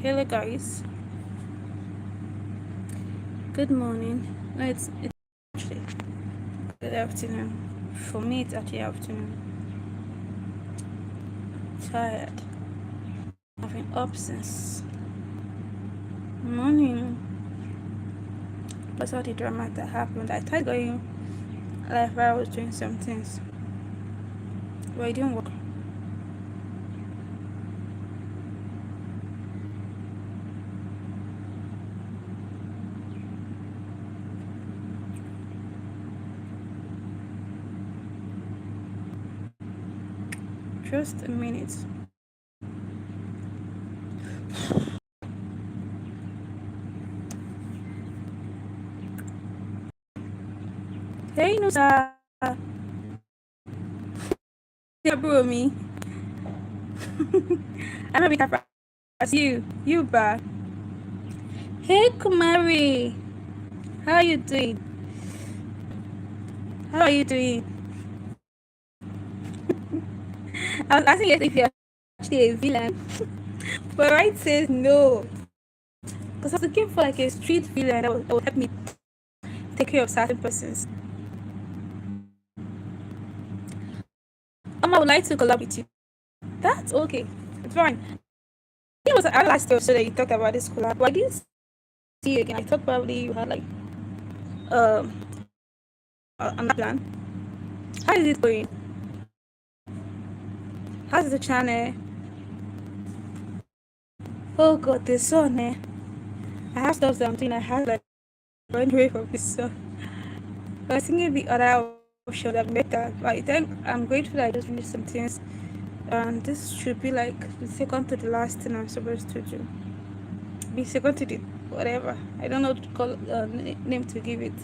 Hello, guys. Good morning. No, it's actually good afternoon. For me, it's actually afternoon. Tired. I've been up since morning. Plus all the drama that happened. I tried going live while I was doing some things, but it didn't work. Just a minute. Hey, Nusa. Yeah, bro, me. I'm a bit as you, ba. Hey, Kumari. How are you doing? How are you doing? I was asking you if you're actually a villain, but right says no. Because I was looking for like a street villain that would help me take care of certain persons. I would like to collab with you. That's okay. It's fine. It was our last episode that you talked about this collab, but I didn't see you again. I thought probably you had like um another plan. How is it going? How's the channel? Oh god, the sun, eh? I have stuff that I'm doing. I have like run away from this sun. But I was thinking the other option that better. But I think I'm grateful I just finished some things. And this should be like the second to the last thing I'm supposed to do. Be second to the whatever. I don't know what to call name to give it.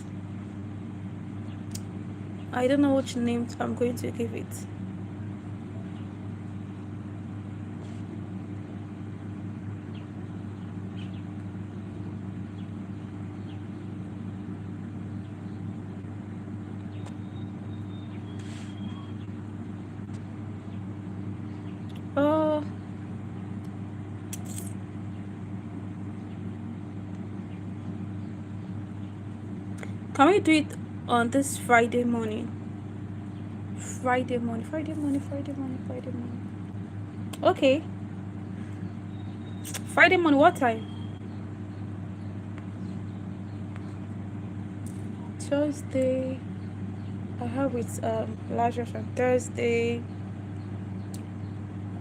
I don't know which name I'm going to give it. Oh, can we do it on this Friday morning? Friday morning. Okay. Friday morning, what time? Thursday. I have with Lazarus on Thursday.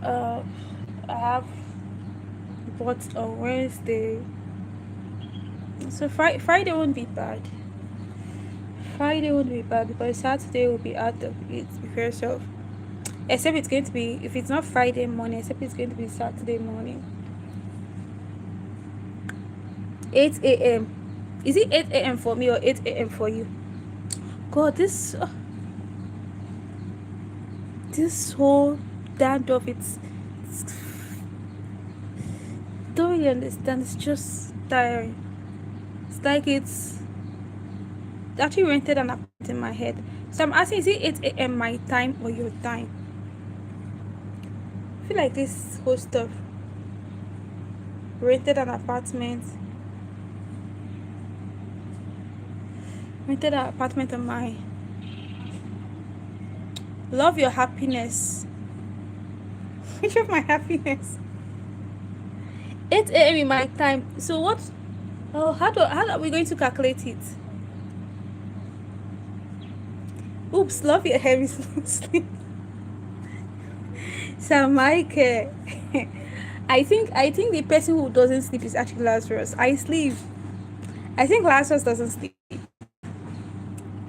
I have what on Wednesday. So Friday won't be bad. Friday won't be bad because Saturday will be out of it because of, except it's going to be, if it's not Friday morning, except it's going to be Saturday morning. 8 a.m. Is it 8 a.m. for me or 8 a.m. for you? God, this whole dandruff, it's don't really understand. It's just tiring. It's like it's actually rented an apartment in my head. So I'm asking, is it 8 a.m. my time or your time? I feel like this whole stuff. Rented an apartment. Rented an apartment on my. Love your happiness. Which of my happiness? 8 a.m. in my time. So what? Oh, how are we going to calculate it? Oops, love your heavy sleep. So Michael. I think the person who doesn't sleep is actually Lazarus. I sleep. I think Lazarus doesn't sleep.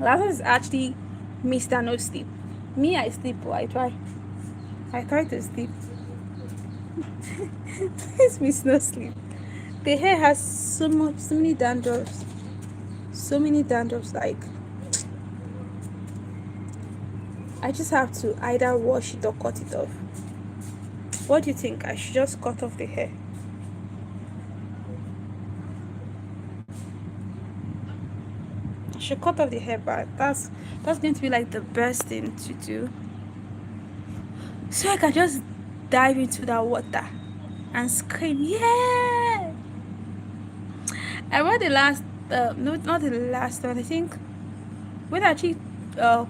Lazarus is actually Mr. No Sleep. Me, I sleep, but I try. I try to sleep. This Miss No Sleep. The hair has so many dandruffs. So many dandruffs, like I just have to either wash it or cut it off. What do you think? I should just cut off the hair. I should cut off the hair, but that's going to be like the best thing to do. So I can just dive into that water and scream, yeah! I wore the last, no, not the last one. I think when I actually uh,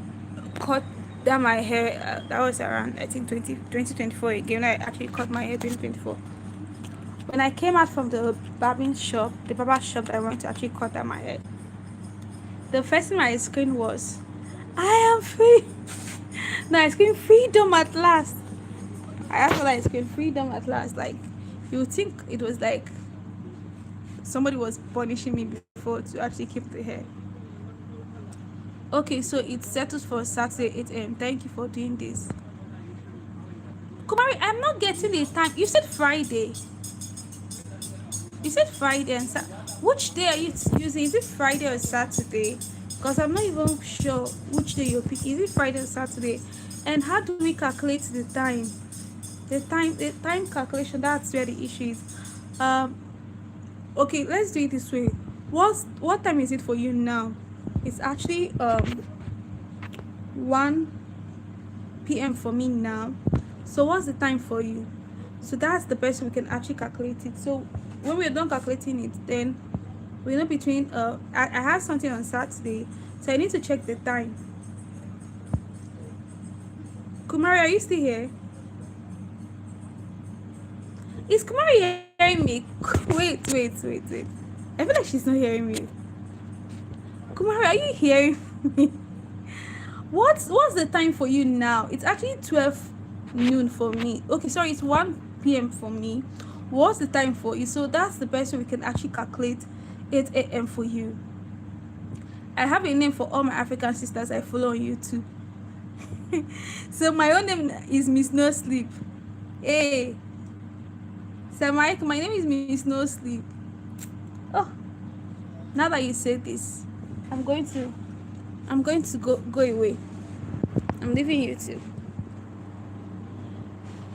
cut down my hair, that was around, I think, 2024 again. When I actually cut my hair 2024. When I came out from the barbing shop, the barber shop I went to actually cut down my hair, the first thing my screen was, I am free. No, I screamed freedom at last. I actually like screamed freedom at last. Like, you would think it was like somebody was punishing me before to actually keep the hair. Okay, so it's settled for Saturday 8 a.m. Thank you for doing this. Kumari, I'm not getting the time. You said Friday. You said Friday and which day are you using? Is it Friday or Saturday? Because I'm not even sure which day you're picking. Is it Friday or Saturday? And how do we calculate the time? The time calculation, that's where the issue is. Okay, let's do it this way. What time is it for you now? It's actually 1 p.m. for me now. So what's the time for you? So that's the best we can actually calculate it. So when we're done calculating it, then we know between I have something on Saturday, so I need to check the time. Kumari, are you still here? Is Kumari hearing me? Wait. I feel like she's not hearing me. Kumari, are you hearing me? What's the time for you now? It's actually 12 noon for me. Okay, sorry, it's 1 p.m. for me. What's the time for you? So that's the best way we can actually calculate 8 a.m. for you. I have a name for all my African sisters I follow on YouTube. So my own name is Miss No Sleep. Hey, so my name is Miss No Sleep. Oh, now that you said this, I'm going to go away. I'm leaving YouTube.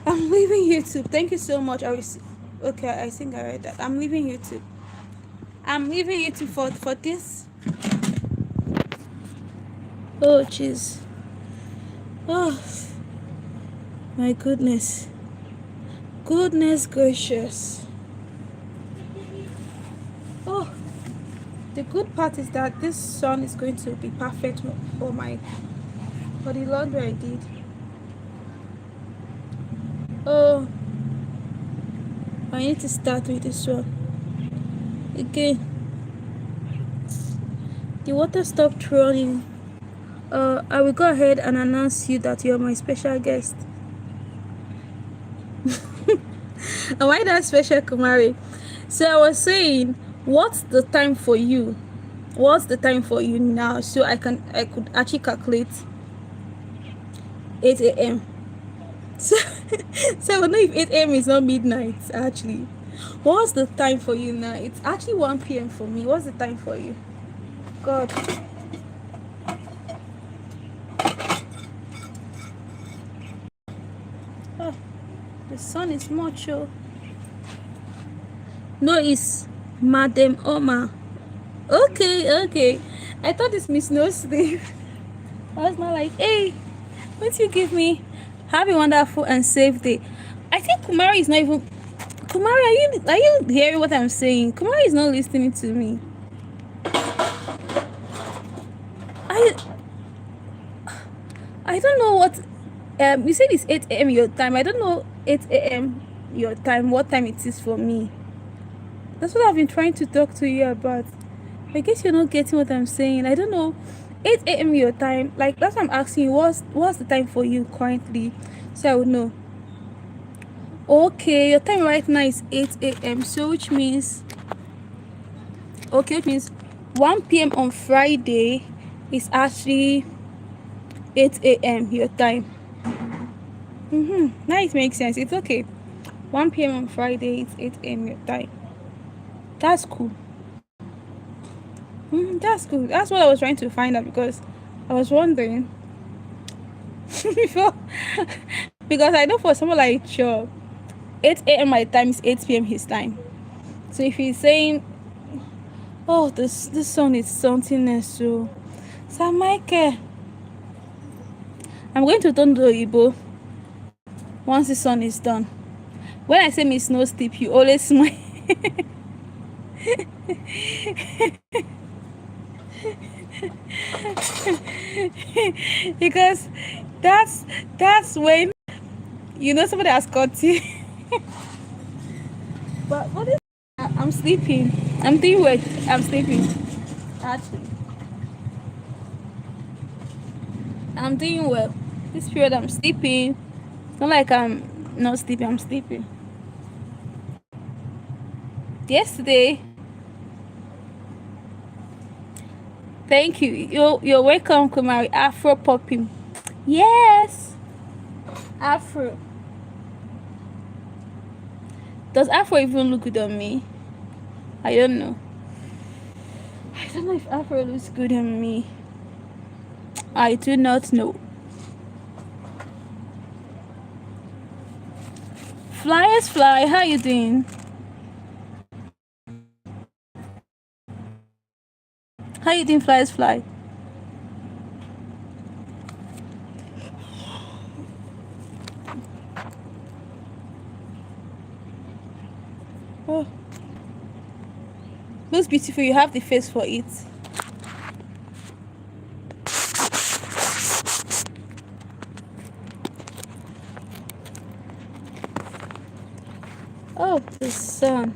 I'm leaving YouTube. Thank you so much. Okay, I think I read that. I'm leaving YouTube. I'm leaving YouTube for this. Oh jeez. Oh my goodness. Goodness gracious. Oh, the good part is that this sun is going to be perfect for the laundry I did. Oh, I need to start with this one again. The water stopped running. I will go ahead and announce you that you're my special guest. Why that special, Kumari? So I was saying, what's the time for you? What's the time for you now? So I could actually calculate 8 a.m. So I don't know if 8 a.m. is not midnight actually. What's the time for you now? It's actually 1 p.m. for me. What's the time for you? God. Oh, the sun is much. Oh. No, it's Madam Oma. Okay. I thought it's Miss No Sleep. I was not like, hey, won't you give me? Have a wonderful and safe day. I think Kumari is not even. Kumari, are you hearing what I'm saying? Kumari is not listening to me. I don't know what. You said it's 8 a.m. your time. I don't know 8 a.m. your time. What time it is for me? That's what I've been trying to talk to you about. I guess you're not getting what I'm saying. I don't know. 8 a.m. your time. Like, that's what I'm asking you. What's the time for you currently? So I would know. Okay, your time right now is 8 a.m. So which means 1 p.m. on Friday is actually 8 a.m. your time. Now it makes sense. It's okay. 1 p.m. on Friday is 8 a.m. your time. That's cool. That's cool. That's what I was trying to find out, because I was wondering before. Because I know for someone like Cho, 8 a.m. my time is 8 p.m. his time. So if he's saying, oh, this song is something else, so Michael, I'm going to turn to Igbo once the song is done. When I say Miss No Sleep, you always smile. Because that's that's when you know somebody has caught you. But what is I'm sleeping. I'm doing work. I'm sleeping. Actually, I'm doing well. This period I'm sleeping. Not like I'm not sleeping, I'm sleeping. Yesterday, thank you. You're welcome, Kumari. Afro popping. Yes. Afro. Does Afro even look good on me? I don't know. I don't know if Afro looks good on me. I do not know. Flyers fly, how you doing? How you doing, flyers fly? Oh, looks beautiful. You have the face for it. Oh, the sun.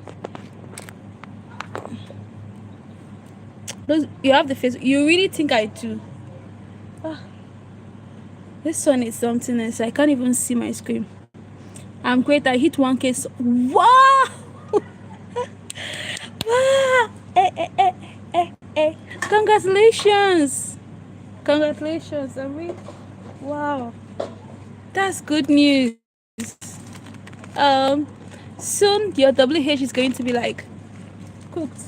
You have the face. You really think I do? Oh, this one is something else. I can't even see my screen. I'm great. I hit 1K. Wow! Wow! Congratulations! Congratulations! I mean, wow, that's good news. Soon your WH is going to be like cooked.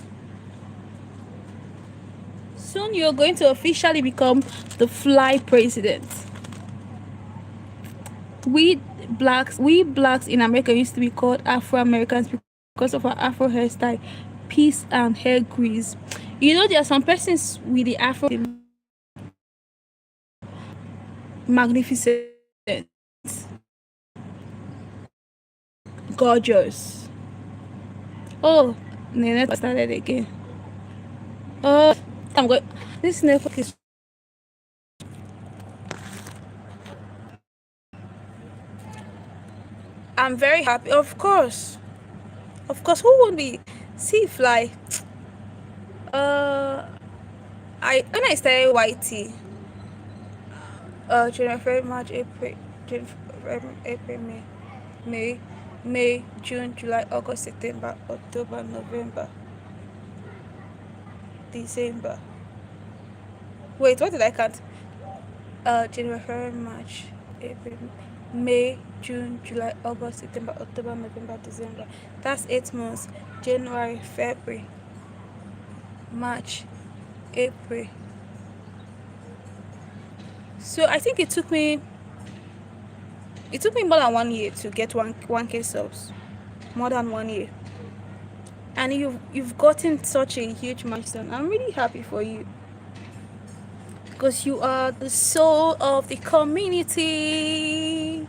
Soon you're going to officially become the fly president. We blacks in America used to be called Afro Americans because of our Afro hairstyle, peace and hair grease. You know, there are some persons with the Afro magnificent, gorgeous. Oh, the network started again. Oh, I'm going. This network is. I'm very happy. Of course, who won't be? See fly. When I started YT, January, February, March, April, May, June, July, August, September, October, November, December. Wait, what did I count? January, February, March, April, May, June, July, August, September, October, November, December. That's 8 months. January, February, March, April. So I think it took me more than 1 year to get 1K subs. More than 1 year. And you've gotten such a huge milestone. I'm really happy for you. Because you are the soul of the community.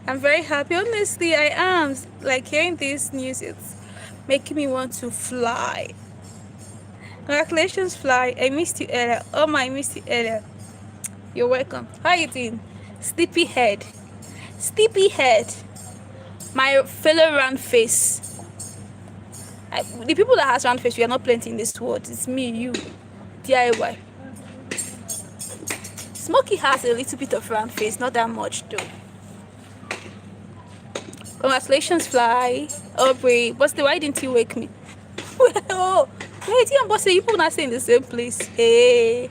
I'm very happy. Honestly, I am. Like, hearing this news, it's making me want to fly. Congratulations, fly. I missed you earlier. Oh my, I missed you earlier. You're welcome. How you doing? Sleepyhead. My fellow round face. The people that has round face, we are not plenty in this world. It's me, you, DIY. Smokey has a little bit of round face, not that much though. Congratulations, fly. Aubrey, Buster, why didn't you wake me? Oh, wait, you and Buster, you people not stay in the same place. Hey,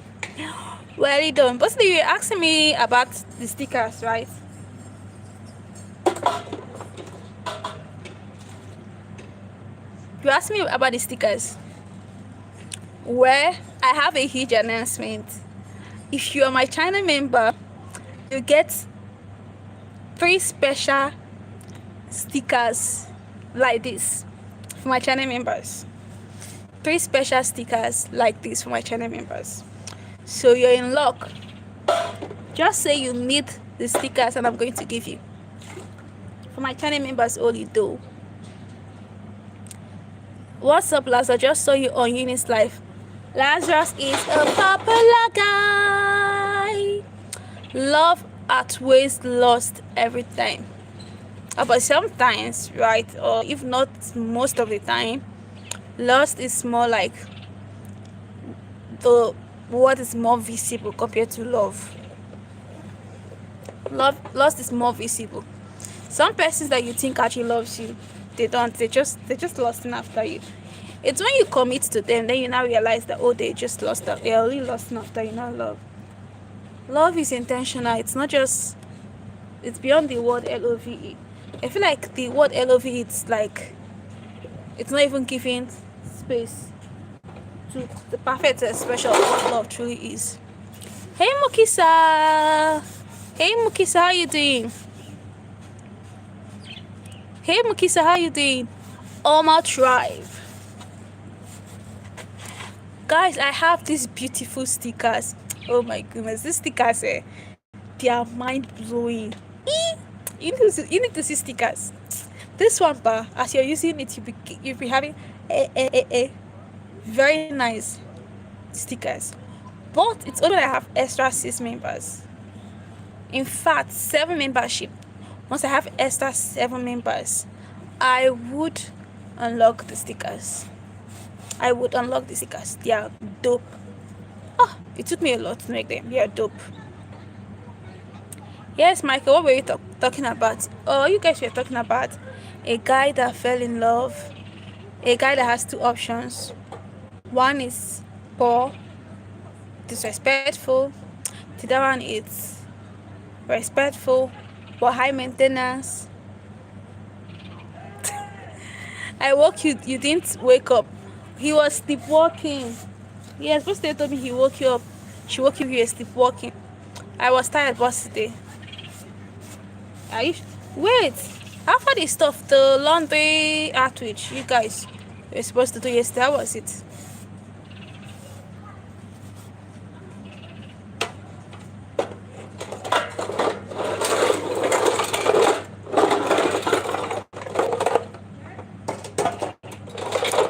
well done. Buster, you were asking me about the stickers, right? You asked me about the stickers. Well, I have a huge announcement. If you are my channel member, you get 3 special stickers like this for my channel members. 3 special stickers like this for my channel members. So you're in luck. Just say you need the stickers and I'm going to give you. For my channel members only though. What's up, Lazarus? Just saw you on Eunice Live. Lazarus is a popular guy. Love outweighs lust every time. But sometimes, right, or if not most of the time, lust is more like the what is more visible compared to love. Lust is more visible. Some persons that you think actually loves you, they don't. They just lusting after you. It's when you commit to them, then you now realize that, oh, they just lost up. They're really lusting after you, not love. Love is intentional. It's not just. It's beyond the word love. I feel like the word love, it's like, it's not even giving space to the perfect expression of what love truly is. Hey Mukisa! Hey Mukisa, how you doing? Hey Mukisa, how you doing? Oma Tribe. Guys, I have these beautiful stickers. Oh my goodness, these stickers, they are mind blowing. You need to see stickers. This one, as you're using it, you'll be having a very nice stickers. But it's only that I have extra 6 members. In fact, 7 membership. Once I have extra 7 members, I would unlock the stickers. They are dope. Oh, it took me a lot to make them. They are dope. Yes, Michael, what were you talking about? Oh, you guys were talking about a guy that fell in love. A guy that has 2 options. One is poor, disrespectful. The other one is respectful, but high maintenance. I woke you didn't wake up. He was sleepwalking. Yes, but they told me he woke you up. She woke you, you were sleepwalking. I was tired boss today. Wait, after the stuff, the laundry outreach you guys were supposed to do yesterday, how was it?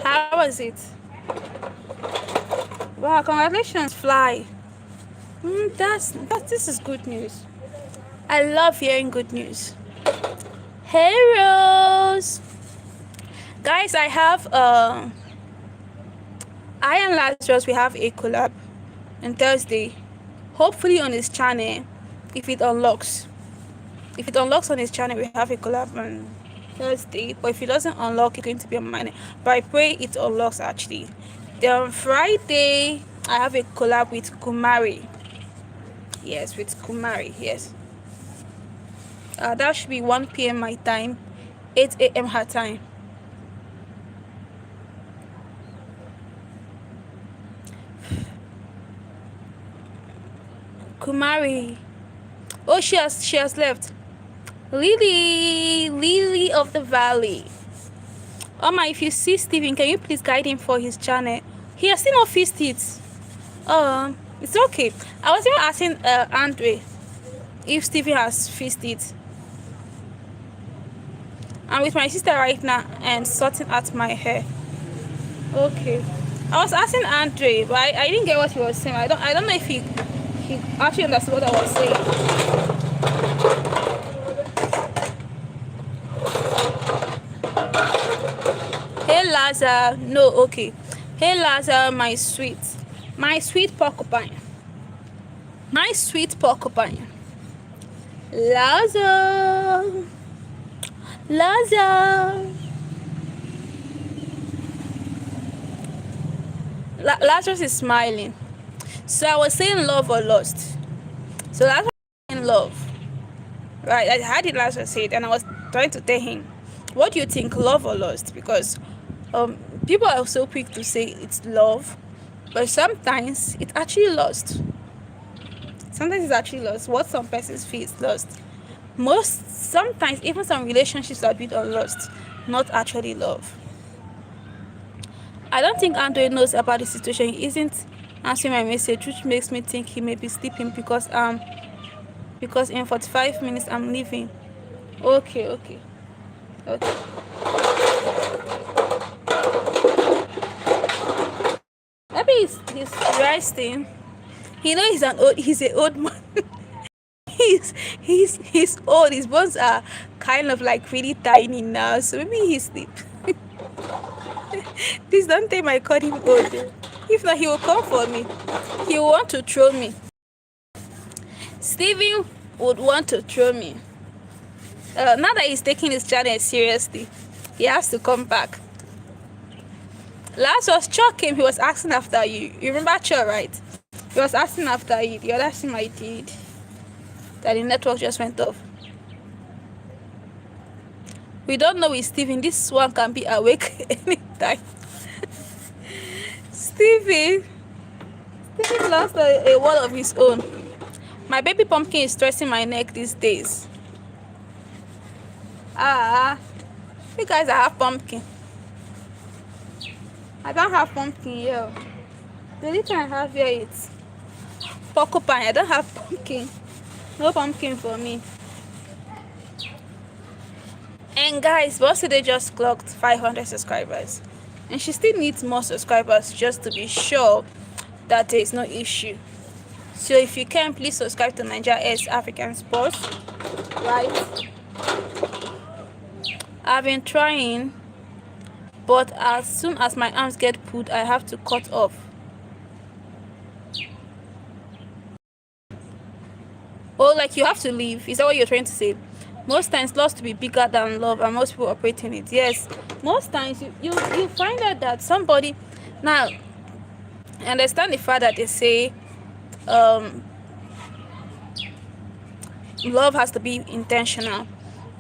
How was it? Wow, congratulations, Fly. This is good news. I love hearing good news. Hey Rose, guys, I and Lazarus, we have a collab on Thursday, hopefully on his channel. If it unlocks on his channel, we have a collab on Thursday. But if it doesn't unlock, it's going to be on mine. But I pray it unlocks actually. Then on Friday, I have a collab with Kumari. Yes, with Kumari. Yes. That should be 1 p.m. my time, 8 a.m. her time. Kumari. Oh, she has left. Lily of the Valley. Oma, if you see Steven, can you please guide him for his channel? He has still not fixed it. It's okay. I was even asking Andre if Steven has fixed it. I'm with my sister right now and sorting out my hair. Okay. I was asking Andre, but I didn't get what he was saying. I don't know if he actually understood what I was saying. Hey Laza, no, okay. Hey Laza, my sweet porcupine. My sweet porcupine. Laza. Lazarus is smiling. So I was saying love or lust. So Lazarus was saying love. Right, I had it Lazarus say it, and I was trying to tell him, what do you think, love or lust? Because people are so quick to say it's love, but sometimes it's actually lust. Sometimes it's actually lust. What some persons feel is lust. Sometimes even some relationships are built on lust, not actually love. I don't think Andre knows about the situation. He isn't answering my message, which makes me think he may be sleeping because in 45 minutes I'm leaving. Okay. surprised him. He knows he's an old man. he's old. His bones are kind of like really tiny now, so maybe he's sleep. Please don't think I call him old. If not, he will come for me. He will want to throw me. Steven would want to throw me. Now that he's taking his channel seriously, he has to come back. Last was Cho came, he was asking after you. You remember Cho, right? He was asking after you. The other thing I did, that the network just went off. We don't know with Steven. This one can be awake anytime. Steven lost a world of his own. My baby pumpkin is stressing my neck these days. You guys have pumpkin. I don't have pumpkin here. The only thing I have here is porcupine. I don't have pumpkin. No pumpkin for me. And guys, Boss today just clocked 500 subscribers. And she still needs more subscribers just to be sure that there is no issue. So if you can, please subscribe to Nigeria S African Sports. Right? I've been trying, but as soon as my arms get pulled, I have to cut off. Oh, like you have to leave. Is that what you're trying to say? Most times lost to be bigger than love, and most people operate in it. Yes, most times you find out that somebody. Now, I understand the fact that they say love has to be intentional,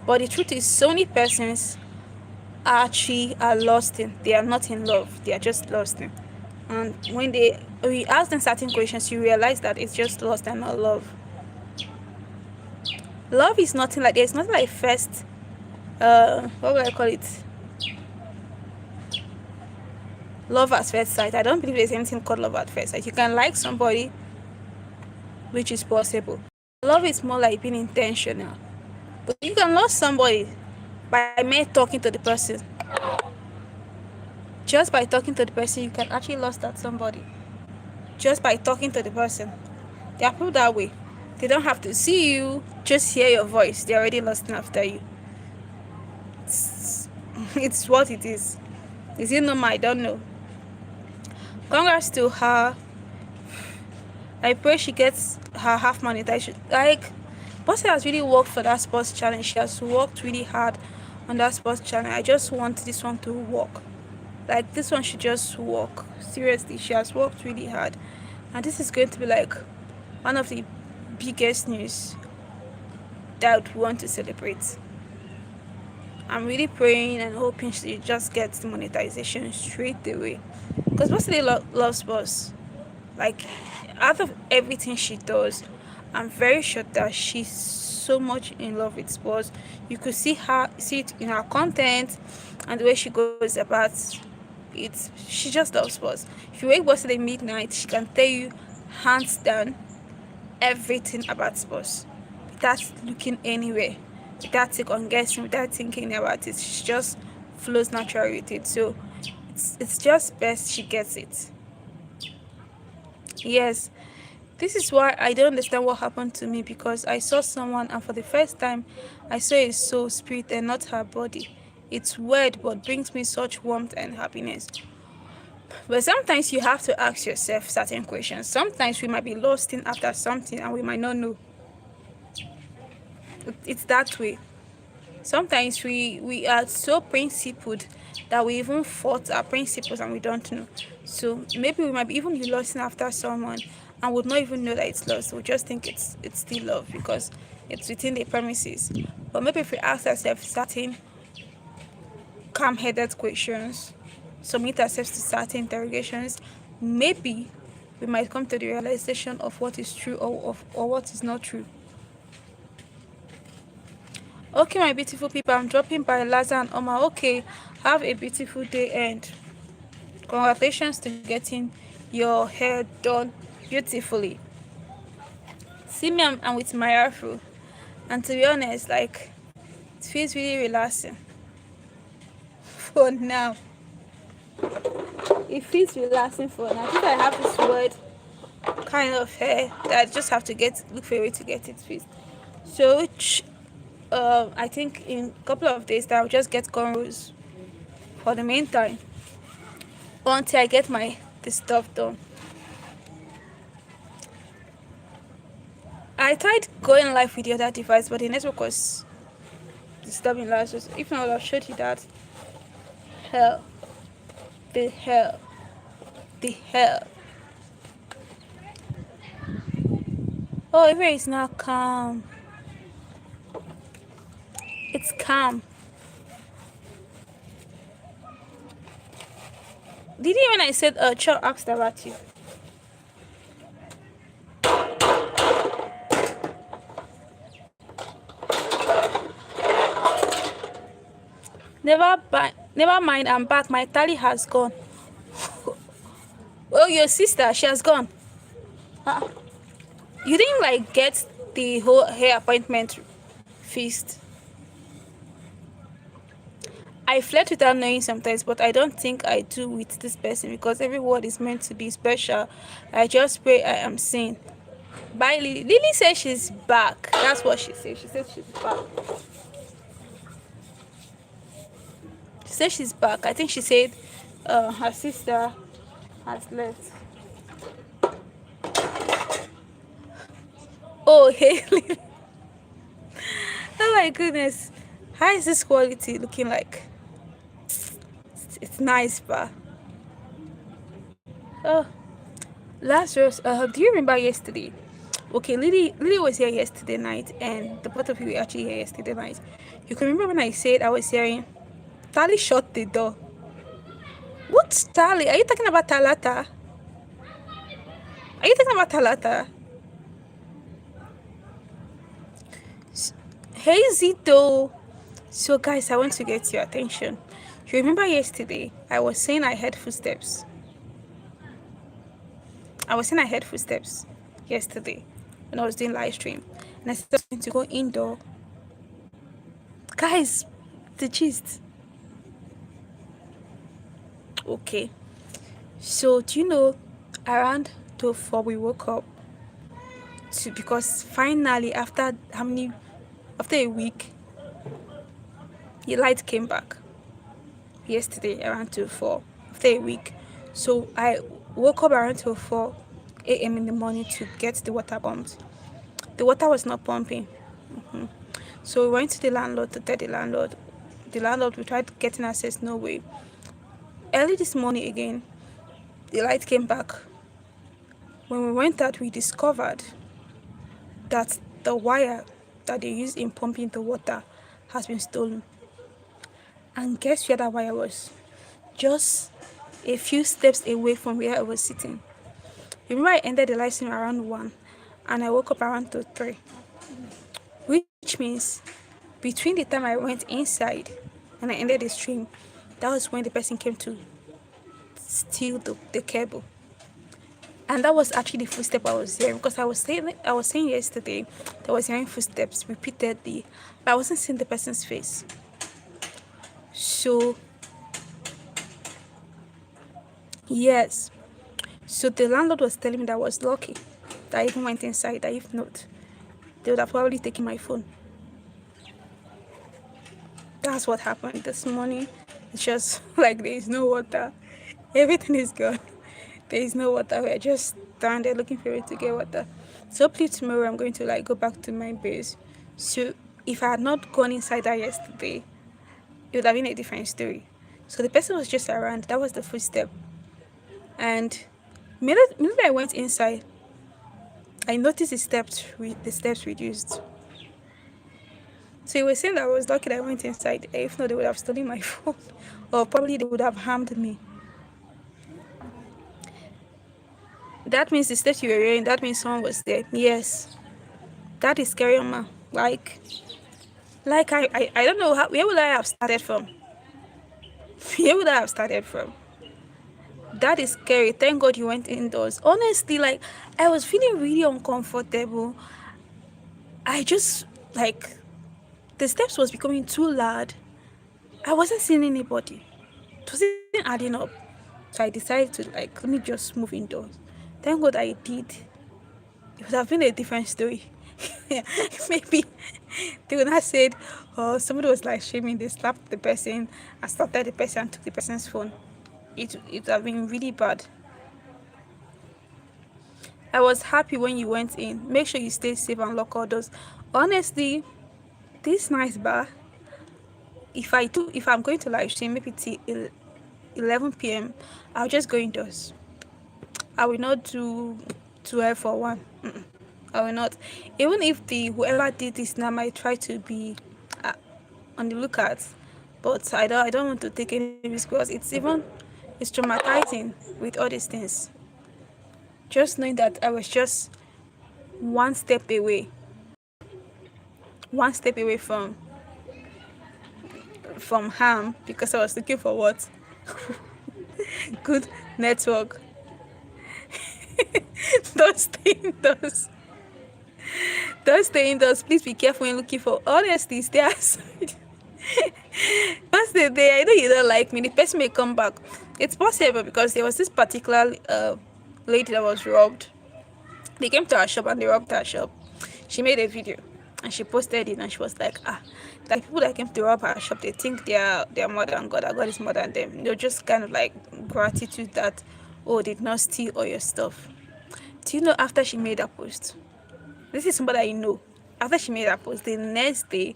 but the truth is so many persons actually are lost in. They are not in love. They are just lost in. And when we ask them certain questions, you realize that it's just lost and not love. Love is nothing like there's nothing like first what would I call it? Love at first sight. I don't believe there's anything called love at first sight. You can like somebody, which is possible. Love is more like being intentional. But you can love somebody by mere talking to the person. Just by talking to the person, you can actually lust at somebody. Just by talking to the person. They are people that way. They don't have to see you, just hear your voice. They're already lusting after you. It's what it is. Is it normal? I don't know. Congrats to her. I pray she gets her half monetization. Like, Bossy has really worked for that sports channel. She has worked really hard on that sports channel. I just want this one to work. Like, this one should just work. Seriously, she has worked really hard. And this is going to be like one of the biggest news that we want to celebrate. I'm really praying and hoping she just gets the monetization straight away, because Bossy loves sports. Like, out of everything she does, I'm very sure that she's so much in love with sports. You could see it in her content and the way she goes about it. She just loves sports. If you wake Bossy at midnight, she can tell you hands down everything about sports without looking anywhere, without second guessing, without thinking about it. She just flows naturally with it. So it's just best she gets it. Yes, this is why I don't understand what happened to me, because I saw someone and for the first time I saw a soul, spirit, and not her body. It's weird, but brings me such warmth and happiness. But sometimes you have to ask yourself certain questions. Sometimes we might be lost in after something and we might not know. It's that way. Sometimes we are so principled that we even fought our principles and we don't know. So maybe we might even be lost in after someone and would not even know that it's lost. We'll just think it's still love because it's within the premises. But maybe if we ask ourselves certain calm-headed questions, submit ourselves to certain interrogations, maybe we might come to the realization of what is true or what is not true. Okay, my beautiful people, I'm dropping by Laza and Oma. Okay, have a beautiful day and congratulations to getting your hair done beautifully. See me, I'm with my afro, and to be honest, like, it feels really relaxing for now. It feels relaxing for now. I think I have this word kind of hair that I just have to look for a way to get it fixed. So which I think in a couple of days that I'll just get cornrows for the meantime until I get my this stuff done. I tried going live with the other device, but the network was disturbing last. If not, I'll show you that. Hell, the hell, the hell. Oh, everywhere is now calm. It's calm. Did you when I said Cho asked about you? Never mind, I'm back. My tally has gone. Oh, your sister, she has gone. You didn't like get the whole hair appointment fixed. I flirt without knowing sometimes, but I don't think I do with this person because every word is meant to be special. I just pray I am seen. Bye, Lily. Lily says she's back. That's what she said. She said she's back. She said she's back. I think she said her sister has left. Oh, hey, Lily. Oh my goodness. How is this quality looking like? It's nice, but oh, Lazarus. Do you remember yesterday? Okay, Lily was here yesterday night, and the both of you were actually here yesterday night. You can remember when I said I was hearing Tali shut the door. What's Tali? Are you talking about Talata? Are you talking about Talata? Hey Zito. So guys, I want to get your attention. You remember yesterday I was saying I heard footsteps. Yesterday when I was doing live stream, and I said I'm going to go indoor. Guys, the gist. Okay, so do you know around 4 we woke up because finally after a week the light came back yesterday around 4 after a week. So I woke up around 4 a.m. in the morning to get the water pumped. The water was not pumping. So we went to the landlord to tell the landlord. We tried getting access, no way. Early this morning again, the light came back. When we went out, we discovered that the wire that they use in pumping the water has been stolen. And guess where that wire was? Just a few steps away from where I was sitting. Remember I ended the live stream around 1 and I woke up around 3. Which means between the time I went inside and I ended the stream, that was when the person came to steal the cable. And that was actually the footstep I was hearing, because I was saying yesterday that I was hearing footsteps repeatedly, but I wasn't seeing the person's face. So yes, so the landlord was telling me that I was lucky that I even went inside, that if not, they would have probably taken my phone. That's what happened this morning. It's just like there is no water. Everything is gone. There is no water. We're just down there looking for it to get water. So hopefully tomorrow I'm going to go back to my base. So if I had not gone inside that yesterday, it would have been a different story. So the person was just around. That was the footstep. And immediately I went inside, I noticed the steps reduced. So he was saying that I was lucky that I went inside. If not, they would have stolen my phone, or probably they would have harmed me. That means the steps you were hearing, that means someone was there. Yes, that is scary, ma. Like I don't know where would I have started from? Where would I have started from? That is scary. Thank God you went indoors. Honestly, I was feeling really uncomfortable. I just the steps was becoming too loud. I wasn't seeing anybody. It wasn't adding up. So I decided to let me just move indoors. Thank God I did. It would have been a different story. Maybe they would have said, oh, somebody was like streaming, they slapped the person, assaulted the person, and took the person's phone. It would have been really bad. I was happy when you went in. Make sure you stay safe and lock all doors. Honestly, this nice bar, if I'm going to live stream maybe till 11 p.m, I'll just go indoors. I will not do 12 for one. I will not. Even if whoever did this now might try to be on the lookout, but I don't want to take any risk, because it's traumatizing with all these things. Just knowing that I was just one step away from harm, because I was looking for what? Good network. Don't stay indoors. Don't stay indoors. Please be careful when looking for. Honestly, stay outside. Once they're there, I know you don't like me, the person may come back. It's possible, because there was this particular lady that was robbed. They came to our shop and they robbed our shop. She made a video and she posted it, and she was like, the people that came to rob our shop, they think they're more than God, that God is more than them. They're just kind of like gratitude that, oh, they did not steal all your stuff. Do you know, after she made that post, this is somebody I know, after she made that post, the next day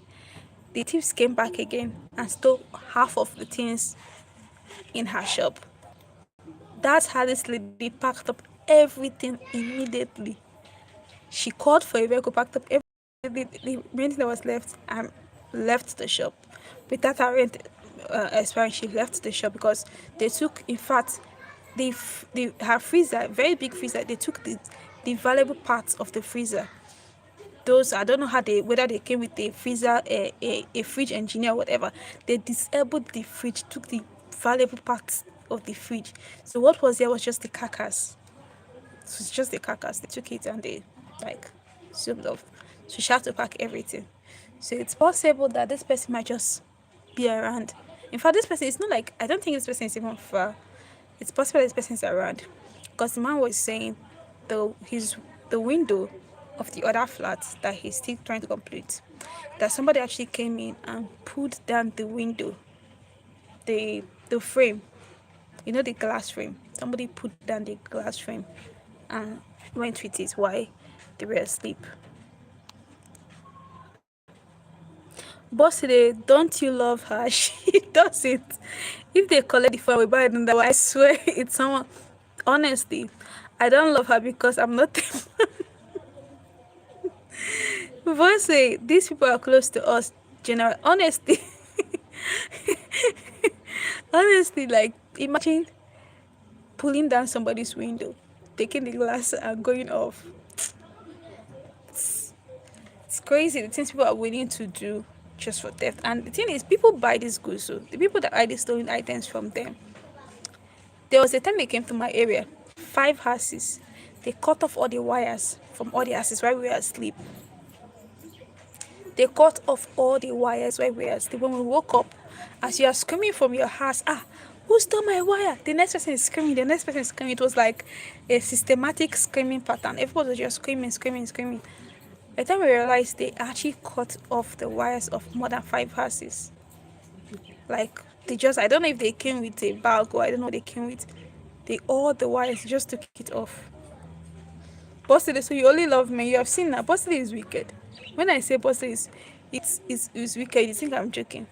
the thieves came back again and stole half of the things in her shop. That's how this lady packed up everything immediately. She called for a vehicle, packed up everything, the remaining that was left, and left the shop. Without her rent expiring, she left the shop, because they took, in fact, her freezer, very big freezer, they took the valuable parts of the freezer. Those, I don't know whether they came with a freezer, a fridge engineer, whatever. They disabled the fridge, took the valuable parts of the fridge. So what was there was just the carcass. So it's just the carcass. They took it and they sealed off. So she had to pack everything. So it's possible that this person might just be around. In fact, this person is not like, I don't think this person is even far. It's possible this person is around, because the man was saying the window of the other flat that he's still trying to complete, that somebody actually came in and pulled down the window, the frame, the glass frame. Somebody put down the glass frame and went with it while they were asleep. Boss today, don't you love her? She does it. If they collect the phone, we buy another one. I swear it's someone. Honestly, I don't love her because I'm not. Boss say these people are close to us. General, honestly, like imagine pulling down somebody's window, taking the glass and going off. It's crazy the things people are willing to do just for theft. And the thing is, people buy these goods, so the people that buy these stolen items from them, there was a time they came to my area, 5 houses. They cut off all the wires from all the houses while we were asleep. They cut off all the wires while we were asleep. When we woke up, as you are screaming from your house, who stole my wire? The next person is screaming, the next person is screaming. It was like a systematic screaming pattern. Everybody was just screaming. By the time we realized, they actually cut off the wires of more than 5 houses. Like, I don't know if they came with a bag or I don't know what they came with. All the wires just took it off. Bossy, so you only love me. You have seen that. Bossy is wicked. When I say Bossy is wicked, you think I'm joking.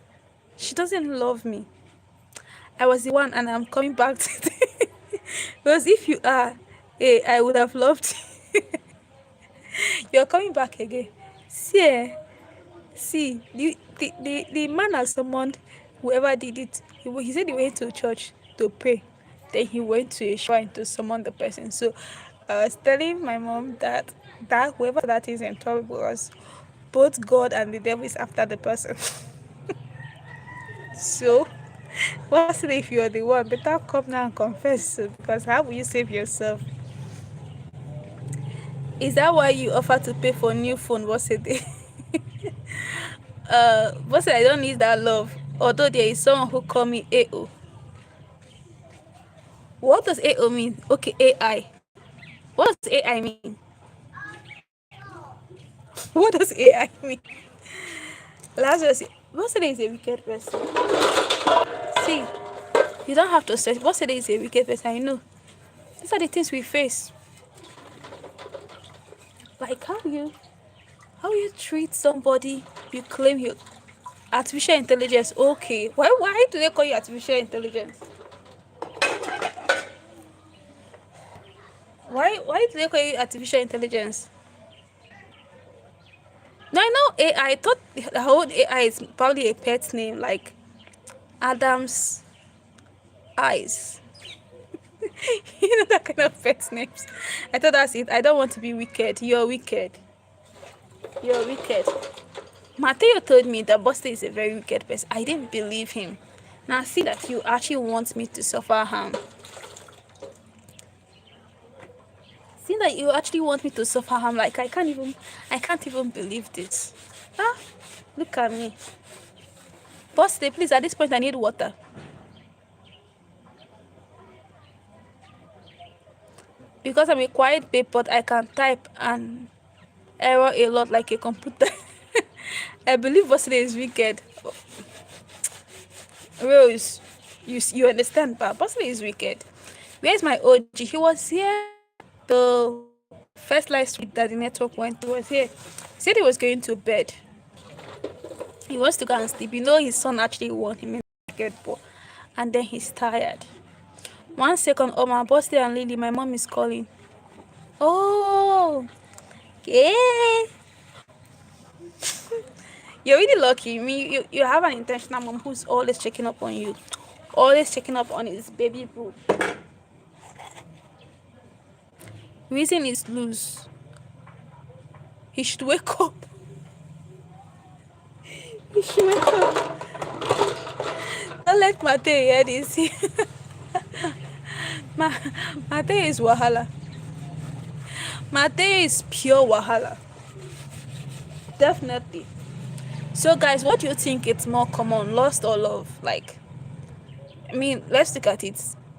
She doesn't love me. I was the one, and I'm coming back to it. Because if you are, I would have loved you. You're coming back again. See, the man has summoned whoever did it. He said he went to church to pray. Then he went to a shrine to summon the person. So I was telling my mom that whoever that is in trouble, because both God and the devil is after the person. So what's it if you're the one? Better come now and confess, because how will you save yourself? Is that why you offer to pay for a new phone? What's it? What's it? I don't need that love. Although there is someone who call me AO. What does AO mean? Okay, AI. What does AI mean? What does AI mean? Lazarus, Bossede is a wicked person. See, you don't have to search. Bossede is a wicked person. I know. These are the things we face. Like how you treat somebody you claim you artificial intelligence. Okay, why do they call you artificial intelligence? Why do they call you artificial intelligence? No, I know AI. I thought the whole AI is probably a pet name like Adam's eyes. You know that kind of pet names. I thought that's it. I don't want to be wicked. You're wicked. You're wicked. Mateo told me that Buster is a very wicked person. I didn't believe him. Now see that you actually want me to suffer harm. See that you actually want me to suffer harm. Like I can't even believe this. Ah, look at me. Buster, please, at this point I need water. Because I'm a quiet babe, but I can type and error a lot like a computer. I believe Buster is wicked. Rose, you understand, but Buster is wicked. Where's my OG? He was here the first last week that the network went. He was here. He said he was going to bed. He wants to go and sleep. You know his son actually won him in basketball. And then he's tired. 1 second, oh my Buster and Lily, my mom is calling. Oh, yeah. You're really lucky. You have an intentional mom who's always checking up on you. Always checking up on his baby boo. Reason is loose. He should wake up. He should wake up. Don't let Mateo hear this. Mateo is wahala. Mateo is pure wahala. Definitely. So guys, what do you think it's more common, lust or love? Like, I mean, let's look at it.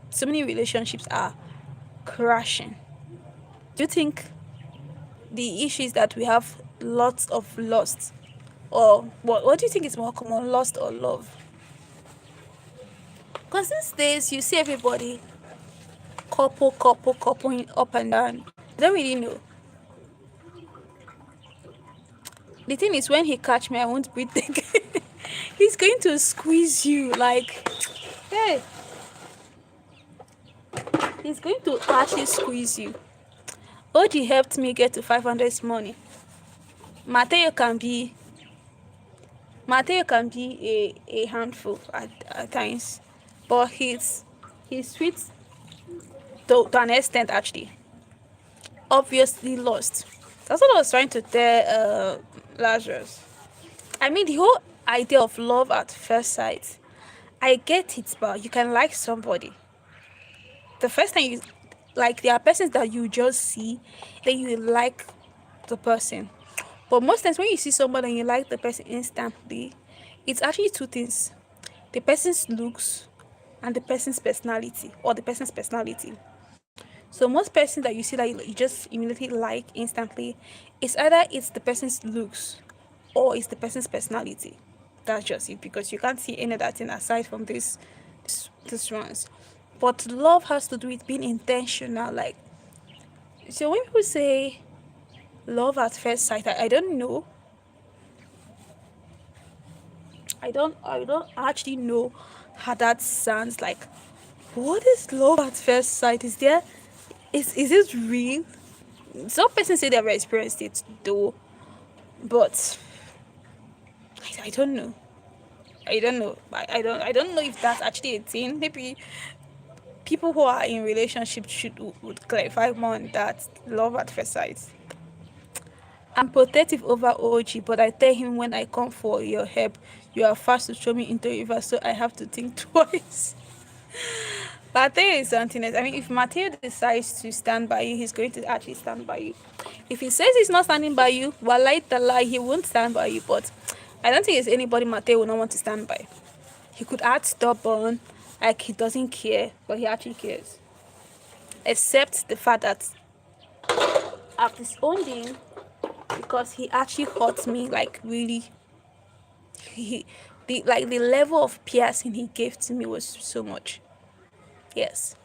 So many relationships are crashing. Do you think the issue is that we have lots of lust? Or what do you think is more common, lust or love? Because these days you see everybody couple up and down. I don't really know. The thing is, when he catch me, I won't breathe again. He's going to squeeze you like, hey. He's going to actually squeeze you. OG helped me get to 500 money. Mateo can be a handful at times, but he's sweet to an extent actually. Obviously lost. That's what I was trying to tell Lazarus. I mean, the whole idea of love at first sight, I get it, but you can like somebody. The first time you like, there are persons that you just see, then you like the person. But most times when you see somebody and you like the person instantly, it's actually two things: the person's looks and the person's personality, or the person's personality. So most persons that you see that you just immediately like instantly, it's either it's the person's looks or it's the person's personality. That's just it, because you can't see any other thing aside from this ones. But love has to do with being intentional. Like, so when people say love at first sight, I don't know. I don't actually know how that sounds like. What is love at first sight? Is it real? Some persons say they've experienced it though, but I don't know. I don't know. I don't know if that's actually a thing. Maybe people who are in relationships would clarify more on that. Love at first sight. I'm protective over OG, but I tell him when I come for your help, you are fast to throw me into a river, so I have to think twice. Mateo is something else. I mean, if Mateo decides to stand by you, he's going to actually stand by you. If he says he's not standing by you, wallahi taala, he won't stand by you. But I don't think there's anybody Mateo will not want to stand by. He could act stubborn, like he doesn't care, but he actually cares. Except the fact that I've disowned him because he actually hurt me, like really. The level of piercing he gave to me was so much. Yes.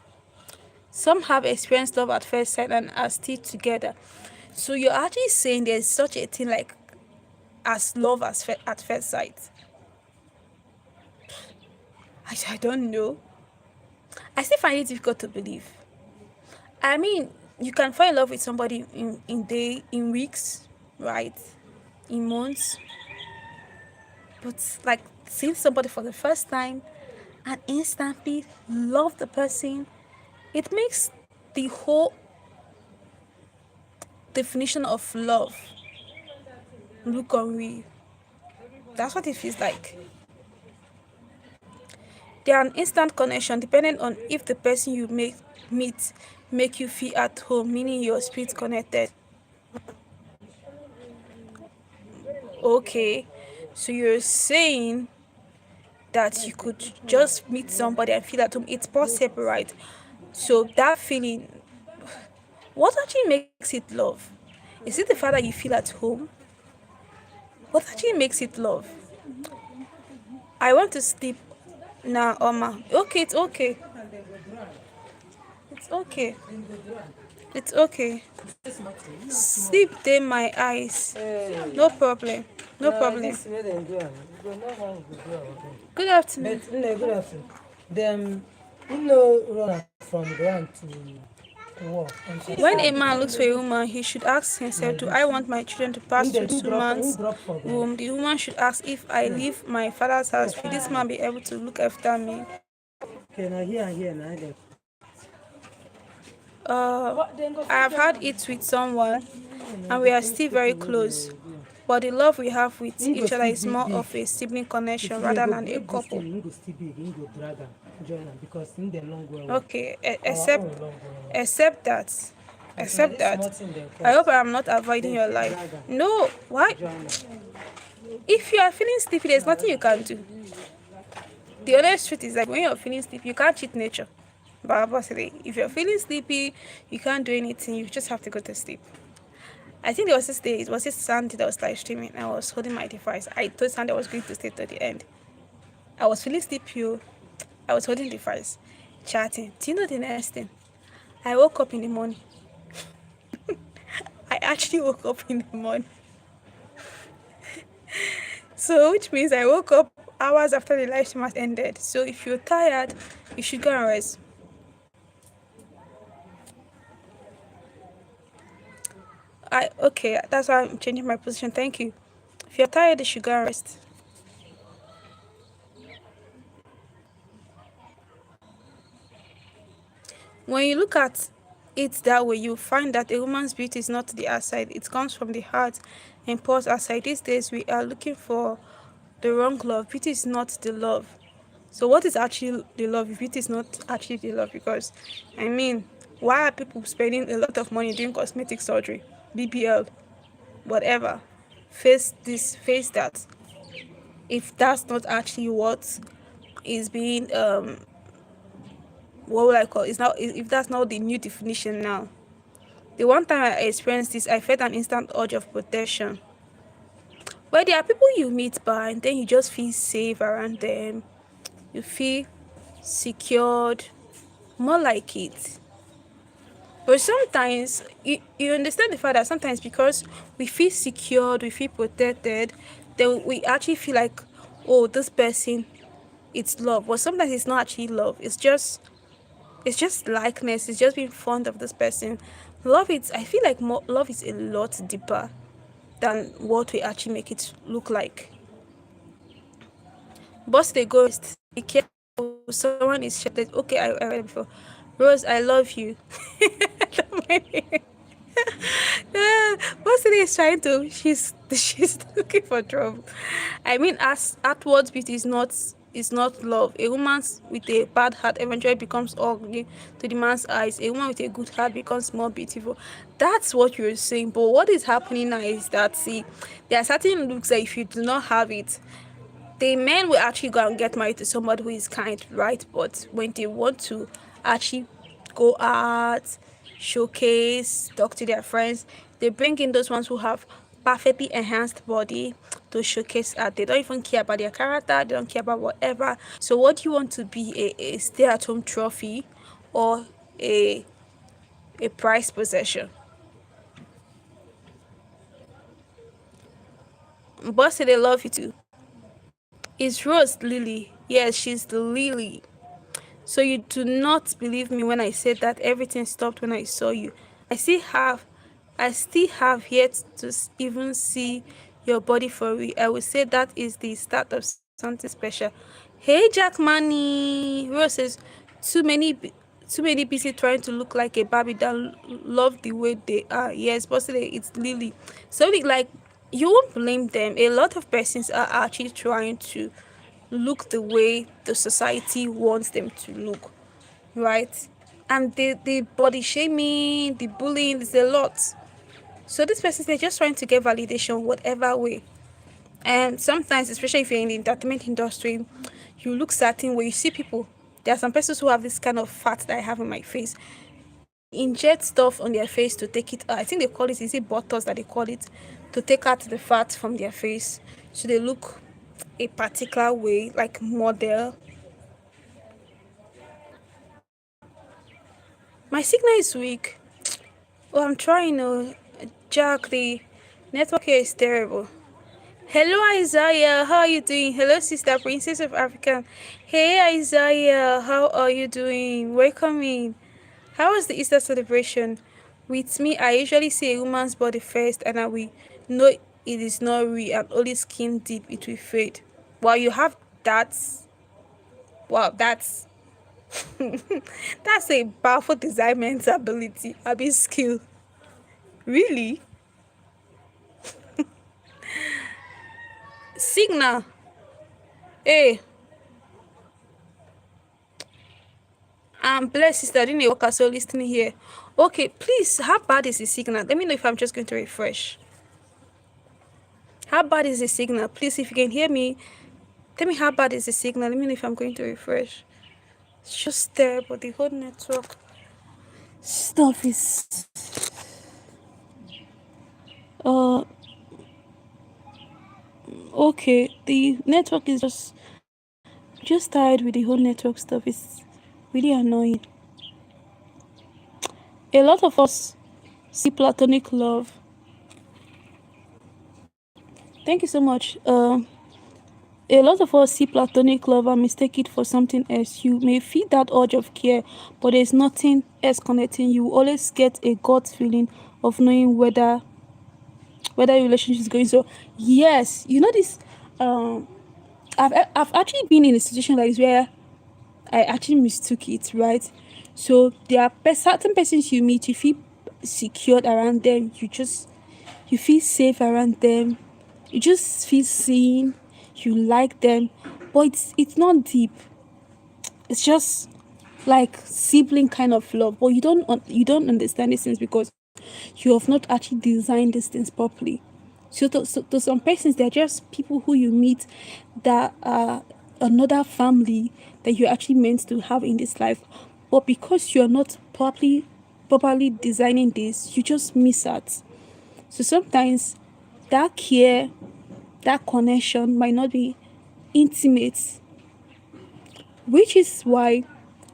Some have experienced love at first sight and are still together. So you're actually saying there's such a thing like as love at first sight. I don't know. I still find it difficult to believe. I mean, you can fall in love with somebody in weeks, right? In months. But like seeing somebody for the first time and instantly love the person, it makes the whole definition of love look unreal. That's what it feels like. They are an instant connection depending on if the person you meet make you feel at home, meaning your spirit connected. Okay, so you're saying that you could just meet somebody and feel at home. It's possible, right? So that feeling, what actually makes it love? Is it the fact that you feel at home? What actually makes it love? I want to sleep now, Oma. Okay, it's okay. It's okay. It's okay. Sleep dey my eyes. No problem. No problem. Good afternoon. Good afternoon. Them, run from ground to work. When a man looks for a woman, he should ask himself, do I want my children to pass through this woman's womb? The woman should ask, if I leave my father's house, will this man be able to look after me? Okay, now here, now. I have had it with someone and we are still very close. But the love we have with each other is more of a sibling connection rather than a couple. Okay, except that. I hope I am not avoiding your life. No, why? If you are feeling sleepy, there's nothing you can do. The honest truth is that when you're feeling sleepy, you can't cheat nature. If you're feeling sleepy, you can't do anything. You just have to go to sleep. I think there was this day, it was this Sunday that was live streaming. I was holding my device. I told Sunday I was going to stay to the end. I was feeling sleepy. I was holding the device, chatting. Do you know the next thing? I woke up in the morning. I actually woke up in the morning. So, which means I woke up hours after the live stream has ended. So, if you're tired, you should go and rest. Okay, that's why I'm changing my position. Thank you. If you're tired, you should go and rest. When you look at it that way, you find that a woman's beauty is not the outside, it comes from the heart and pours outside. These days, we are looking for the wrong love. Beauty is not the love. So, what is actually the love? Beauty is not actually the love, because, I mean, why are people spending a lot of money doing cosmetic surgery, BBL, whatever? Face this, face that. If that's not actually what is being what would I call it? It's not, if that's not the new definition now. The one time I experienced this, I felt an instant urge of protection. Where there are people you meet by and then you just feel safe around them. You feel secured, more like it. But sometimes you understand the fact that sometimes because we feel secured, we feel protected, then we actually feel like, oh, this person, it's love. But sometimes it's not actually love. It's just likeness. It's just being fond of this person. Love is, I feel like love is a lot deeper than what we actually make it look like. Boss the ghost, be careful. Someone is shouted. Okay, I read it before. Rose, I love you. Boss is trying to. She's looking for trouble. I mean, as outward beauty is not love. A woman with a bad heart eventually becomes ugly to the man's eyes. A woman with a good heart becomes more beautiful. That's what you're saying. But what is happening now is that, see, there are certain looks that if you do not have it, the men will actually go and get married to somebody who is kind, right? But when they want to actually go out, showcase, talk to their friends, They bring in those ones who have perfectly enhanced body to showcase art. They don't even care about their character, they don't care about whatever. So what do you want to be, a stay-at-home trophy or a prized possession? But say they love you too. Is Rose Lily? Yes, she's the Lily. So you do not believe me when I said that everything stopped when I saw you. I still have yet to even see your body for real. I would say that is the start of something special. Hey Jack Money. Rose says too many busy trying to look like a Barbie that love the way they are. Yes, possibly it's Lily. So like you won't blame them. A lot of persons are actually trying to look the way the society wants them to look, right? And the body shaming, the bullying is a lot. So these persons, they're just trying to get validation whatever way. And sometimes, especially if you're in the entertainment industry, you look certain way. You see people, there are some persons who have this kind of fat that I have in my face, inject stuff on their face to take it out. I think they call it, is it botox that they call it, to take out the fat from their face so they look a particular way, like model. My signal is weak. Oh, I'm trying to. Jack, the network here is terrible. Hello Isaiah, how are you doing? Hello sister princess of Africa. Hey Isaiah, how are you doing? Welcome in. How was the Easter celebration? With me, I usually see a woman's body first and I will know it is not real and only skin deep it will fade. While you have that, wow, that's that's a powerful designment ability, a big skill. Really? Signal. Hey, I'm blessed sister. I didn't work so listening here. Okay, please, how bad is the signal? Let me know if I'm just going to refresh. How bad is the signal? Please, if you can hear me, tell me how bad is the signal. Let me know if I'm going to refresh. It's just terrible. The whole network stuff is okay. The network is just tired with the whole network stuff. It's really annoying. A lot of us see platonic love. Thank you so much. A lot of us see platonic love and mistake it for something else. You may feel that urge of care, but there's nothing else connecting. You always get a gut feeling of knowing whether your relationship is going. So yes, you know this. I've actually been in a situation like this where I actually mistook it, right? So there are certain persons you meet, you feel secured around them. You feel safe around them. You just feel seen. You like them, but it's not deep. It's just like sibling kind of love, but you don't understand these things because you have not actually designed these things properly. So to some persons, they're just people who you meet that are another family that you're actually meant to have in this life, but because you're not properly designing this, you just miss out. So sometimes that care, that connection might not be intimate, which is why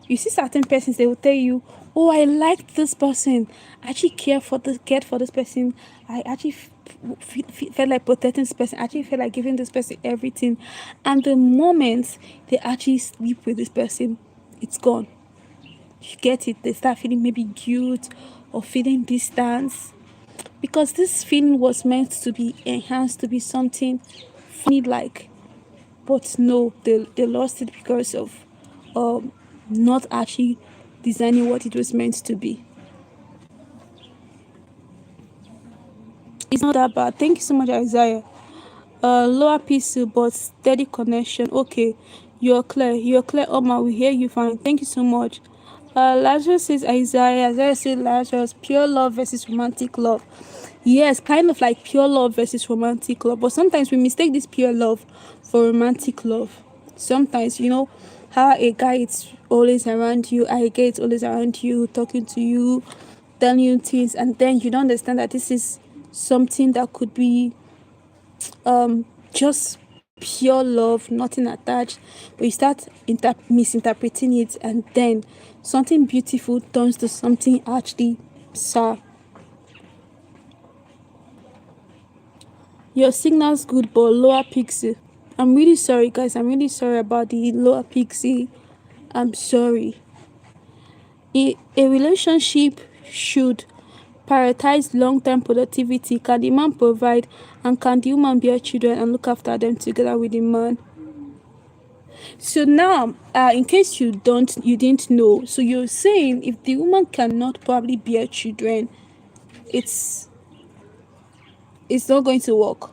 you see certain persons, they will tell you, oh, I like this person, I actually cared for this person, I actually felt like protecting this person, I actually felt like giving this person everything, and the moment they actually sleep with this person, it's gone. You get it? They start feeling maybe guilt or feeling distance, because this feeling was meant to be enhanced to be something funny like, but no, they lost it because of not actually designing what it was meant to be. It's not that bad. Thank you so much, Isaiah. Lower pixel but steady connection. Okay, you're clear, Oma, we hear you fine. Thank you so much. Lazarus says Isaiah says Lazarus, pure love versus romantic love. Yes, kind of like pure love versus romantic love, but sometimes we mistake this pure love for romantic love. Sometimes, you know how a guy is always around you, a guy is always around you, talking to you, telling you things, and then you don't understand that this is something that could be just pure love, nothing attached, but you start misinterpreting it, and then something beautiful turns to something actually sour. Your signal's good, but lower pixel. I'm really sorry, guys. I'm really sorry about the lower pixel. I'm sorry. A relationship should prioritize long-term productivity. Can the man provide, and can the woman bear children and look after them together with the man? So now, in case you didn't know, so you're saying if the woman cannot probably bear children, it's not going to work.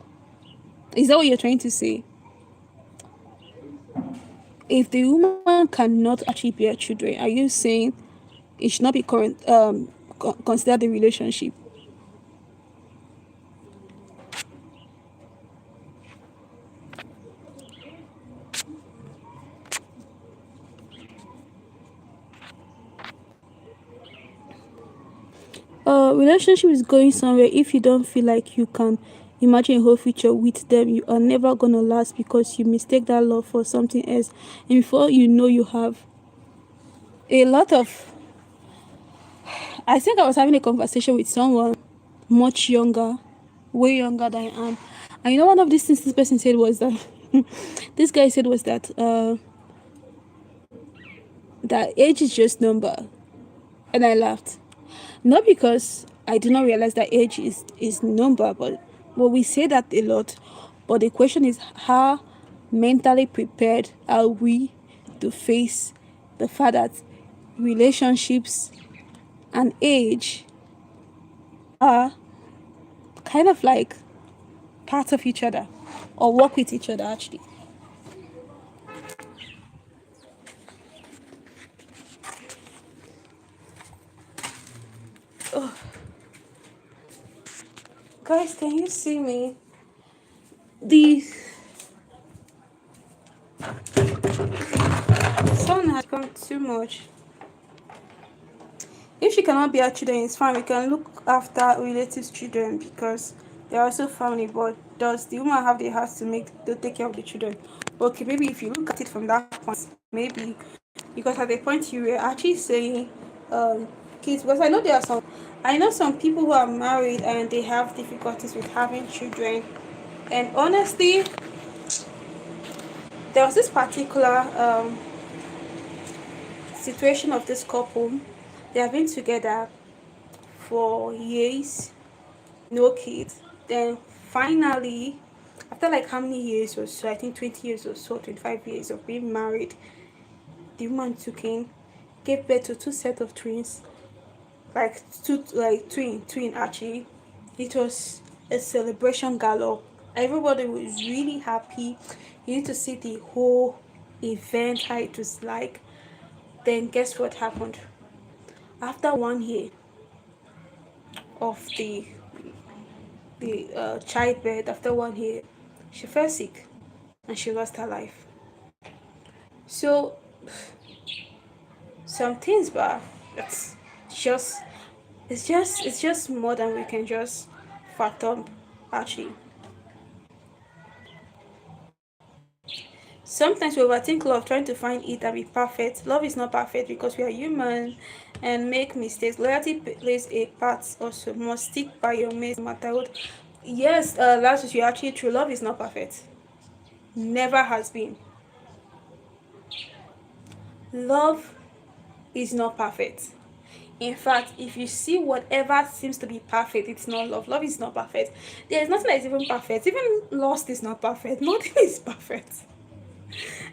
Is that what you're trying to say? If the woman cannot actually bear children, are you saying it should not be considered a relationship? Relationship is going somewhere if you don't feel like you can imagine a whole future with them. You are never gonna last because you mistake that love for something else, and before you know, you have a lot of. I think I was having a conversation with someone much younger, way younger than I am, and you know, one of these things this person said was that this guy said was that that age is just number, and I laughed. Not because I do not realize that age is number, but we say that a lot. But the question is, how mentally prepared are we to face the fact that relationships and age are kind of like part of each other, or work with each other actually. Oh. Guys, can you see me? The sun has come too much. If she cannot be our children, it's fine. We can look after relatives' children because they're also family. But does the woman have the heart to take care of the children? Okay, maybe if you look at it from that point, maybe, because at the point you were actually saying kids, because I know some people who are married and they have difficulties with having children. And honestly, there was this particular situation of this couple. They have been together for years, no kids. Then finally, after like how many years or so, I think 20 years or so, 25 years of being married, the woman took in, gave birth to two sets of twins, like twin actually. It was a celebration gala. Everybody was really happy. You need to see the whole event, how it was like. Then guess what happened? After 1 year of the childbirth, after 1 year, she fell sick and she lost her life. So some things, but it's just it's just more than we can just fathom actually. Sometimes we overthink love, trying to find it and be perfect. Love is not perfect because we are human and make mistakes. Loyalty plays a part also. You must stick by your mate no matter what. Yes, last week, you're actually true. Love is not perfect. Never has been. Love is not perfect. In fact, if you see whatever seems to be perfect, it's not love. Love is not perfect. There is nothing that is even perfect. Even lust is not perfect. Nothing is perfect.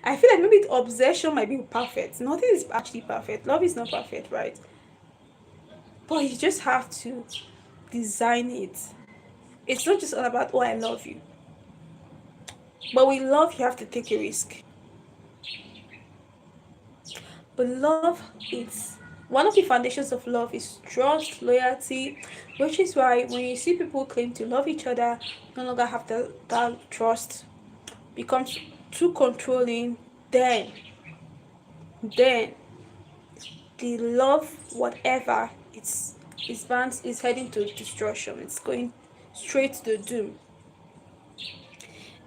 I feel like maybe obsession might be perfect. Nothing is actually perfect. Love is not perfect, right? But you just have to design it. It's not just all about, oh, I love you. But with love, you have to take a risk. But love, it's one of the foundations of love is trust, loyalty, which is why when you see people claim to love each other, no longer have that trust, becomes too controlling, then the love, whatever, it's is heading to destruction. It's going straight to doom.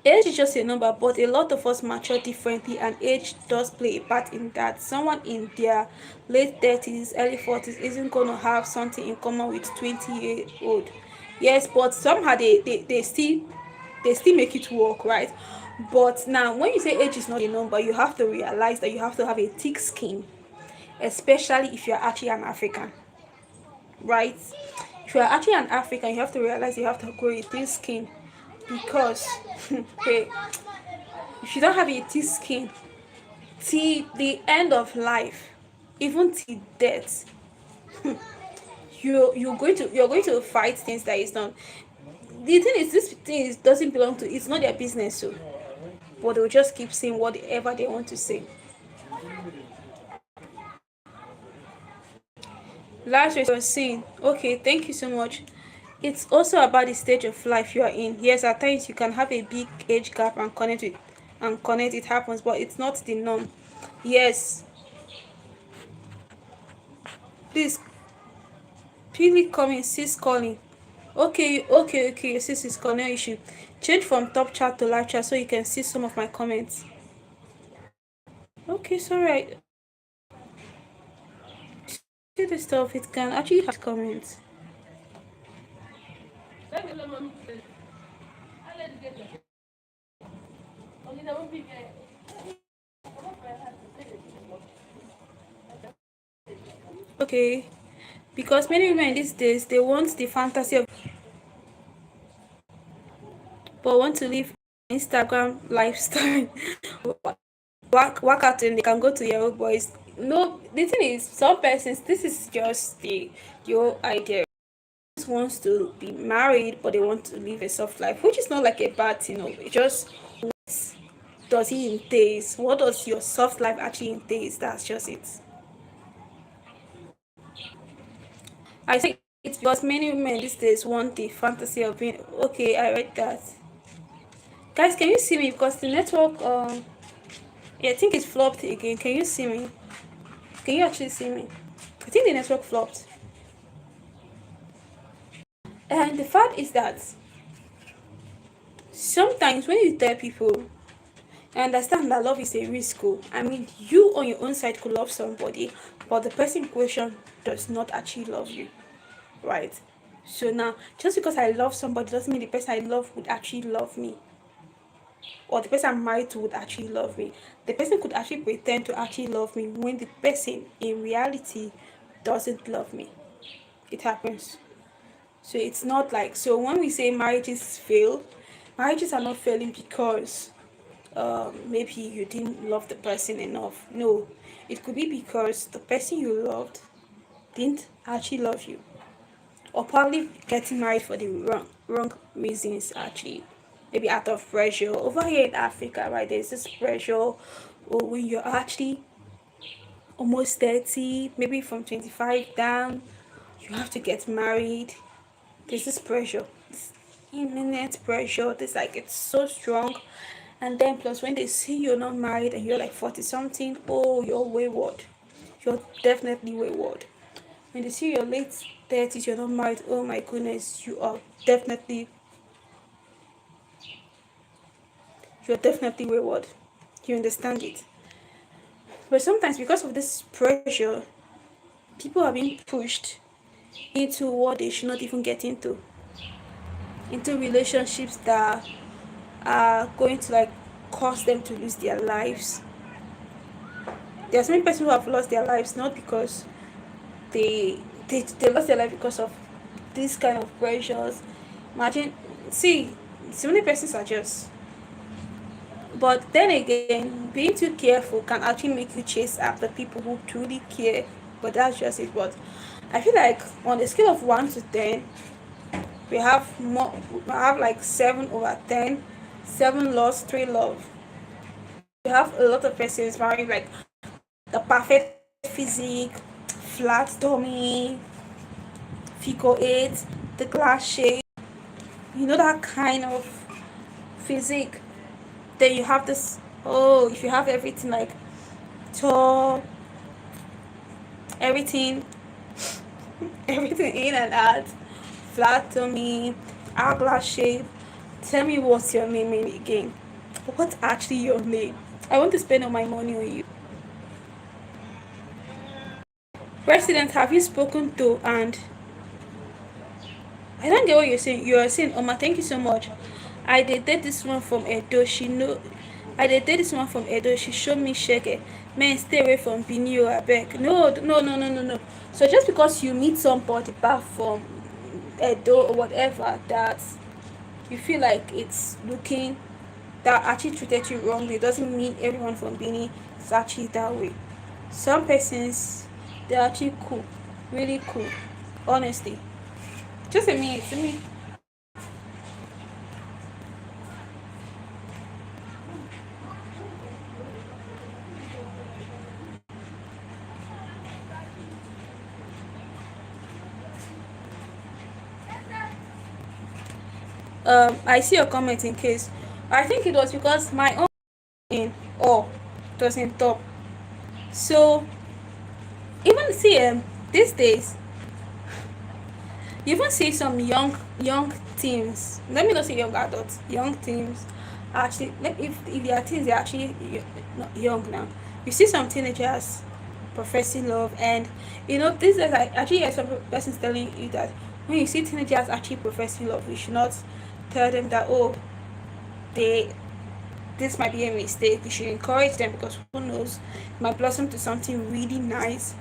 Age is just a number, but a lot of us mature differently, and age does play a part in that. Someone in their late 30s, early 40s isn't going to have something in common with 20-year-old. Yes, but somehow they still make it work, right? But now, when you say age is not a number, you have to realize that you have to have a thick skin, especially if you're actually an African, right? If you're actually an African, you have to realize you have to grow a thick skin because hey, if you don't have a thick skin till the end of life, even till death, you're going to fight things that is done. The thing is, this thing doesn't belong to, it's not their business, so but they'll just keep saying whatever they want to say. Last race was saying, okay, thank you so much. It's also about the stage of life you are in. Yes, at times you can have a big age gap and connect, it happens, but it's not the norm. Yes, please, Pili coming, sis calling. Okay, your sis is calling, no issue. Change from top chat to live chat so you can see some of my comments. Okay, sorry. See the stuff, it can actually have comments. Okay, because many women these days, they want the fantasy of, but want to live Instagram lifestyle. Work out and they can go to Yahoo Boys. No, the thing is, some persons, this is just your idea. Wants to be married, but they want to live a soft life, which is not like a bad thing. It just, what does it entail? What does your soft life actually entail? That's just it. I think it's because many women these days want the fantasy of being okay. I read that. Guys, can you see me? Because the network, yeah, I think it flopped again. Can you see me? Can you actually see me? I think the network flopped. And the fact is that sometimes when you tell people, I understand that love is a risk. I mean, you on your own side could love somebody, but the person in question does not actually love you, right? So now, just because I love somebody doesn't mean the person I love would actually love me, or the person I'm married to would actually love me. The person could actually pretend to actually love me when the person in reality doesn't love me. It happens. So it's not like, so when we say marriages fail, marriages are not failing because maybe you didn't love the person enough. No, it could be because the person you loved didn't actually love you, or probably getting married for the wrong reasons. Actually, maybe out of pressure. Over here in Africa, right, there's this pressure, or when you're actually almost 30, maybe from 25 down, you have to get married. There's this pressure, this imminent pressure. This, like, it's so strong. And then plus when they see you're not married and you're like 40 something, oh, you're wayward. You're definitely wayward. When they see your late 30s, you're not married, oh my goodness, definitely you're definitely wayward. You understand it? But sometimes because of this pressure, people are being pushed into what they should not even get into relationships that are going to like cause them to lose their lives. There are so many people who have lost their lives not because they lost their life because of this kind of pressures. Imagine, see, so many persons are just. But then again, being too careful can actually make you chase after people who truly care. But that's just it. But I feel like on a scale of 1 to 10, we have more. We have like 7/10. 7 lost, 3 love. We have a lot of persons marrying like the perfect physique, flat tummy, figure 8, the glass shape. You know that kind of physique. Then you have this. Oh, if you have everything like tall, everything everything in and out, flat tummy, hourglass shape. Tell me what's your name again? What's actually your name? I want to spend all my money on you. President, have you spoken to? And I don't get what you're saying. You are saying, Oma, thank you so much. I did this one from Edo. She know. I did this one from Edo. She showed me shege. Man, stay away from Binio, I beg. No, no, no, no, no, no. So just because you meet somebody back from Edo or whatever that you feel like it's looking that actually treated you wrongly, doesn't mean everyone from Bini is actually that way. Some persons, they're actually cool, really cool, honestly. Just a minute, a minute. I see your comment in case. I think it was because my own in or it was in top. So even see these days you even see some young teens. Let me not say young adults, young teens actually if they are teens they're actually not young now. You see some teenagers professing love and this is like actually hear some persons telling you that when you see teenagers actually professing love you should not tell them that they this might be a mistake. You should encourage them because who knows, it might blossom to something really nice.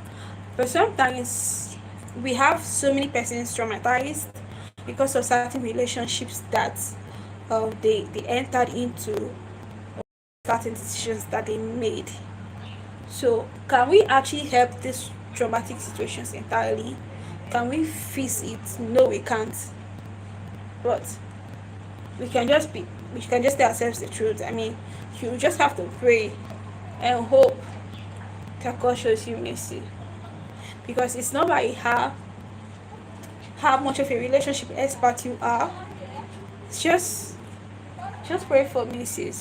But sometimes we have so many persons traumatized because of certain relationships that they entered into, certain decisions that they made. So can we actually help these traumatic situations entirely? Can we fix it? No, we can't. But we can just tell ourselves the truth. I mean, you just have to pray and hope that God shows you mercy. Because it's not by how much of a relationship expert you are. It's just pray for mercy.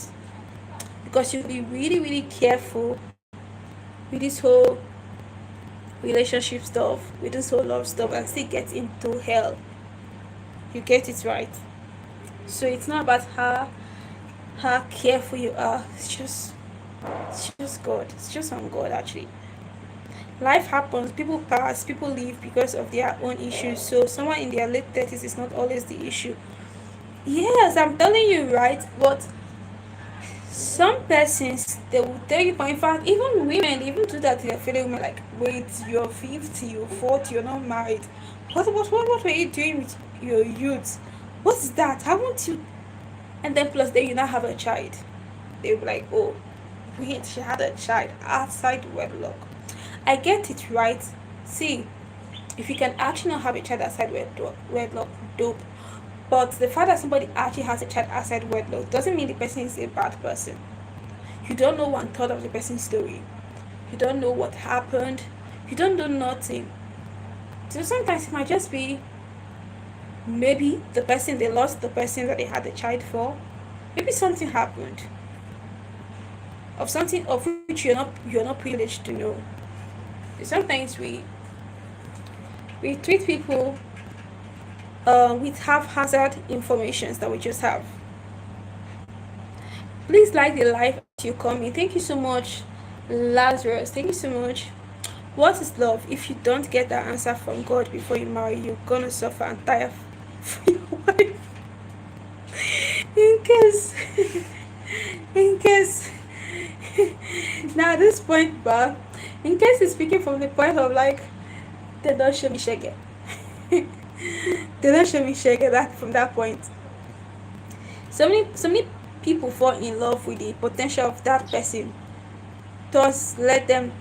Because you'll be really, really careful with this whole relationship stuff, with this whole love stuff, and still get into hell. You get it right. So it's not about how careful you are. It's just God. It's just on God actually. Life happens, people pass, people leave because of their own issues. So someone in their late 30s is not always the issue. Yes, I'm telling you, right? But some persons they will tell you, in fact, even women, even do that to their fellow women, like, wait, you're 50, you're 40, you're not married. What were you doing with your youth? What's that? Haven't you? And then plus then you now have a child. They'll be like, oh, wait, she had a child outside wedlock. I get it, right? See, if you can actually not have a child outside wedlock, dope. But the fact that somebody actually has a child outside wedlock doesn't mean the person is a bad person. You don't know one third of the person's story. You don't know what happened. You don't know nothing. So sometimes it might just be maybe they lost the person that they had the child for. Maybe something happened. Of something of which you're not privileged to know. Sometimes we treat people with haphazard informations that we just have. Please like the live as you come in. Thank you so much, Lazarus. Thank you so much. What is love? If you don't get that answer from God before you marry, you're gonna suffer and tire for your wife. In case now at this point, but in case he's speaking from the point of like they don't show me shege. They don't show me shege that from that point. So many people fall in love with the potential of that person. Thus let them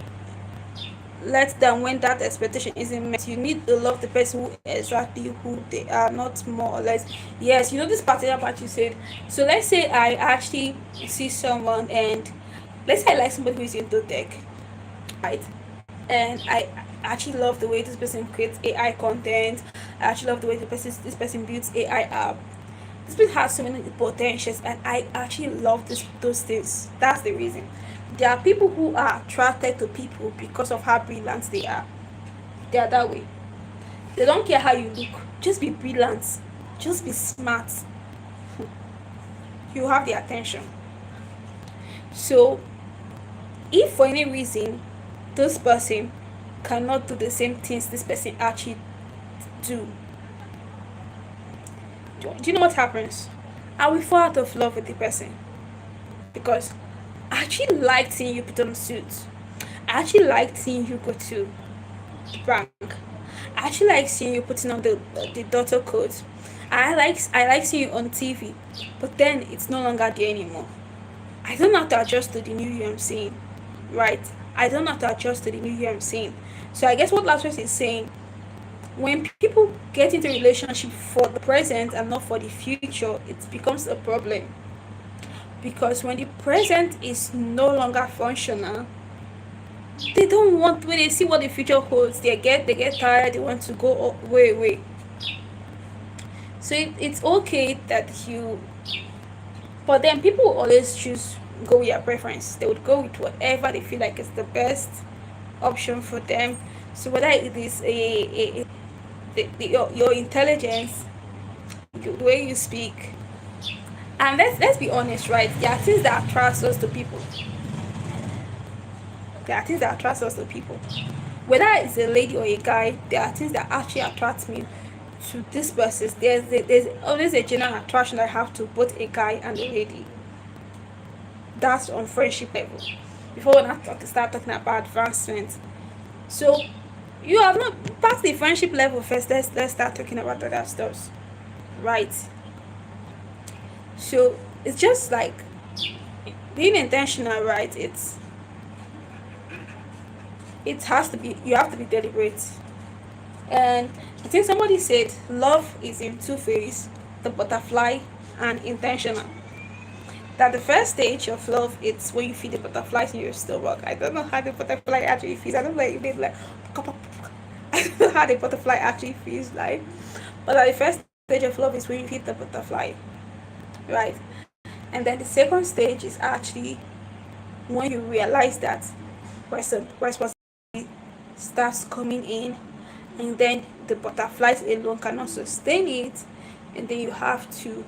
when that expectation isn't met. You need to love the person who exactly who they are, not more or less. Yes, this particular part you said. So let's say I actually see someone and let's say I like somebody who is into tech, right? And I actually love the way this person creates AI content. I actually love the way this person builds AI app. This person has so many potentials and I actually love those things. That's the reason. There are people who are attracted to people because of how brilliant they are. They are that way. They don't care how you look. Just be brilliant. Just be smart. You have the attention. So if for any reason this person cannot do the same things this person actually do, do you know what happens? I will fall out of love with the person, because I actually liked seeing you put on suits. I actually liked seeing you go to the bank. I actually like seeing you putting on the daughter coat. I like seeing you on TV, but then it's no longer there anymore. I don't have to adjust to the new you I'm seeing, right? I don't have to adjust to the new you I'm seeing. So I guess what Lazarus is saying, when people get into a relationship for the present and not for the future, it becomes a problem. Because when the present is no longer functional, they don't want, when they see what the future holds, they get tired, they want to go away. So it's okay that you, but then people will always choose go with their preference. They would go with whatever they feel like is the best option for them. So whether it is your intelligence, the way you speak, and let's be honest, right? There are things that attract us to people. There are things that attract us to people. Whether it's a lady or a guy, there are things that actually attract me to this person. There's always a general attraction I have to both a guy and a lady. That's on friendship level. Before we not start talking about advancement. So you have not past the friendship level first. Let's start talking about other stuff. Right. So it's just like being intentional, right? It has to be, you have to be deliberate. And I think somebody said love is in two phases, the butterfly and intentional. That the first stage of love, it's when you feed the butterflies in your stomach. I don't know how the butterfly actually feels. I don't know if it's like I don't know how the butterfly actually feels like. But the first stage of love is when you feed the butterfly. Right? And then the second stage is actually when you realize that responsibility starts coming in, and then the butterflies alone cannot sustain it, and then you have to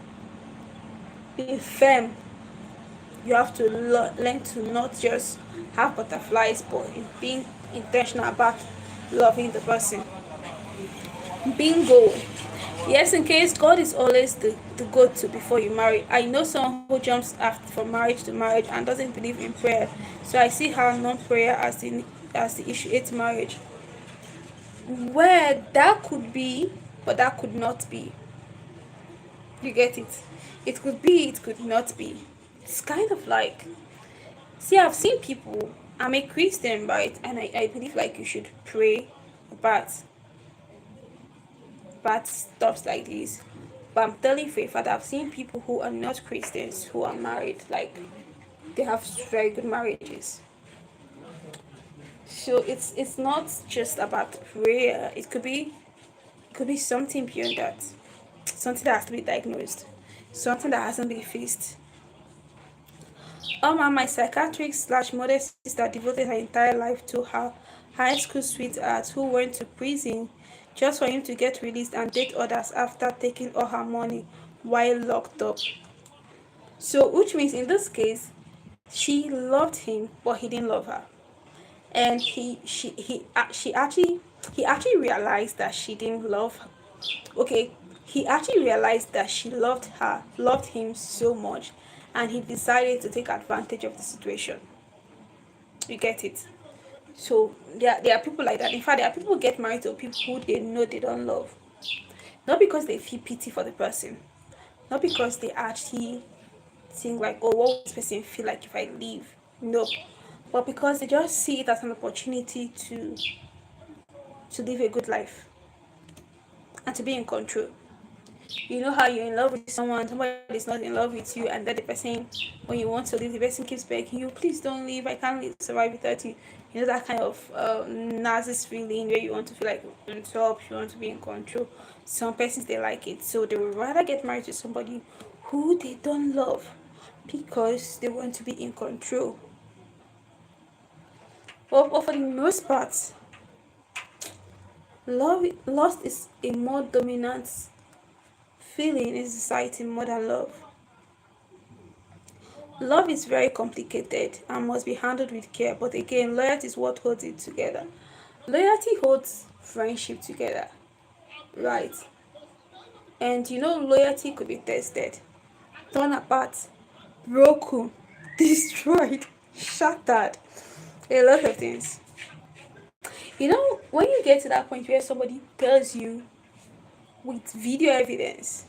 be firm. You have to learn to not just have butterflies, but in being intentional about loving the person. Bingo. Yes, in case God is always the go-to before you marry. I know someone who jumps after from marriage to marriage and doesn't believe in prayer. So I see how non-prayer as the issue. It's marriage. Where that could be, but that could not be. You get it? It could be, it could not be. It's kind of like, see, I've seen people, I'm a Christian, right? And I believe like you should pray about bad stuff like this. But I'm telling you for a fact, I've seen people who are not Christians who are married, like they have very good marriages. So it's not just about prayer. It could be something beyond that. Something that has to be diagnosed. Something that hasn't been fixed. My psychiatric slash mother sister devoted her entire life to her high school sweetheart who went to prison just for him to get released and date others after taking all her money while locked up. So, which means in this case, she loved him, but he didn't love her, and he actually realized that she didn't love her. Okay, he actually realized that she loved him so much, and he decided to take advantage of the situation. You get it? So there are people like that. In fact, there are people who get married to people who they know they don't love, not because they feel pity for the person, not because they actually think like, oh, what would this person feel like if I leave? No, but because they just see it as an opportunity to live a good life and to be in control. You know how you're in love with someone, somebody is not in love with you, and then the person, when you want to leave, the person keeps begging you, please don't leave, I can't live, survive without you. You know that kind of narcissist feeling where you want to feel like on top, you want to be in control. Some persons, they like it, so they would rather get married to somebody who they don't love because they want to be in control. But for the most part, Lust is a more dominant feeling in society more than love. Love is very complicated and must be handled with care, but again, loyalty is what holds it together. Loyalty holds friendship together, right? And loyalty could be tested, torn apart, broken, destroyed, shattered, a lot of things. When you get to that point where somebody tells you with video evidence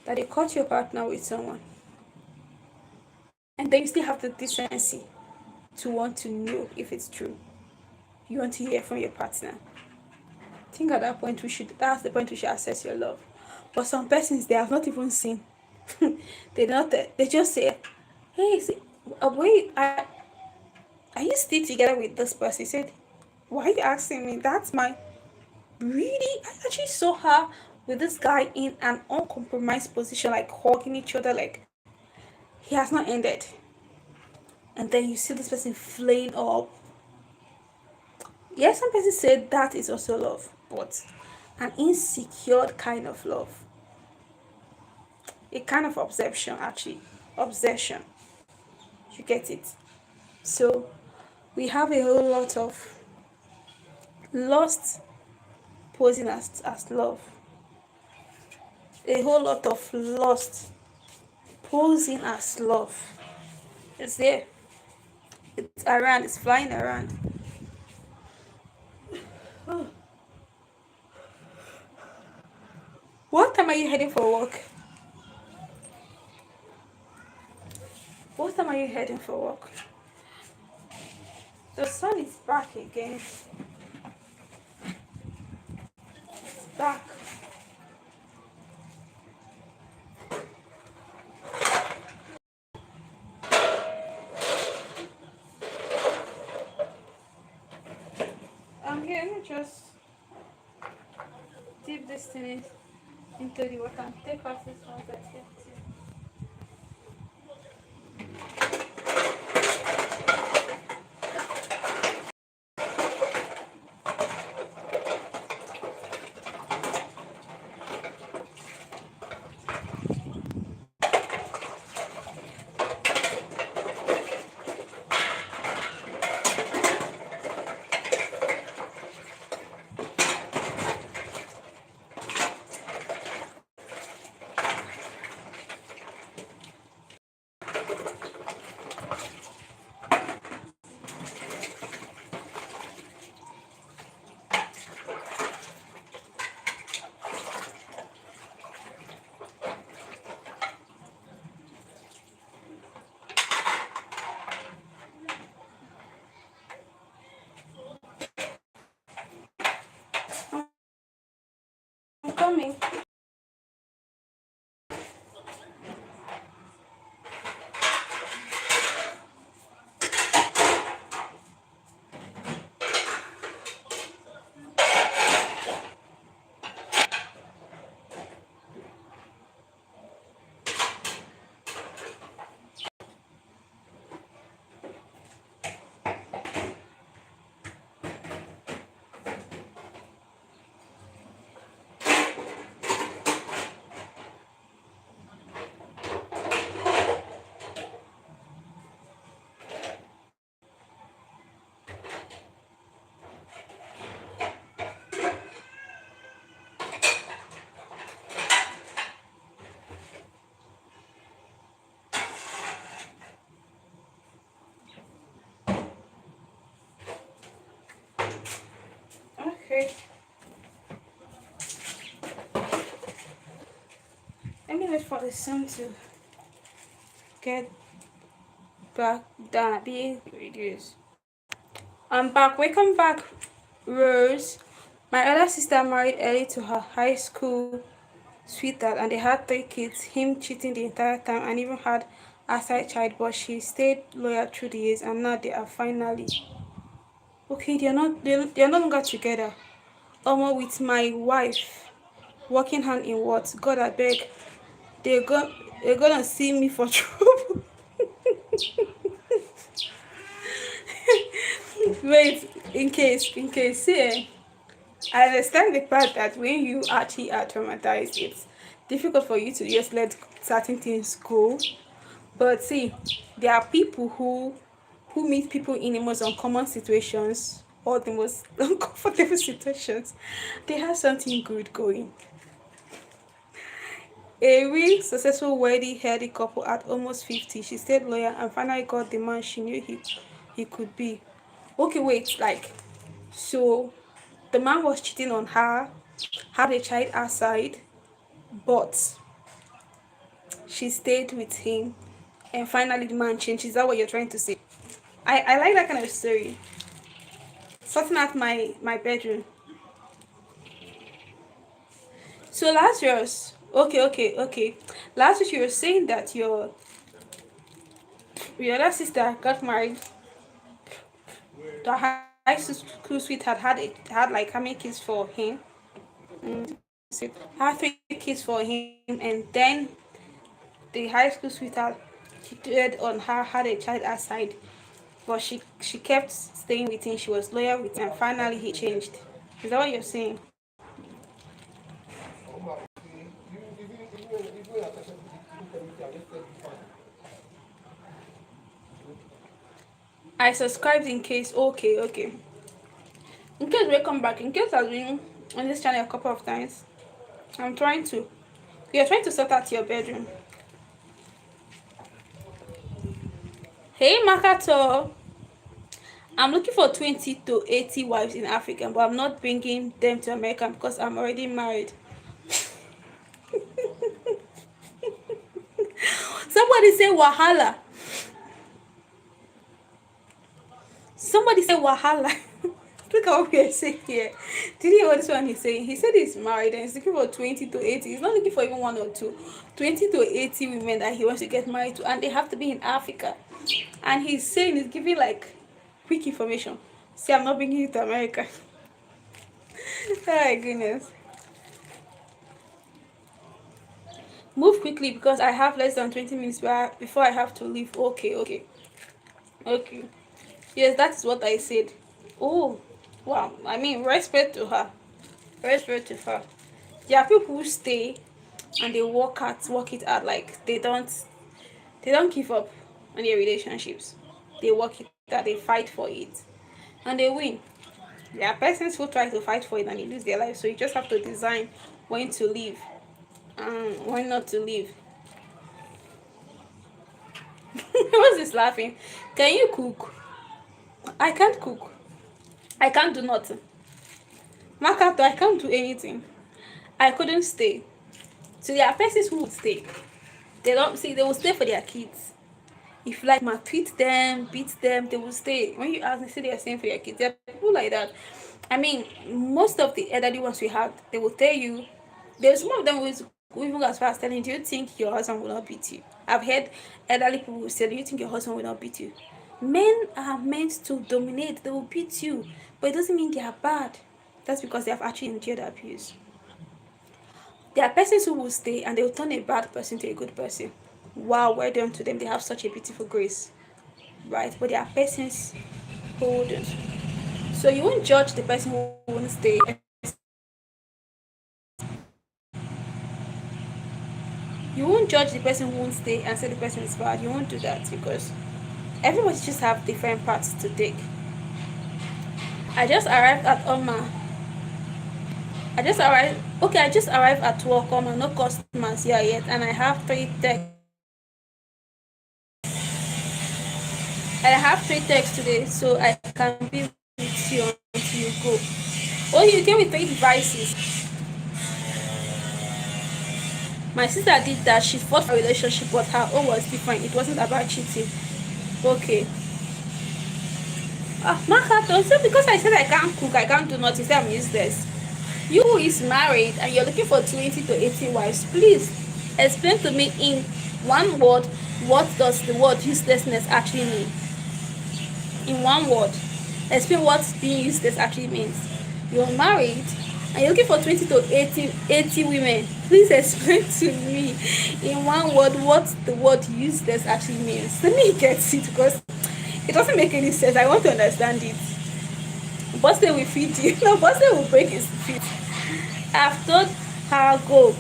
that they caught your partner with someone, and then you still have the decency to want to know if it's true, you want to hear from your partner. I think at that point that's the point we should assess your love. But some persons, they have not even seen. They just say, hey, wait, are you still together with this person? He said, why are you asking me? That's my really, I actually saw her with this guy in an uncompromised position, like hugging each other, like he has not ended. And then you see this person flaying up. Yes, some person said that is also love, but an insecure kind of love. A kind of obsession, actually. Obsession. You get it? So we have a whole lot of lust posing as love. A whole lot of lust posing as love. It's there. It's around. It's flying around. Oh. What time are you heading for work? What time are you heading for work? The sun is back again. It's back. I'm here to just dip this thing into the water and take out this one that's here. I'm coming. Okay. Let me wait for the sun to get back down, be reduced. I'm back. Welcome back, Rose. My other sister married early to her high school sweetheart, and they had 3 kids. Him cheating the entire time, and even had a side child, but she stayed loyal through the years, and now they are finally okay. They're no longer together. With my wife working hand in what? God, I beg. They're go they're gonna see me for trouble. Wait, in case, see, I understand the part that when you actually are traumatized, it's difficult for you to just let certain things go. But see, there are people who meet people in the most uncommon situations or the most uncomfortable situations. They have something good going. A real successful wealthy healthy couple at almost 50. She stayed loyal and finally got the man she knew he could be. Okay, wait, like, so the man was cheating on her, had a child outside, but she stayed with him, and finally the man changed. Is that what you're trying to say? I like that kind of story. Sorting out my bedroom. So Lazarus, okay. Lazarus, you were saying that your other sister got married to a high school sweetheart, had like how many kids for him? So had 3 kids for him, and then the high school sweetheart cheated on her, had a child outside, but she kept staying with him. She was loyal with him, and finally he changed. Is that what you're saying? I subscribed in case. Okay. In case we come back, in case I've been on this channel a couple of times, I'm trying to. We are trying to sort out your bedroom. Hey Makato, I'm looking for 20 to 80 wives in Africa, but I'm not bringing them to America because I'm already married. Somebody say Wahala. Somebody say Wahala. Look at what we are saying here. Did you hear what this one is saying? He said he's married and he's looking for 20 to 80. He's not looking for even one or two. 20 to 80 women that he wants to get married to, and they have to be in Africa. And he's saying, he's giving like quick information. See, I'm not bringing you to America. Oh my goodness. Move quickly because I have less than 20 minutes before I have to leave. Okay. Yes, that is what I said. Oh, wow. I mean, respect to her. Respect to her. There are people who stay and they work it out. Like they don't give up on their relationships. They work it out. They fight for it, and they win. There are persons who try to fight for it and they lose their life. So you just have to design when to leave and when not to leave. What's this laughing? Can you cook? I can't cook. I can't do nothing. Makato, I can't do anything. I couldn't stay. So there are persons who would stay. They don't see, they will stay for their kids. If like maltreat them, beat them, they will stay. When you ask, they say they are staying for their kids. There are people like that. I mean, most of the elderly ones we have, they will tell you. There's some of them who even as far as telling, do you think your husband will not beat you? I've heard elderly people who say, do you think your husband will not beat you? Men are meant to dominate. They will beat you, but it doesn't mean they are bad. That's because they have actually endured abuse. There are persons who will stay and they will turn a bad person to a good person. Wow, well done to them. They have such a beautiful grace, right? But there are persons who wouldn't. So you won't judge the person who won't stay. You won't judge the person who won't stay and say the person is bad. You won't do that because everybody just have different paths to take. I just arrived at Oma. I just arrived at work, Oma. No customers here yet, and I have 3 texts. And I have 3 texts today, so I can be with you until you go. Oh, you came with 3 devices. My sister did that. She fought for a relationship, but her own was different. It wasn't about cheating. Okay. Makato, so because I said I can't cook, I can't do nothing, say I'm useless. You who is married and you're looking for 20 to 80 wives, please explain to me in one word, what does the word uselessness actually mean? In one word, explain what being useless actually means. You're married and you're looking for 20 to 80 women. Please explain to me in one word what the word useless actually means. Let me get it because it doesn't make any sense. I want to understand it. Birthday will feed you. No, birthday will break his feet. I've told her, go.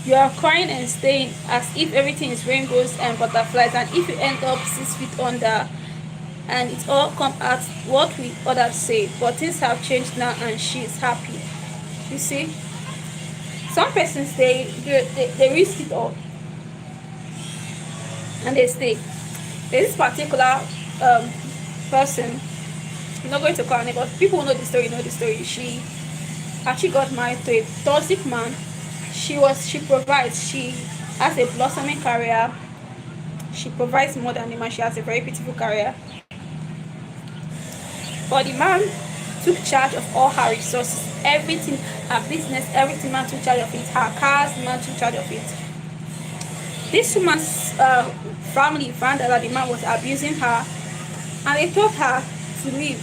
You are crying and staying as if everything is rainbows and butterflies, and if you end up 6 feet under and it all come out, what will others say? But things have changed now and she is happy. You see, some persons they risk it all and they stay. There's this particular person, I'm not going to call her name, but people who know the story know the story. She actually got married to a toxic man. She provides, she has a blossoming career, she provides more than the man, she has a very beautiful career, but the man took charge of all her resources, everything, her business, everything. Man took charge of it, her cars, the man took charge of it. This woman's family found out that the man was abusing her, and they told her to leave.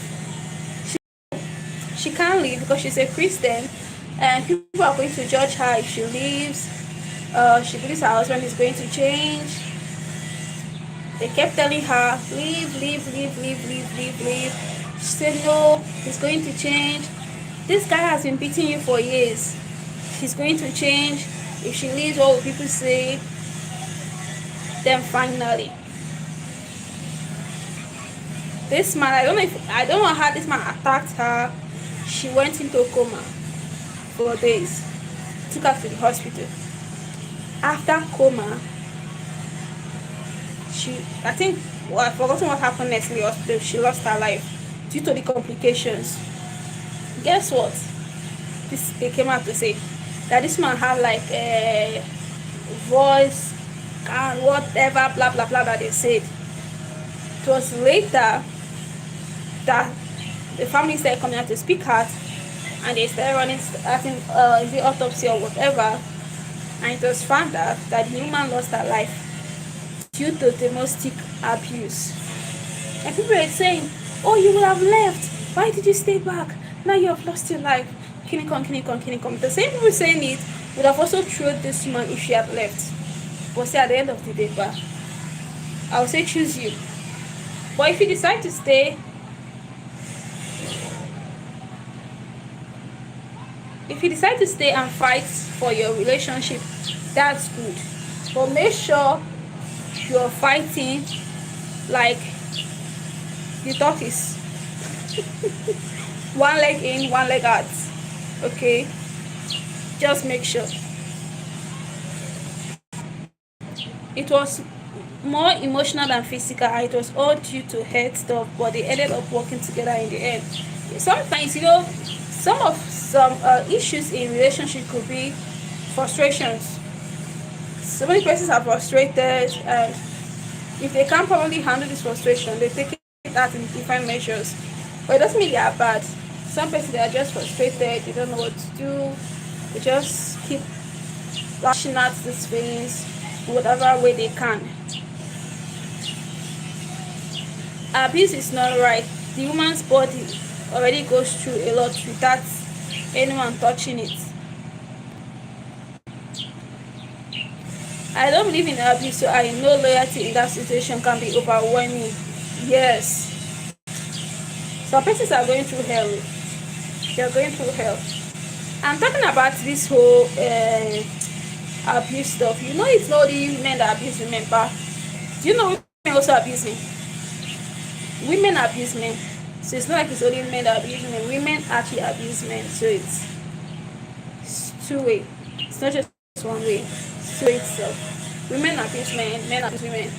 She can't leave because she's a Christian, and people are going to judge her if she leaves. She believes her husband is going to change. They kept telling her, leave, leave, leave, leave, leave, leave, leave. She said, no, he's going to change. This guy has been beating you for years. He's going to change. If she leaves, what will people say? Then finally, this man, I don't know how this man attacked her. She went into a coma for days. Took her to the hospital. After coma, I've forgotten what happened next in the hospital. She lost her life due to the complications. Guess what? They came out to say that this man had like a voice and whatever, blah blah blah, that they said. It was later that the family started coming out to speak out, and they started running, the autopsy or whatever, and it was found out that the woman lost her life due to domestic abuse. And people were saying, oh, you would have left, why did you stay back, now you have lost your life, kinikon. The same people saying it would have also thrown this woman if she had left. But say at the end of the day, but I would say choose you. But if you decide to stay, and fight for your relationship, that's good. But make sure you're fighting like the tortoise. One leg in, one leg out. Okay? Just make sure. It was more emotional than physical, and it was all due to head stuff, but they ended up working together in the end. Sometimes, some issues in relationship could be frustrations. So many persons are frustrated, and if they can't probably handle this frustration, they take it out in different measures. But it doesn't mean they are bad. Some persons, they are just frustrated, they don't know what to do, they just keep lashing out these feelings in whatever way they can. Abuse is not right. The woman's body already goes through a lot without anyone touching it. I don't believe in abuse, so I know loyalty in that situation can be overwhelming. Yes. Some persons are going through hell. They are going through hell. I'm talking about this whole abuse stuff. It's not only men that abuse women, but do you know women also abuse men? Women abuse men. So it's not like it's only men that abuse men. Women actually abuse men. So it's two-way. It's not just one way. It's two-way itself. Women abuse men, men abuse women.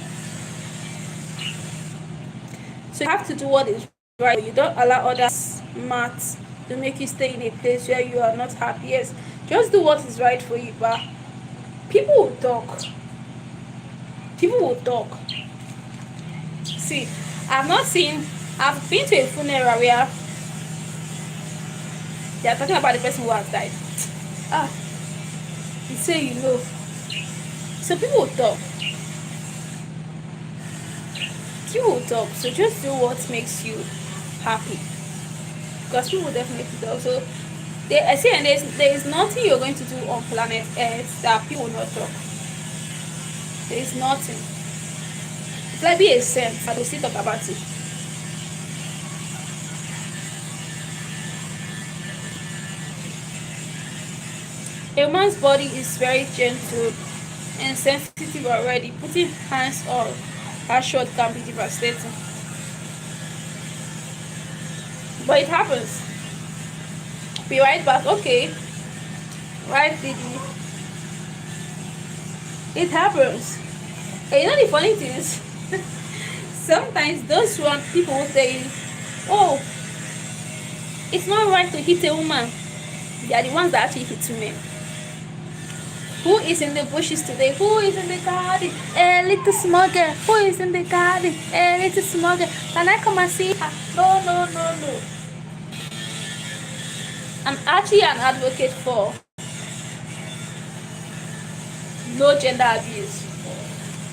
So you have to do what is right. You don't allow others maths to make you stay in a place where you are not happy. Yes, just do what is right for you. But people will talk. See, I've been to a funeral where they are talking about the person who has died. You say So people will talk. So just do what makes you happy. Because people will definitely talk. So there is nothing you're going to do on planet Earth that people will not talk. There is nothing. It's like be a sense, but they still talk about it. A man's body is very gentle and sensitive already. Putting hands on her short can be devastating. But it happens. Be right back. Okay. Right, Didi. It happens. And you know the funny thing is, sometimes those one people will say, oh, it's not right to hit a woman. They are the ones that actually hit women. Who is in the bushes today? Who is in the garden? A little small girl. Who is in the garden? A little small girl. Can I come and see her? No, no, no, no. I'm actually an advocate for no gender abuse.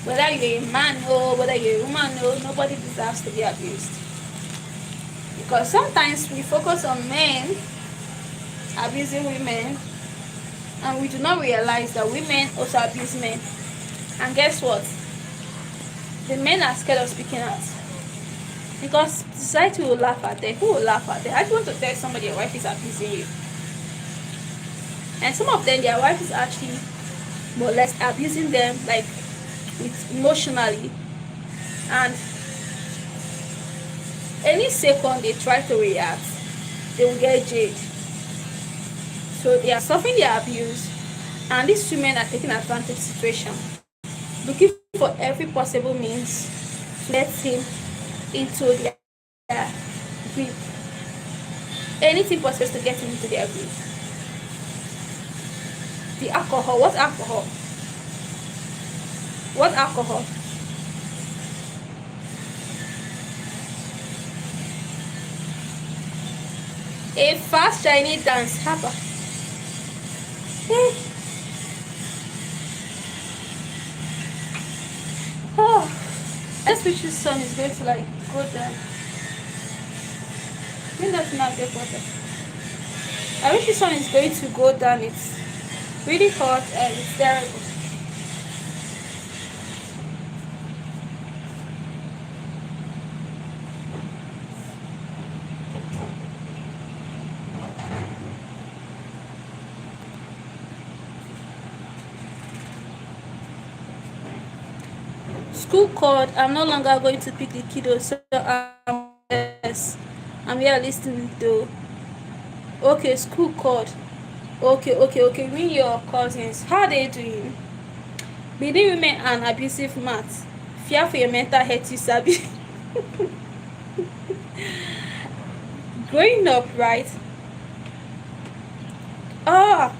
Whether you're a man or whether you're a woman, no, nobody deserves to be abused. Because sometimes we focus on men abusing women, and we do not realize that women also abuse men. And guess what? The men are scared of speaking out because society will laugh at them. Who will laugh at them? I just want to tell somebody your wife is abusing you, and some of them, their wife is actually more or less abusing them, like emotionally, and any second they try to react, they will get jailed. So they are suffering their abuse, and these women are taking advantage of the situation, looking for every possible means to let him into their grip. Anything possible to get him into their grip. The alcohol. What alcohol? What alcohol? A fast Chinese dance. Haba. Oh, I just wish this sun is going to like go down. Maybe that's not good water. I wish the sun is going to go down. It's really hot and it's terrible. School called. I'm no longer going to pick the kiddos, so yes, I'm here listening to. Okay, school called. Okay. Me, your cousins. How are they doing? Being women and abusive maths. Fear for your mental health, you sabi. Growing up, right? Oh,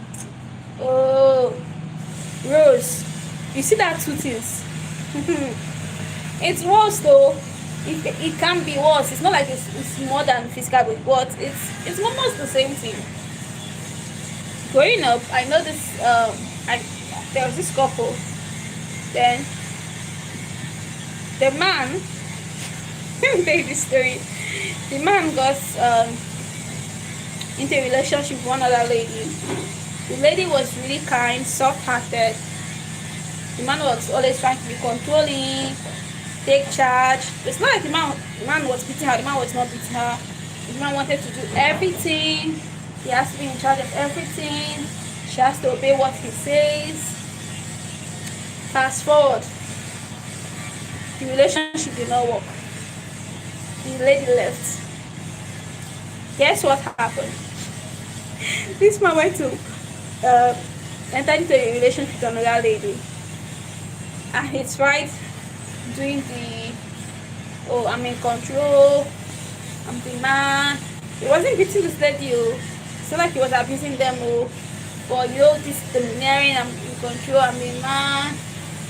Rose. You see that two things? It's worse though. It can be worse. It's not like it's more than physical, but it's almost the same thing. Growing up, I know this. There was this couple. Then the man. Let me tell you this story. The man got into a relationship with one other lady. The lady was really kind, soft-hearted. The man was always trying to be controlling, take charge. It's not like the man was beating her. The man was not beating her. The man wanted to do everything. He has to be in charge of everything. She has to obey what he says. Fast forward, the relationship did not work. The lady left. Guess what happened? This man went to enter into a relationship with another lady, and he tried doing the, oh, I'm in control, I'm the man. He wasn't beating this lady, it's not like he was abusing them, but this domineering, I'm in control, I'm the man,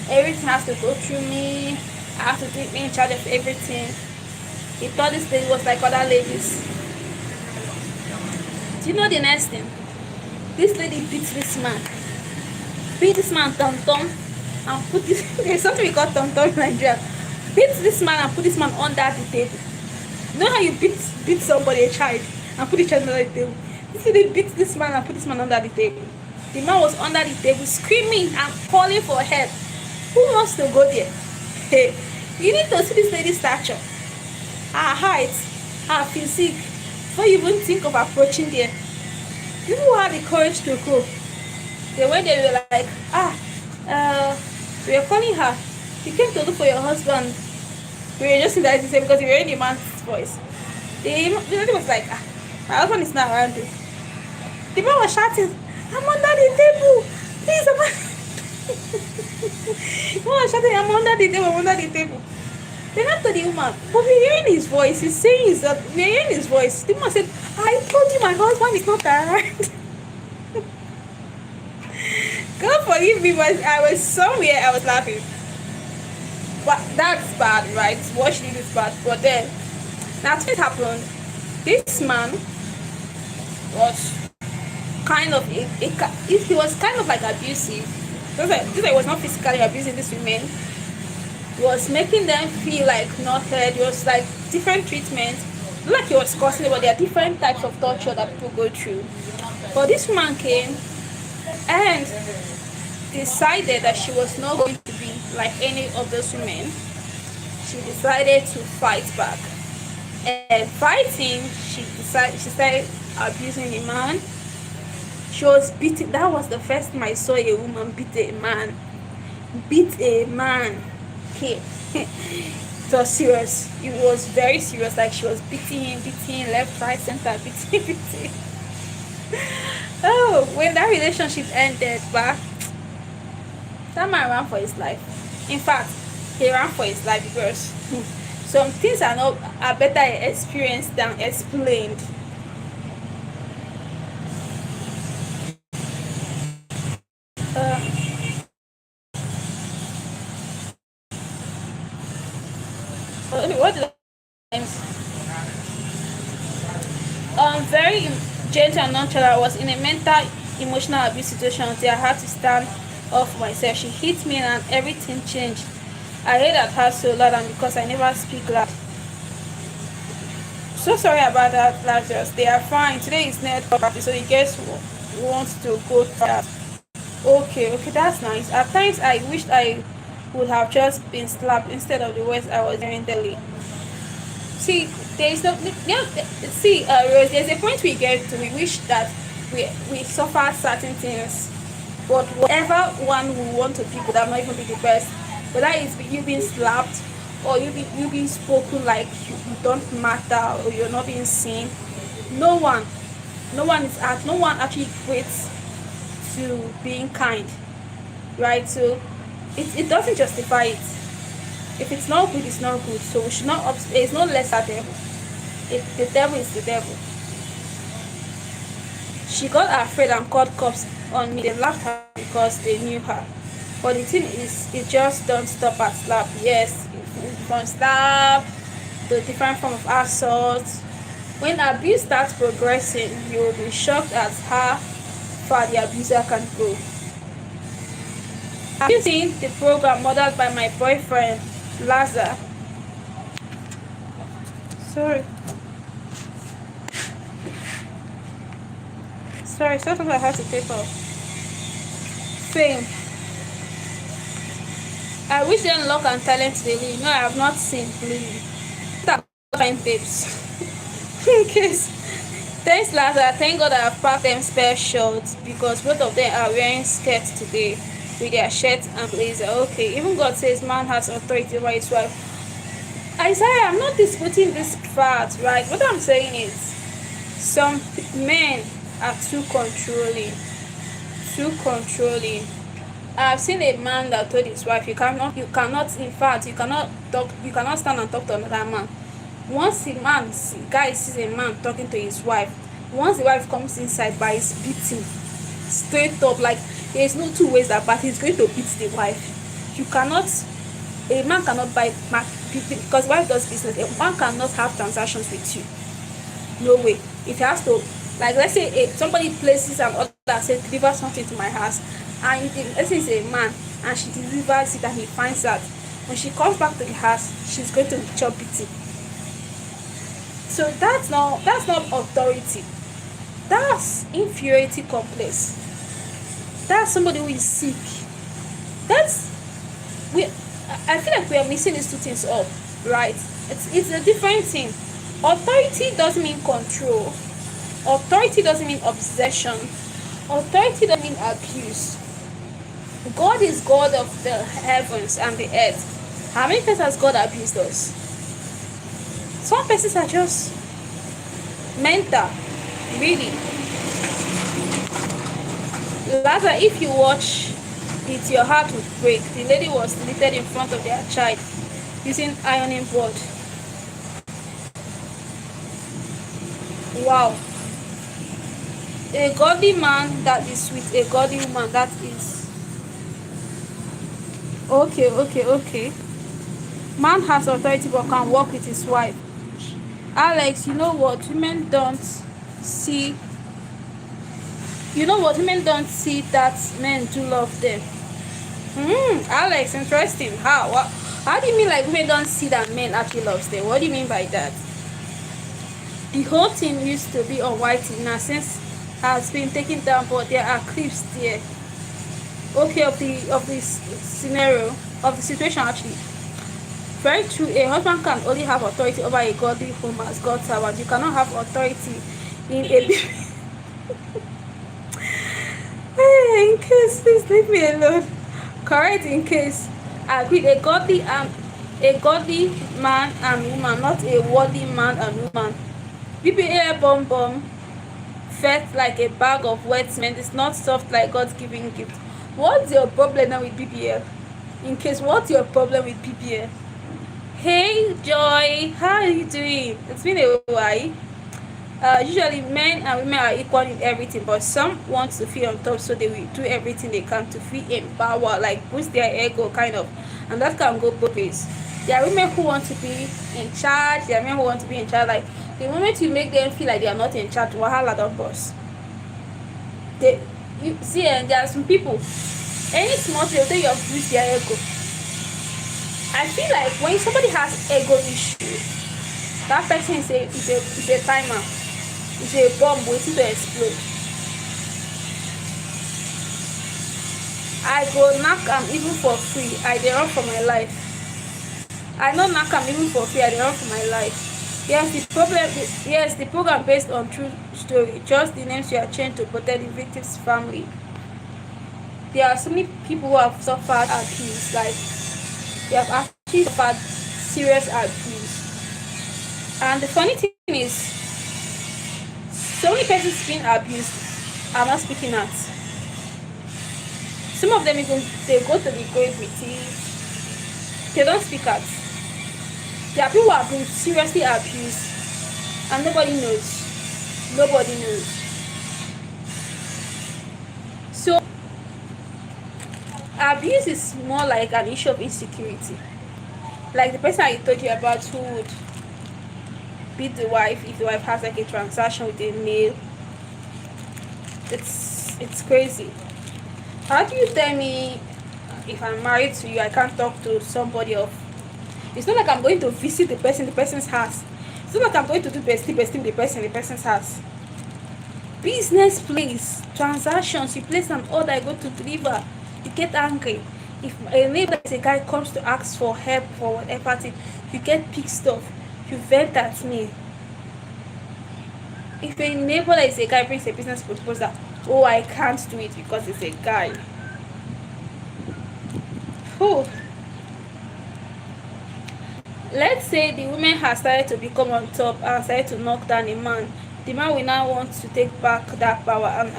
everything has to go through me, I have to be in charge of everything. He thought this lady was like other ladies. Do you know the next thing? This lady beat this man tom, and put this, there's something we call tom in Nigeria. Beat this man and put this man under the table. You know how you beat somebody, a child, and put the child under the table? This lady beat this man and put this man under the table. The man was under the table screaming and calling for help. Who wants to go there? Hey, you need to see this lady's stature, her height, her physique, before you even think of approaching there. People who have the courage to go. They went there, they were like, we are calling her. You came to look for your husband. We were just in that same because we were in the man's voice. The lady was like, my husband is not around you. The man was shouting, I'm under the table. Please, I'm the man was shouting, I'm under the table, I'm under the table. Then after the woman, but we're hearing his voice. He's saying that we're hearing his voice. The woman said, I told you my husband is not around. God forgive me, but I was somewhere, I was laughing. But that's bad, right? What she did is bad. But then, now what happened, this man was kind of, he was kind of like abusive. This was not physically abusing these women. He was making them feel like not heard. It was like different treatment. Not like he was causing it, but there are different types of torture that people go through. But this woman came and decided that she was not going to be like any of those women. She decided to fight back. And fighting, she started abusing the man. She was beating. That was the first time I saw a woman beat a man. Beat a man. Okay. It was serious. It was very serious. Like she was beating left, right, center, beating. Oh, when that relationship ended, but that man ran for his life. In fact, he ran for his life because some things are better experienced than explained. What did very gentle and nonchalant. I was in a mental emotional abuse situation until I had to stand up for myself. She hit me and everything changed. I hate at her so loud, and because I never speak loud. So sorry about that, Lazarus. They are fine. Today is net party, so you guys want to go to that. Okay, that's nice. At times I wished I would have just been slapped instead of the words I was hearing daily. See, there's no, Rose, there's a point we get to, we wish that we suffer certain things, but whatever one we want to pick would have not even be the best. Whether it's you being slapped or you being spoken like you don't matter or you're not being seen, no one actually equates to being kind, right? So it doesn't justify it. If it's not good, it's not good. So we should not. It's no lesser devil. The devil is the devil. She got afraid and called cops on me. They laughed at her because they knew her. But the thing is, it just don't stop at slap. Yes, from slap to a different form of assault. When abuse starts progressing, you will be shocked at how far the abuser can go. Have you seen the program modeled by my boyfriend, Lazar? Sorry, something I had to take off. Fame. I wish them luck and talent daily. No, I have not seen. Please. Fine babes. In case. Thanks, Lazar. Thank God I have packed them spare shorts because both of them are wearing skirts today with their shirts and blazer. Okay, even God says man has authority over his wife. Isaiah, I'm not disputing this fact, right? What I'm saying is some men are too controlling. I've seen a man that told his wife, you cannot stand and talk to another man. Once guy sees a man talking to his wife, once the wife comes inside by his beating straight up, like there's no two ways about it, he's going to beat the wife. A man cannot buy because wife does business. A man cannot have transactions with you. No way. If he has to, like, let's say if somebody places an order and says deliver something to my house, and let's say it's a man and she delivers it and he finds out, when she comes back to the house, she's going to chop it. So that's not authority. That's inferiority complex. That's somebody who is sick. I feel like we are mixing these two things up, right? It's a different thing. Authority doesn't mean control. Authority doesn't mean obsession. authority doesn't mean abuse. God is God of the heavens and the earth. How many persons has God abused us? Some persons are just mental, really. Rather, if you watch it, your heart would break. The lady was deleted in front of their child using ironing board. Wow. A godly man that is with a godly woman, that is okay. Man has authority but can work with his wife. Alex, you know what? Women don't see. You know what? Women don't see that men do love them. Alex, interesting. How? What? How do you mean like women don't see that men actually loves them? What do you mean by that? The whole thing used to be on Whitey, now since has been taken down, but there are clips there. Okay, of this scenario, of the situation actually. Very true. A husband can only have authority over a godly home as God's servant. You cannot have authority in a hey, in case, please leave me alone. Correct, in case. Agreed. A godly man and woman, not a worldly man and woman. BBA bomb felt like a bag of wet cement. It's not soft like God's giving gift. What's your problem now with BBL? In case, what's your problem with BBL? Hey Joy, how are you doing? It's been a while. Usually men and women are equal in everything, but some want to feel on top, so they will do everything they can to feel in power, like boost their ego kind of, and that can go both ways. There are women who want to be in charge, there are men who want to be in charge. Like the moment you make them feel like they are not in charge, wahala don burst. You see, and there are some people, any small thing they'll you have boost their ego. I feel like when somebody has ego issue, that person is a timer. It's a bomb waiting to explode. I go knock am even for free. I dey run for my life. I no knock am even for free. I dey run for my life. Yes, the program based on true story. Just the names were changed to protect the victim's family. There are so many people who have suffered abuse, like they have actually suffered serious abuse. And the funny thing is, so many persons being abused are not speaking out. Some of them even they go to the grave with it. They don't speak out. There are people who have been seriously abused and nobody knows. Nobody knows. So abuse is more like an issue of insecurity. Like the person I told you about who would beat the wife if the wife has like a transaction with a male. It's crazy. How do you tell me if I'm married to you I can't talk to somebody of? It's not like I'm going to visit the person's house. It's not like I'm going to do bestie the person's house. Business place, transactions, you place an order, I go to deliver, you get angry. If a neighbor is a guy comes to ask for help for whatever thing, you get pissed off, you vent at me. If a neighbor that is a guy brings a business proposal, oh, I can't do it because it's a guy. Oh. Let's say the woman has started to become on top and started to knock down a man. The man will now want to take back that power, and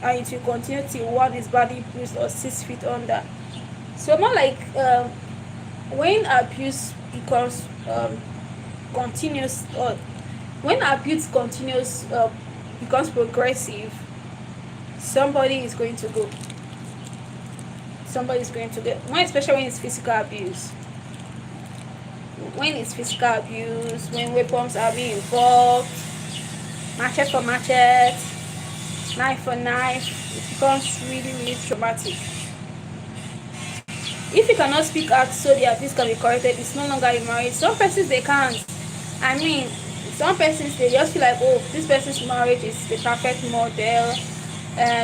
it will continue till one is badly bruised or 6 feet under. So more like when abuse becomes continuous, or when abuse continues becomes progressive, somebody is going to go. Somebody is going to get. Especially when it's physical abuse. When it's physical abuse, when weapons are being involved, machete for machete, knife for knife, it becomes really, really traumatic. If you cannot speak out so the abuse can be corrected, it's no longer a marriage. Some persons they can't. I mean, some persons they just feel like, oh, this person's marriage is the perfect model.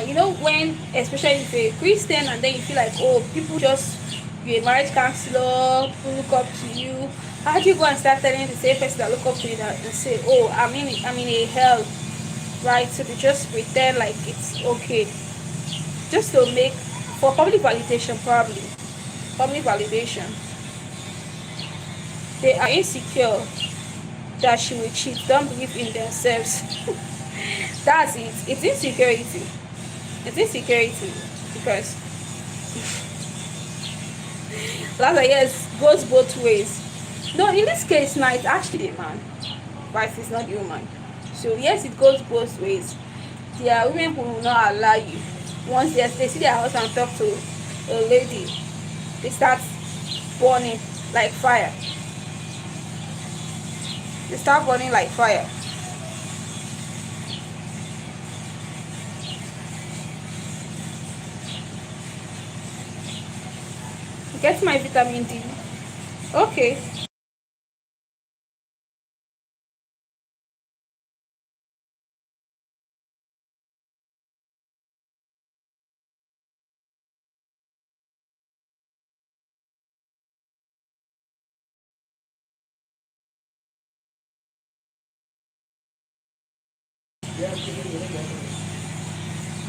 You know, when especially if you're a Christian and then you feel like, oh, people just, you're a marriage counselor, people look up to you. How do you go and start telling the same person that look up to you and say, oh, I'm in a hell? right? So they just pretend like it's okay, just to make, for public validation, probably public validation. They are insecure that she will cheat, don't believe in themselves. That's it. It's insecurity. It's insecurity because that's why, yes, goes both ways. No, in this case now it's actually the man, but it's not the woman. So yes, it goes both ways. There are women who will not allow you. Once they see their husband talk to a lady, they start burning like fire. They start burning like fire. Get my vitamin D. Okay.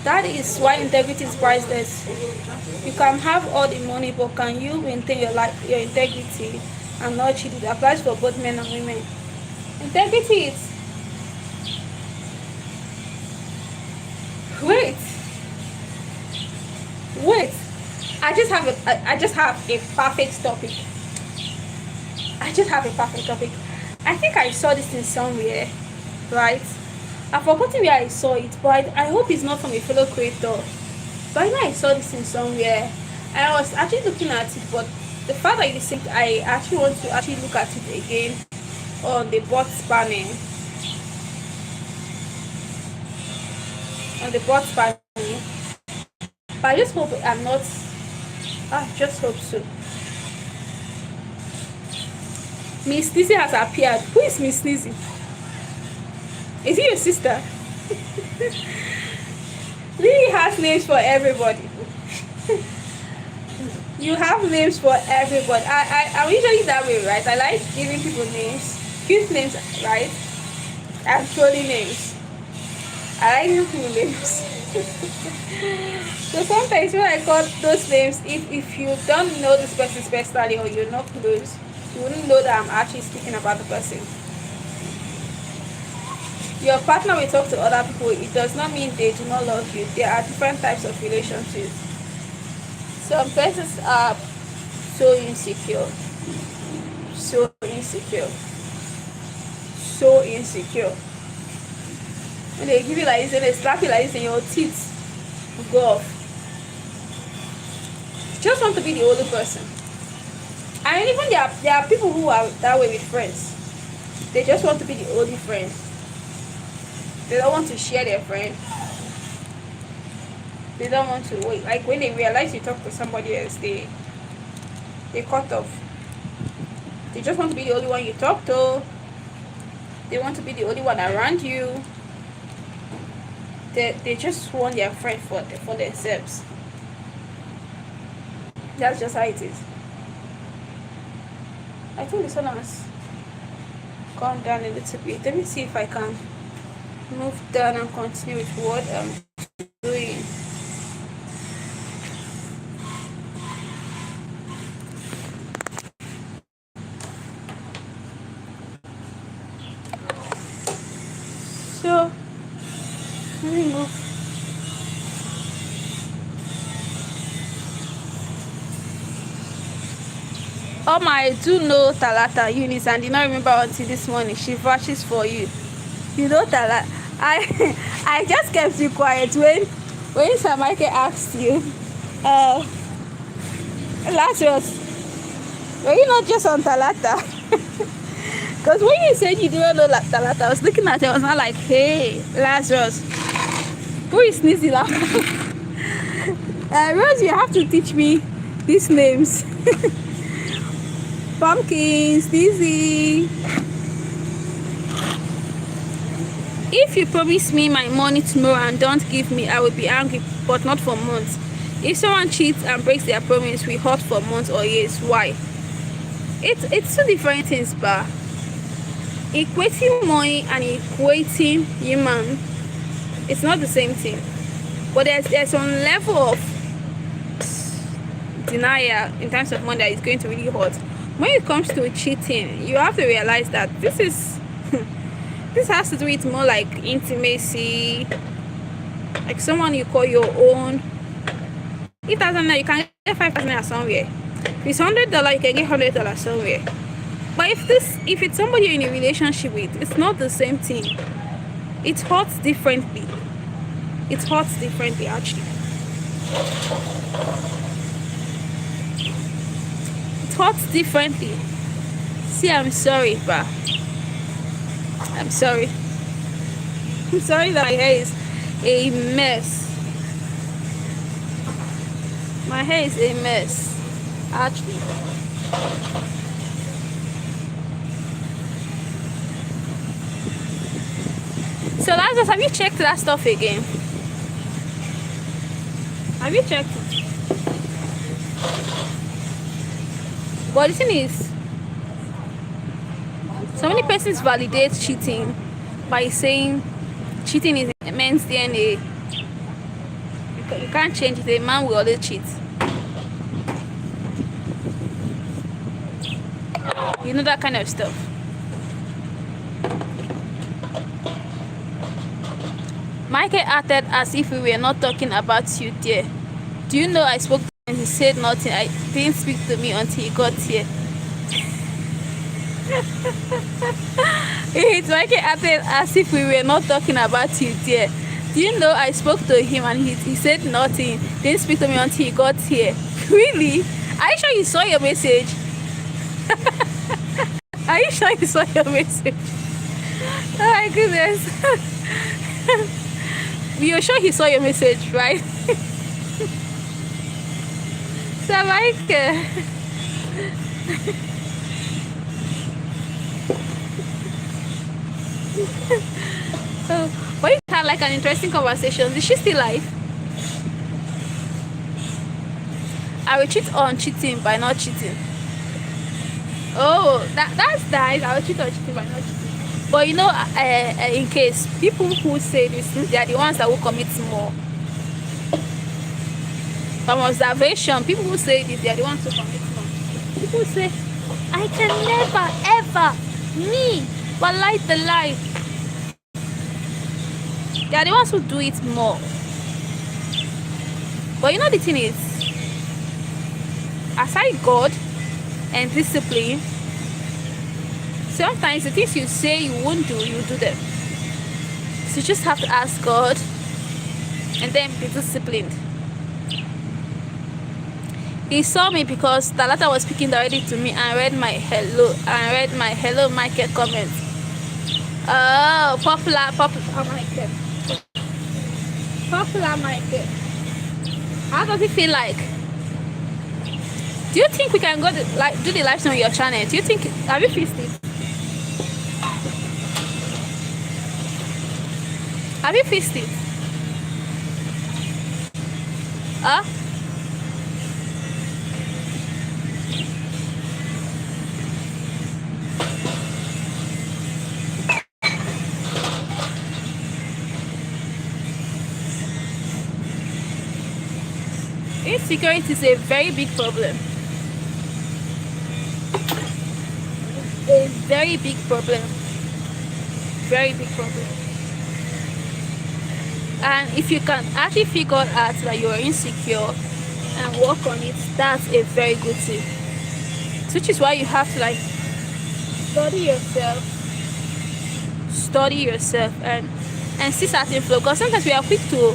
That is why integrity is priceless. You can have all the money, but can you maintain your life, your integrity, and not cheat? It applies for both men and women. Integrity is, wait, wait. I just have a perfect topic. I just have a perfect topic. I think I saw this in somewhere, right? I've forgotten where I saw it, but I hope it's not from a fellow creator. But I know I saw this in somewhere. I was actually looking at it, but the fact that you said, I actually want to actually look at it again on the bot panel. On the bot panel. But I just hope I'm not. I just hope so. Miss Nizzy has appeared. Who is Miss Nizzy? Is he your sister? Lily has names for everybody. You have names for everybody. I'm usually that way, right? I like giving people names, cute names, right? And trolling names. I like giving people names. So sometimes when I call those names, if you don't know this person personally or you're not close, you wouldn't know that I'm actually speaking about the person. Your partner will talk to other people. It does not mean they do not love you. There are different types of relationships. Some persons are so insecure. So insecure. So insecure. When they give you like this and they slap you like this and your teeth go off. You just want to be the only person. And even there are people who are that way with friends. They just want to be the only friend. They don't want to share their friend. They don't want to wait. Like when they realize you talk to somebody else, they cut off. They just want to be the only one you talk to. They want to be the only one around you. They just want their friend for themselves. That's just how it is. I think this one has gone down a little bit. Let me see if I can move down and continue with what I'm doing. So let me move. I do know Talata Eunice and did not remember until this morning. She vouches for you. You know Talata. I just kept you quiet when Sir Michael asked you, Lazarus, were you not just on Talata? Because when you said you didn't know Talata, I was looking at it, I was not like, hey, Lazarus, who is Nizzy now? Rose, you have to teach me these names. Pumpkins, Nizzy. If you promise me my money tomorrow and don't give me, I will be angry, but not for months. If someone cheats and breaks their promise, we hurt for months or years. Why? It's two different things, but equating money and equating human It's not the same thing. But there's some level of denial in terms of money that is going to really hurt. When it comes to cheating, you have to realize that this is this has to do with more like intimacy, like someone you call your own. If that's not, you can get 5,000 somewhere. If it's $100, you can get $100 somewhere. But if it's somebody you're in a relationship with, it's not the same thing. It hurts differently. It hurts differently, actually. It hurts differently. See, I'm sorry, but I'm sorry. I'm sorry that my hair is a mess. My hair is a mess, actually. So Lazarus, have you checked that stuff again? Have you checked it? But the thing is, so many persons validate cheating by saying cheating is a man's DNA. You can't change it. A man will always cheat. You know, that kind of stuff. Michael acted as if we were not talking about you, dear. Do you know I spoke to him and he said nothing? I didn't speak to me until he got here. Michael acted as if we were not talking about you, dear. Do you know I spoke to him and he said nothing? Didn't speak to me until he got here. Really? Are you sure you saw your message? Are you sure you saw your message? Oh my goodness. You're sure he saw your message, right? So Michael. But you had like an interesting conversation. Is she still alive? I will cheat on cheating by not cheating. Oh, that's nice. I will cheat on cheating by not cheating. But you know, in case people who say this, they are the ones that will commit more. From observation, people who say this, they are the ones who commit more. People say, I can never ever me but light the life. They are the ones who do it more. But you know the thing is, aside God and discipline, sometimes the things you say you won't do, you do them. So you just have to ask God and then be disciplined. He saw me because Talata was speaking directly to me and read my hello Michael comment. Oh, popular Michael. Popular Michael. How does it feel like? Do you think we can go do the live stream on your channel? Do you think, have you fixed it? Have you fixed it? Huh? Insecurity is a very big problem. A very big problem. Very big problem. And if you can actually figure out that you're insecure and work on it, that's a very good thing. Which is why you have to like study yourself and see certain flaws. Because sometimes we are quick to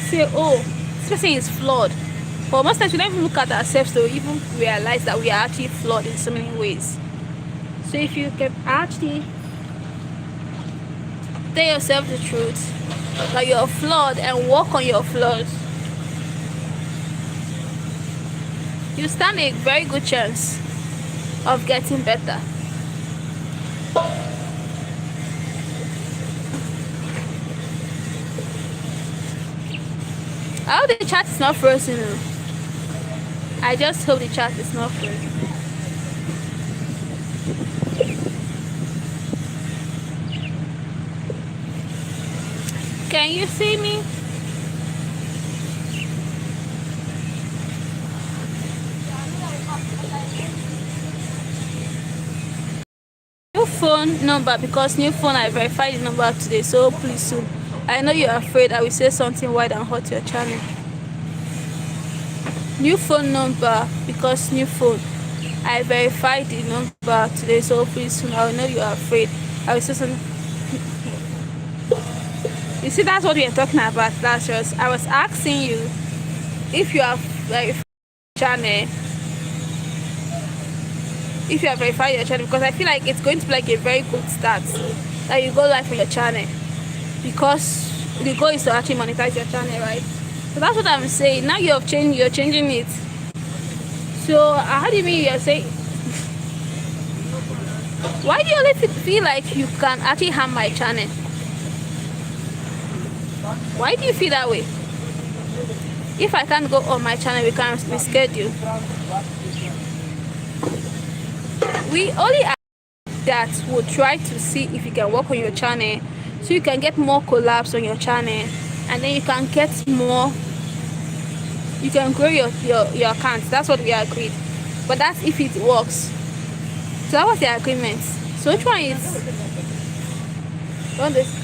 say, oh, this person is flawed. But most times we don't even look at ourselves to even realize that we are actually flawed in so many ways. So if you can actually tell yourself the truth, that you're flawed, and work on your flaws, you stand a very good chance of getting better. I hope the chat is not frozen. I just hope the chat is not frozen. Can you see me? New phone number, because new phone I verified the number today, so please soon. I know you're afraid I will say something wide and hot to your channel. New phone number, because new phone I verified the number today, so please soon. I know you're afraid I will say something. You see, that's what we are talking about. That's just, I was asking you if you have verified your channel, if you have verified your channel, because I feel like it's going to be like a very good start that you go live on your channel, because the goal is to actually monetize your channel, right? So that's what I'm saying. Now you're changing it. So how do you mean you're saying? Why do you only feel like you can actually harm my channel? Why do you feel that way? If I can't go on my channel, we can reschedule. We only ask that will try to see if you can work on your channel, so you can get more collabs on your channel, and then you can get more, you can grow your account. That's what we agreed. But that's if it works. So that was the agreement. So which one is on this?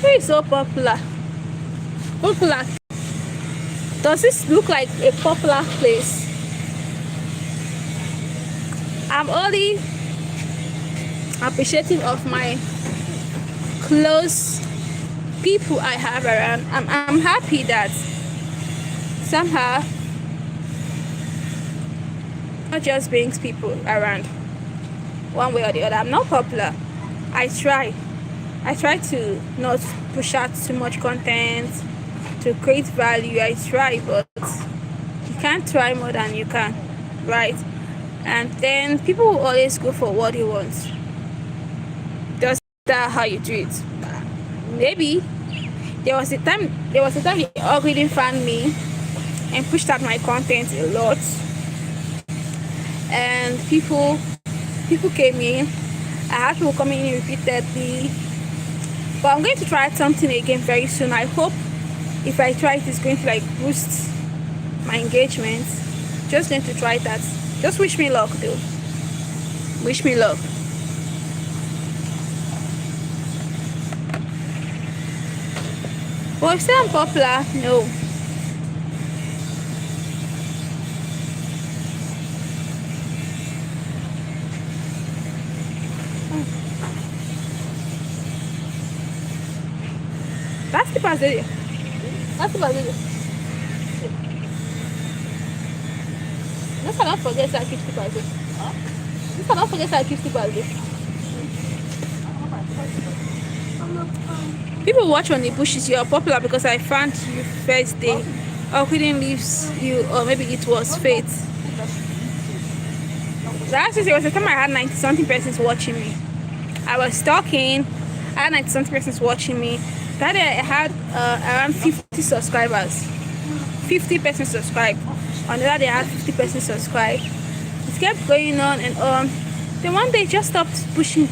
Who is so popular? Popular. Does this look like a popular place? I'm only appreciative of my close people I have around. I'm happy that somehow not just brings people around one way or the other. I'm not popular. I try to not push out too much content, to create value. I try, but you can't try more than you can, right? And then people will always go for what they want. Does that how you do it? Maybe there was a time the algorithm found me and pushed out my content a lot, and people came in. I had people coming in repeatedly, but I'm going to try something again very soon. I hope if I try it, it's going to like boost my engagement. Just going to try that. Just wish me luck though. Wish me luck. But if I'm popular, no. That's the Brazilian. That's the Brazilian. Let's not forget that 50 Brazil. Let's not forget that 50 Brazil. People watch on the bushes. You are popular because I found you first day. Or couldn't leave you, or maybe it was fate. Last year was the time I had 90 something persons watching me. I was talking. I had 90 something persons watching me. That day I had around 50 subscribers. 50 persons subscribed. On the other day I had 50 persons subscribed. It kept going on and on. Then one day it just stopped pushing.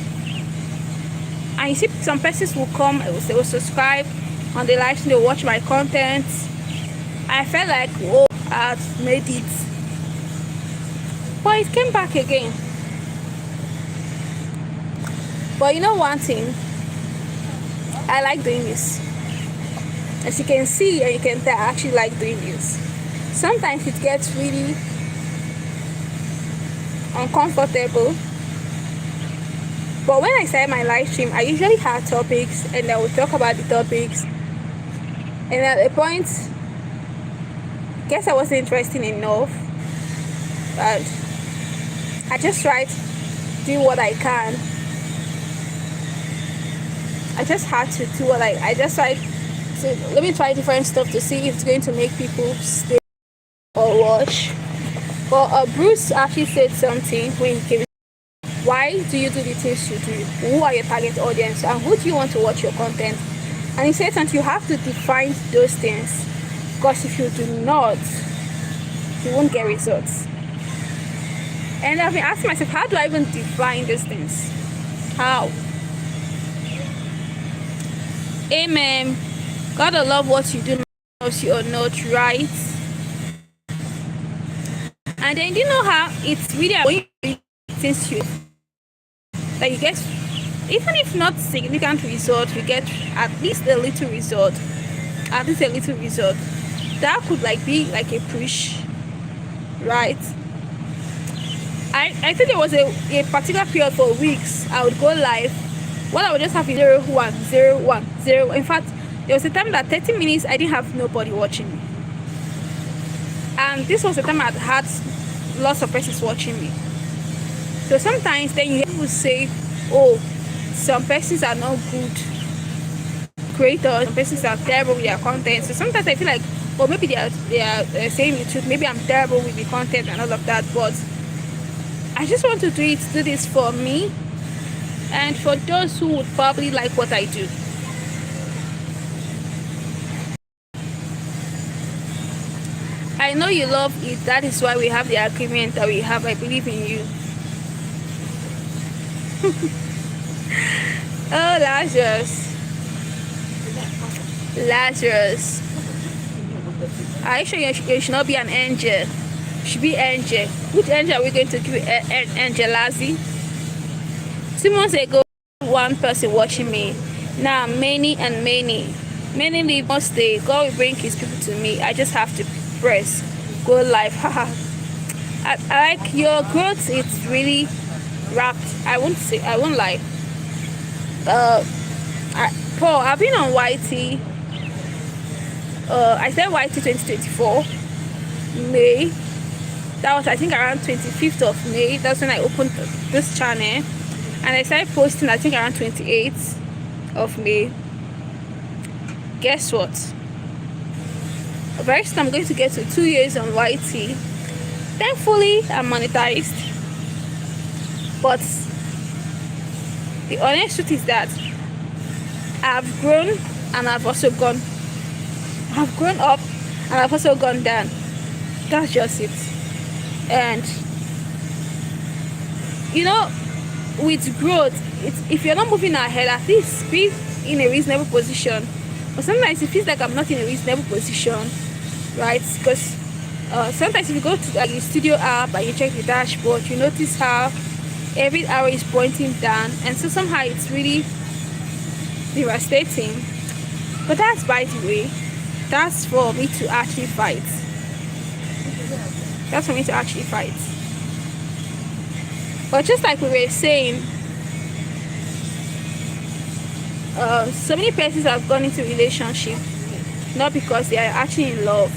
And you see some persons will come, they will subscribe on the live stream, they will watch my content. I felt like, oh, I've made it. But it came back again. But you know one thing, I like doing this. As you can see and you can tell, I actually like doing this. Sometimes it gets really uncomfortable. But when I start my live stream, I usually have topics and I will talk about the topics. And at a point, I guess I wasn't interesting enough. But I just tried to do what I can. I just had to do what I just tried to, let me try different stuff to see if it's going to make people stay or watch. But Bruce actually said something when he came. Why do you do the things you do? Who are your target audience and who do you want to watch your content? And he said that you have to define those things, because if you do not, you won't get results. And I've been asking myself, how do I even define these things? How? Amen. Gotta love what you do, knows you or not, right? And then you know how it's really when you things you that you get, even if not significant result, you get at least a little result. At least a little result. That could like be like a push, right? I think there was a particular period for weeks I would go live. What I would just have is 0 1 0 1 0. In fact, there was a time that 30 minutes I didn't have nobody watching me. And this was the time I had lots of persons watching me. So sometimes then you will say, oh, some persons are not good creators, some persons are terrible with their content. So sometimes I feel like, well, maybe they are saying the truth. Maybe I'm terrible with the content and all of that. But I just want to do this for me and for those who would probably like what I do. I know you love it. That is why we have the agreement that we have. I believe in you. Oh, Lazarus. Are you sure you should not be an angel? You should be angel. Which angel are we going to give Angel Lazzy? 2 months ago, one person watching me. Now many live must stay. God will bring his people to me. I just have to press go live. I like your growth. It's really rapid. I won't lie. Paul, I've been on YT. I started YT 2024 May. That was I think around 25th of May. That's when I opened this channel, and I started posting I think around 28th of May. Guess what? Very soon I'm going to get to 2 years on YT. Thankfully I'm monetized, but the honest truth is that I've grown and I've also gone. I've grown up and I've also gone down. That's just it. And you know, with growth, if you're not moving ahead, at least be in a reasonable position. But sometimes it feels like I'm not in a reasonable position, right? Because sometimes if you go to like the studio app and you check the dashboard, you notice how every arrow is pointing down, and so somehow it's really devastating. But that's by the way. That's for me to actually fight. That's for me to actually fight. But just like we were saying, so many persons have gone into relationship not because they are actually in love,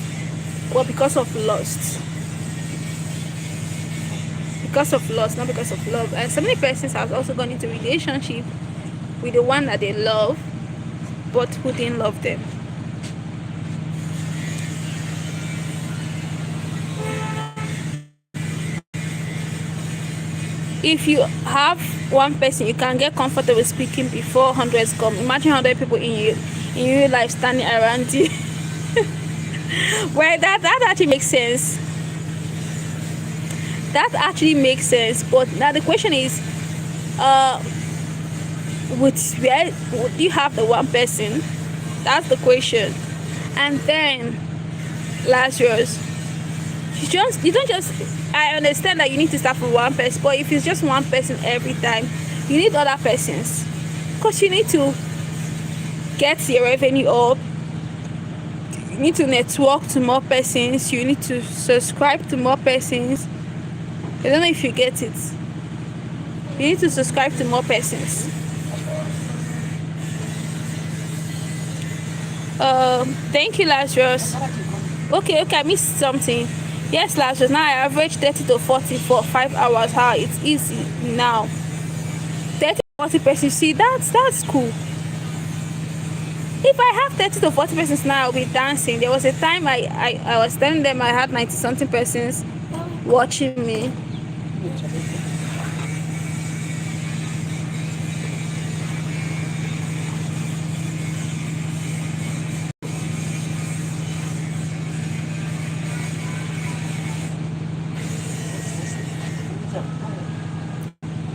but because of lust. Because of lust, not because of love. And so many persons have also gone into relationship with the one that they love, but who didn't love them. If you have one person you can get comfortable speaking before hundreds come, imagine 100 people in your life standing around you. Well, that actually makes sense. That actually makes sense. But now the question is, would you have the one person? That's the question. And then Lazarus, you don't just, I understand that you need to start from one person, but if it's just one person every time, you need other persons, because you need to get your revenue up, you need to network to more persons, you need to subscribe to more persons. I don't know if you get it. You need to subscribe to more persons. Thank you, Lazarus. Okay, I missed something. Yes, Lazarus, now I average 30 to 40 for 5 hours. How it's easy now. 30 to 40 persons, see, that's cool. If I have 30 to 40 persons now, I'll be dancing. There was a time I was telling them I had 90 something persons watching me.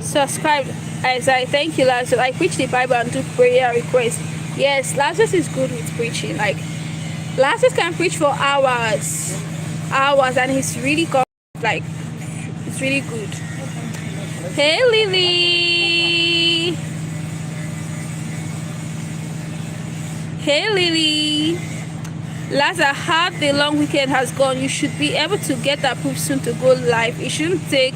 Subscribe. Isaiah, thank you, Lazarus. I preach the Bible and do prayer requests. Yes, Lazarus is good with preaching. Like, Lazarus can preach for hours, and he's really like, it's really good. Hey, Lily. Hey, Lily. Lazarus, how the long weekend has gone. You should be able to get approved soon to go live. It shouldn't take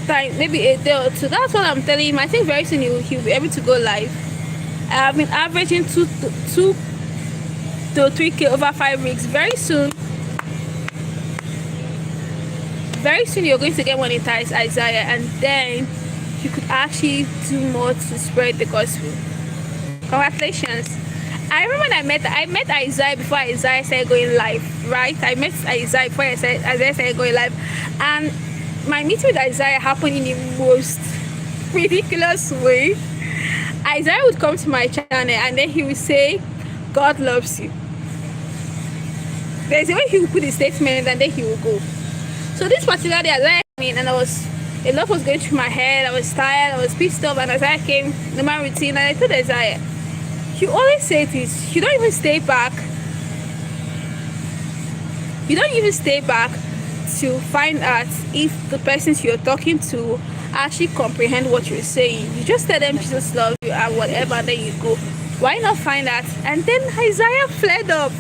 time, maybe a day or two. That's what I'm telling him. I think very soon he'll be able to go live. I've been averaging 2 to 3K over 5 weeks. Very soon you're going to get monetized, Isaiah, and then you could actually do more to spread the gospel. Congratulations. I remember when I met Isaiah before Isaiah started going live, right? I met Isaiah before Isaiah started going live, and my meeting with Isaiah happened in the most ridiculous way. Isaiah would come to my channel and then he would say, God loves you. There's a way he would put the statement and then he would go. So this particular day, Isaiah came in and a lot was going through my head. I was tired, I was pissed off, and Isaiah came to my routine, and I told Isaiah, you always say this, you don't even stay back to find out if the persons you're talking to actually comprehend what you're saying. You just tell them Jesus loves you and whatever, and then you go. Why not find out? And then Isaiah fled up.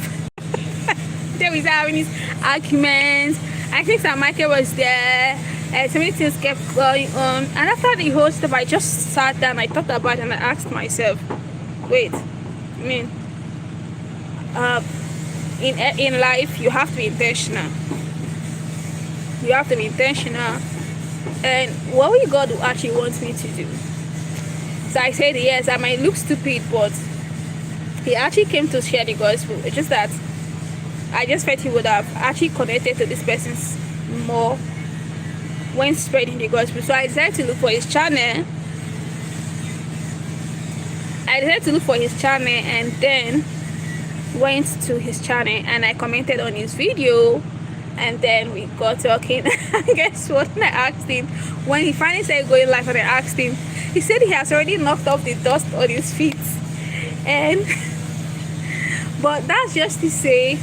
There was having his arguments. I think that Michael was there, and so many things kept going on. And after the whole stuff, I just sat down, I thought about it, and I asked myself, wait, I mean, in life, you have to be intentional. You have to be intentional. And what will God actually want me to do? So I said yes. I might look stupid, but he actually came to share the gospel. It's just that I just felt he would have actually connected to this person more when spreading the gospel. So I decided to look for his channel. And then went to his channel and I commented on his video, and then we got talking. Guess what? I asked him when he finally started going live, and I asked him, he said he has already knocked off the dust on his feet. And but that's just to say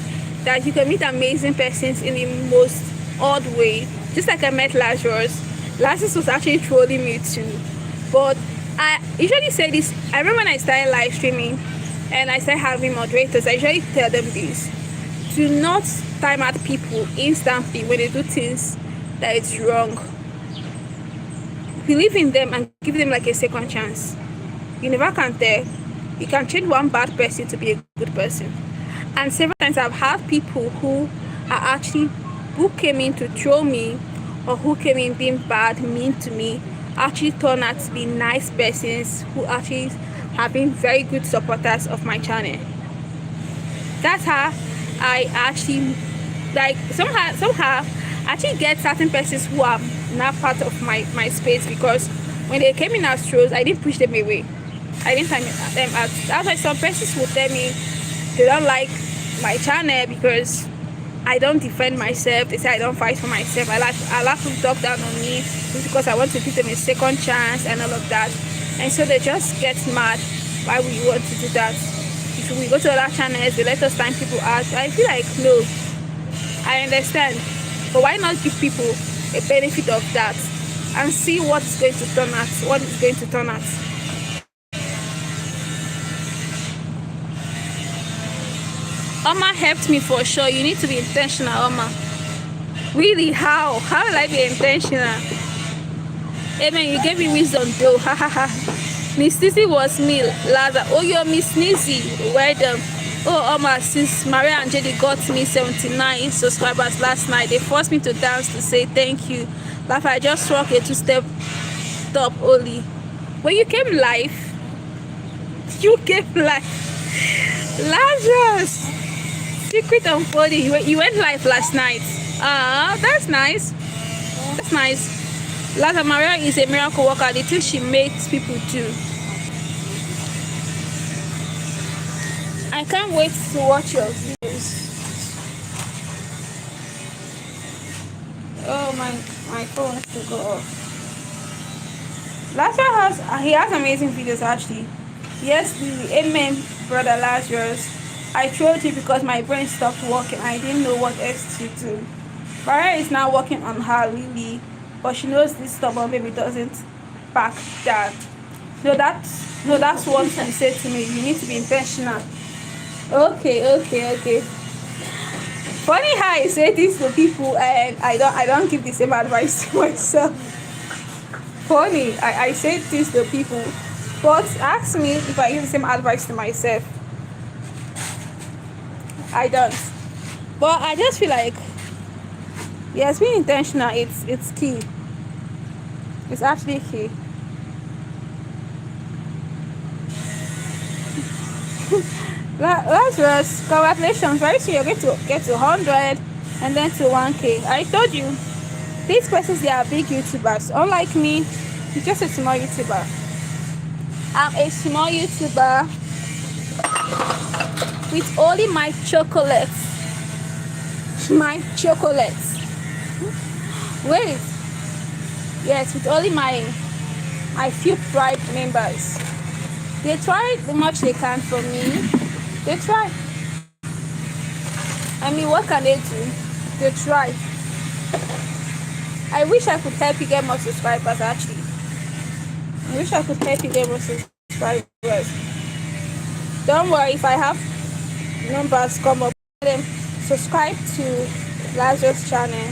that you can meet amazing persons in the most odd way. Just like I met Lazarus. Lazarus was actually trolling me too. But I usually say this. I remember when I started live streaming and I started having moderators, I usually tell them this: do not time out people instantly when they do things that is wrong. Believe in them and give them like a second chance. You never can tell. You can change one bad person to be a good person. And several times I've had people who came in to troll me, or who came in being bad, mean to me, actually turn out to be nice persons who actually have been very good supporters of my channel. That's how I actually, like, somehow actually get certain persons who are not part of my space, because when they came in as trolls, I didn't push them away. I didn't time them out. That's why some persons will tell me they don't like my channel because I don't defend myself. They say I don't fight for myself. I like to talk down on me just because I want to give them a second chance and all of that. And so they just get mad. Why would you want to do that? If we go to other channels, they let us time people out. I feel like, no, I understand, but why not give people a benefit of that and see what is going to turn out? Oma helped me for sure. You need to be intentional, Oma. Really? How will I be intentional? Amen. You gave me wisdom though. Ha ha ha. Miss Nizzy was me, Laza. Oh, you're Miss Nizzy. Well done. Oh, Oma, since Maria and Jedi got me 79 subscribers last night, they forced me to dance to say thank you. Like I just walk a 2-step top only. When you came live, Lazarus. Secret unfolding. You went live last night. That's nice. Laza Maria is a miracle worker. The things she makes people do. I can't wait to watch your videos. Oh my phone has to go off. Lazarus has amazing videos actually. Yes, the Amen brother Lazarus. I trolled him because my brain stopped working. I didn't know what else to do. Maria is now working on her Lily, but she knows this stubborn baby doesn't back down. That's what she said to me. You need to be intentional. Okay. Funny how I say this to people and I don't give the same advice to myself. Funny, I say this to people, but ask me if I give the same advice to myself. I don't. But I just feel like yes, being intentional, it's key. It's actually key. Lazarus, congratulations. Very soon you're going to get to 100 and then to 1K. I told you, these persons, they are big YouTubers. Unlike me, I'm just a small YouTuber. I'm a small YouTuber with only my chocolates. My chocolates. Wait. Yes, with only my few tribe members. They try the much they can for me. They try. I mean, what can they do? They try. I wish I could help you get more subscribers actually. I wish I could help you get more subscribers. Don't worry, if I have numbers come up, then subscribe to Lazarus channel.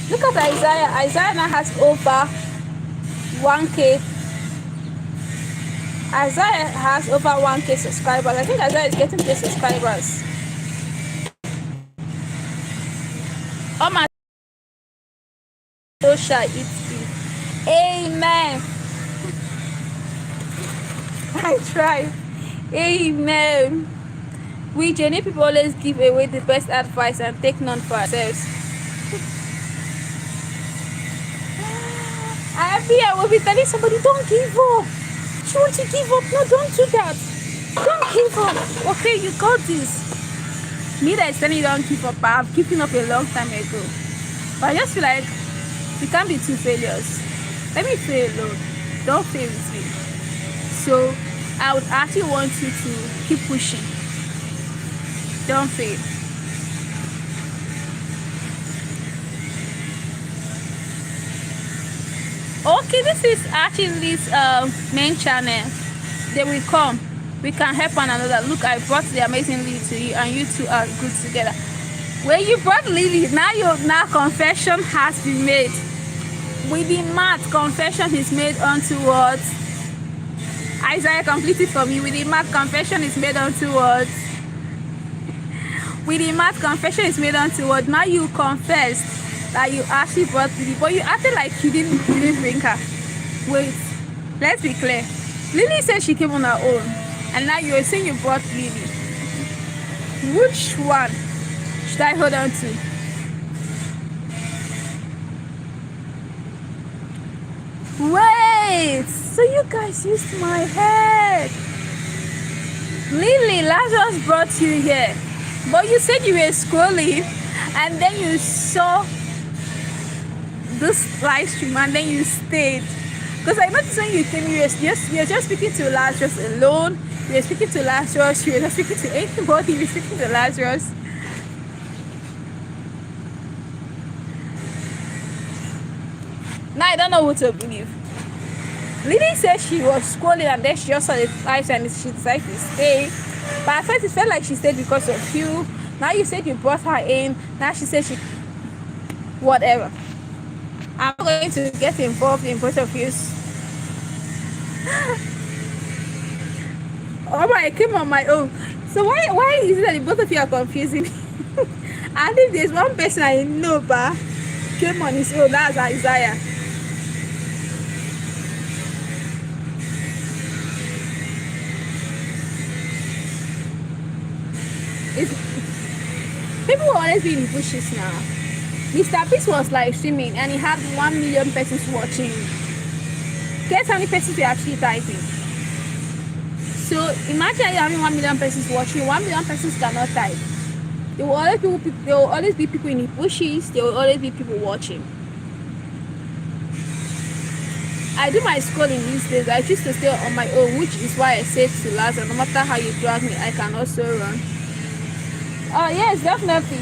Look at Isaiah. Isaiah now has over 1K. Isaiah has over 1K subscribers. I think Isaiah is getting 2 subscribers. Oh my so shall it be. Amen. I try. Amen. We Jenny people always give away the best advice and take none for ourselves. I will be telling somebody, don't give up. You want to give up? No, don't do that. Don't give up. Okay, you got this. Me that is telling you don't give up. I've given up a long time ago. But I just feel like we can't be two failures. Let me fail alone. Don't fail with me. So I would actually want you to keep pushing. Don't fail. Okay, this is actually this main channel. They will come. We can help one another. Look, I brought the amazing Lily to you, and you two are good together. When you brought Lily, now confession has been made. With the math, confession is made unto what? Isaiah completed for me. With the math, confession is made unto what? With the math, confession is made unto what? Now you confessed that you actually brought Lily, but you acted like you didn't bring her. Wait, let's be clear. Lily said she came on her own, and now you're saying you brought Lily. Which one should I hold on to? Wait, so you guys used my head. Lily, Lazarus brought you here, but you said you were scrolling, and then you saw this live stream, and then you stayed. Because I noticed when you came, you're just speaking to Lazarus alone. You were speaking to Lazarus. You were not speaking to anybody. You were speaking to Lazarus. Now I don't know what to believe. Lily said she was scrolling, and then she just saw the live and she decided to stay. But at first it felt like she stayed because of you. Now you said you brought her in. Now she said she... Whatever. I'm going to get involved in both of you. Oh my, I came on my own. So why is it that the both of you are confusing me? And if there's one person I know but came on his own, that's Isaiah. People will always be in the bushes now. Mr. Beast was live streaming and he had 1 million persons watching. Guess how many persons they actually typing? So imagine you having 1 million persons watching. 1 million persons cannot type. There will always be people in the bushes. There will always be people watching. I do my schooling these days. I choose to stay on my own, which is why I said to Lazarus, no matter how you drag me, I can also run. Yes, definitely.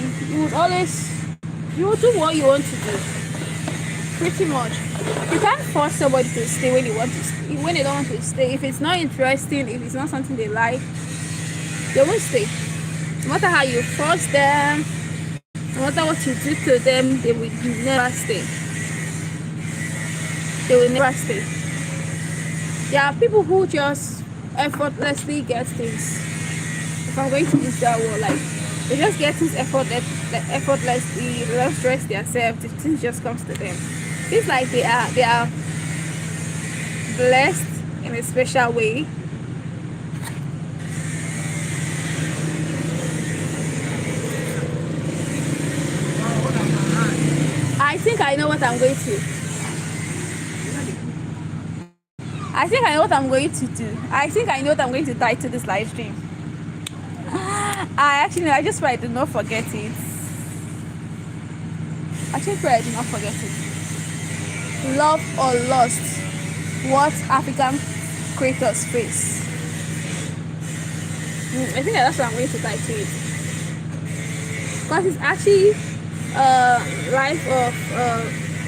You will do what you want to do. Pretty much. You can't force somebody to stay when they don't want to stay. If it's not interesting, if it's not something they like, they won't stay. No matter how you force them, no matter what you do to them, they will never stay. They will never stay. There are people who just effortlessly get things. If I'm going to use that word, like they just get things effortlessly. They don't stress themselves. The things just comes to them. It's like they are blessed in a special way. I think I know what I'm going to. I think I know what I'm going to do. I think I know what I'm going to title this live stream. I just pray I do not forget it. I just pray I do not forget it. Love or lost, what African creators face. I think that's what I'm going to title it. Because it's actually life of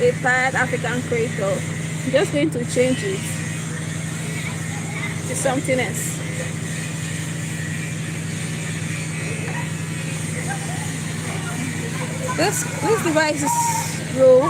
a tired African creator. I'm just going to change it to something else. This device is low.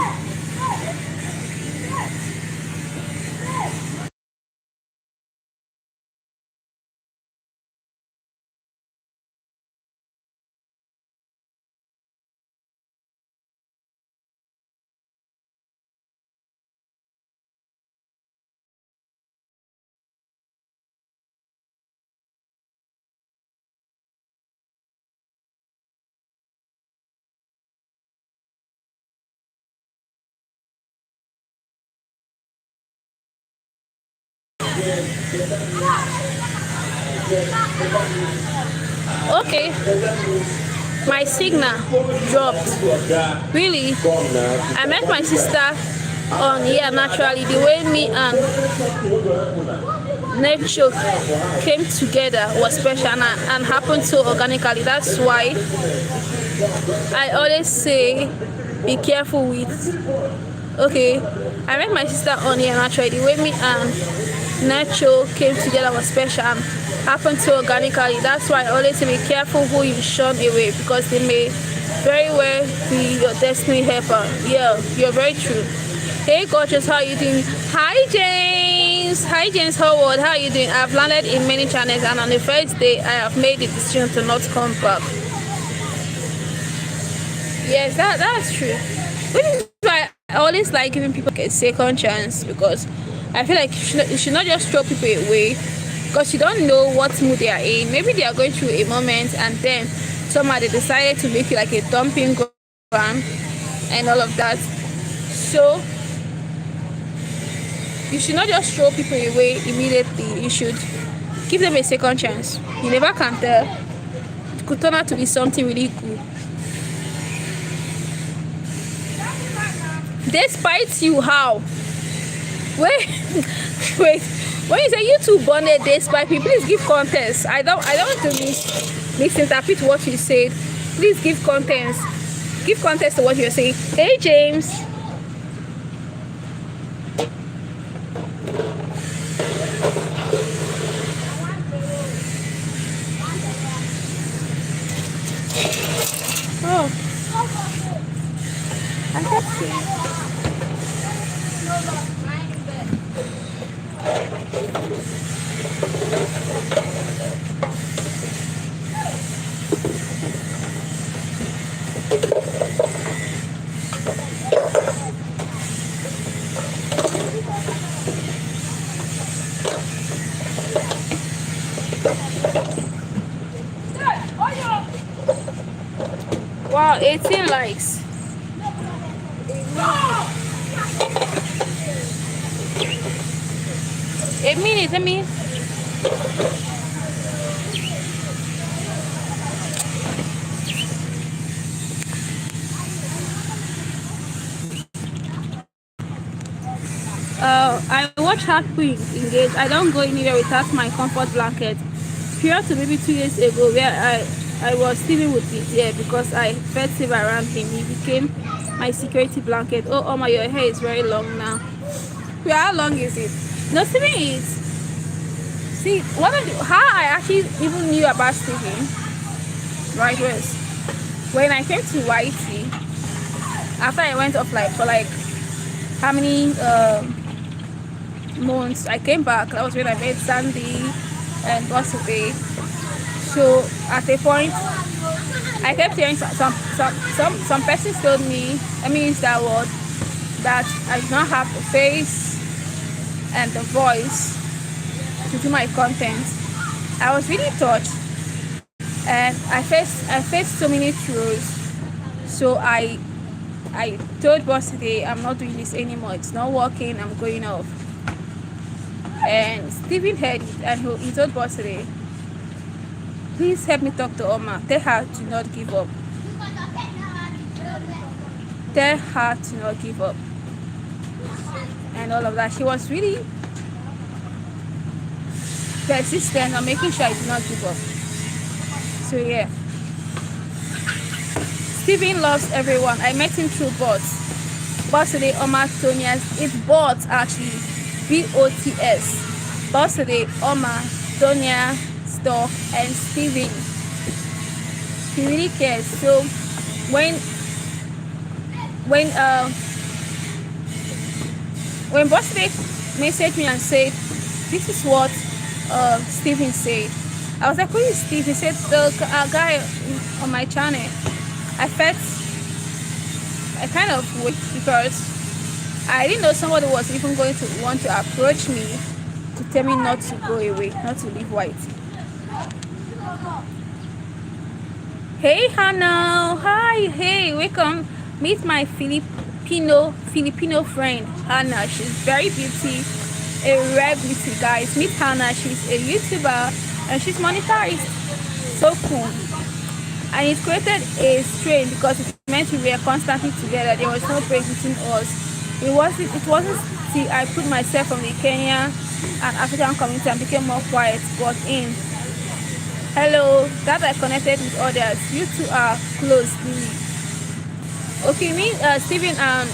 Okay, my signal dropped. Really, I met my sister on here naturally. The way me and nature came together was special and happened so organically. That's why I always say be careful with. Okay, I met my sister on here naturally. The way me and nature came together was special and happened so organically. That's why I always say be careful who you shun away, because they may very well be your destiny helper. Yeah, you're very true. Hey gorgeous, how are you doing? Hi James. Hi James Howard, how are you doing? I've landed in many channels and on the first day I have made the decision to not come back. Yes, that's true. Which is why I always like giving people a second chance, because I feel like you should not just throw people away, because you don't know what mood they are in. Maybe they are going through a moment and then somehow they decided to make it like a dumping ground and all of that. So you should not just throw people away immediately. You should give them a second chance. You never can tell. It could turn out to be something really good. Despite you, how? Wait. When you say you two bonded despite me, please give context. I don't want to misinterpret what you said. Please give context. Give context to what you're saying. Hey James. Oh. I can see. Wow, 18 likes. A minute. I watch how people engage. I don't go anywhere without my comfort blanket. Prior to maybe 2 years ago, where I was sleeping with his hair because I felt safe around him. He became my security blanket. Oh my, your hair is very long now. Well, how long is it? No, Steven is. See, how I actually even knew about Steven, right, was when I came to YT, after I went off like for like how many months, I came back. That was when I met Sandy and Bossy. So at a point, I kept hearing some persons told me, I mean, use that word, that I do not have the face and the voice to do my content. I was really touched, and I faced so many truths. So I told Boss today, I'm not doing this anymore. It's not working. I'm going off. And Steven heard it, and he told Boss today, please help me talk to Oma. Tell her to not give up. Tell her to not give up. And all of that. She was really persistent on making sure I did not give up. So yeah. Steven loves everyone. I met him through bots. Boss today, Oma Tonias. It's bots actually. BOTS. Boss today, Oma, Tonya, Stock, and Steven. He really cares. So when Boss today messaged me and said, this is what Steven said, I was like, who is Steve? He said, the guy on my channel. I kind of wish, because I didn't know somebody was even going to want to approach me to tell me not to go away, not to leave White. Hey Hannah, hi, hey, welcome. Meet my Filipino friend Hannah. She's very beauty, a rare beauty, guys. Meet Hannah. She's a YouTuber and she's monetized. So cool. And it created a strain because it meant we were constantly together. There was no break between us. It wasn't till I put myself from the Kenya and African community and became more quiet, but in. Hello, that I connected with others. You two are close, Lily. Okay, me, Steven and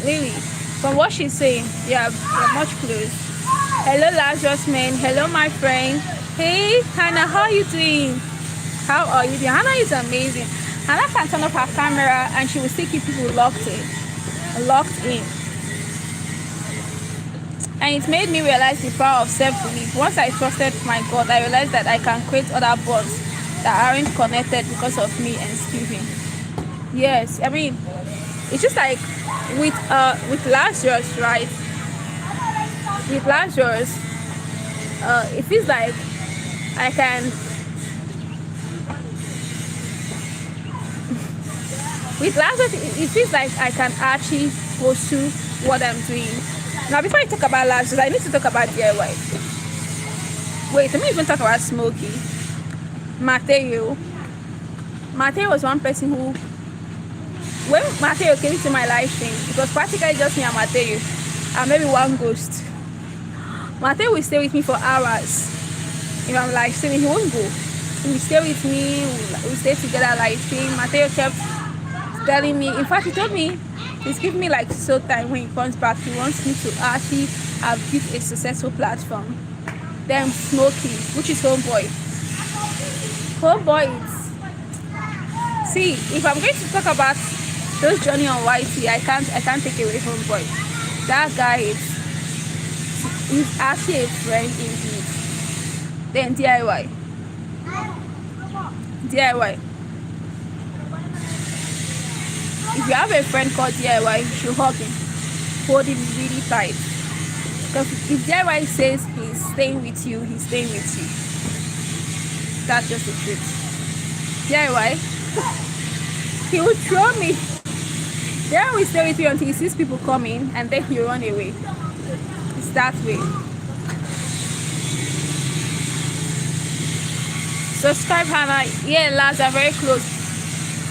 Lily, from what she's saying, yeah, we're much close. Hello, Lazarus man. Hello, my friend. Hey, Hannah, how are you doing? How are you doing? Hannah is amazing. Hannah can turn off her camera and she will still keep people locked in. And it made me realize the power of self-belief. Once I trusted my God, I realized that I can create other bonds that aren't connected because of me and Steven. Yes, I mean, it's just like with Lazarus, right? With Lazarus, it feels like I can. With Lazarus, it feels like I can actually pursue what I'm doing. Now, before I talk about Lazarus, I need to talk about DIY. Wait, let me even talk about Smokey. Mateo was one person who, when Mateo came into my live stream, it was practically just me and Mateo, and maybe one ghost. Mateo will stay with me for hours. If I'm live streaming, he won't go. He will stay with me, we stay together live stream. Mateo kept telling me, in fact, he told me he's giving me like so time when he comes back. He wants me to actually have built a successful platform. Then Smokey, which is Homeboy. See, if I'm going to talk about those journey on YT, I can't take away Homeboy. That guy he's actually a friend indeed. Then DIY. If you have a friend called DIY, you should hug him. Hold him really tight. Because if DIY says he's staying with you, he's staying with you. That's just the truth. DIY, he will throw me. DIY will stay with you until he sees people coming and then he'll run away. It's that way. Subscribe, Hannah. Yeah, lads are very close.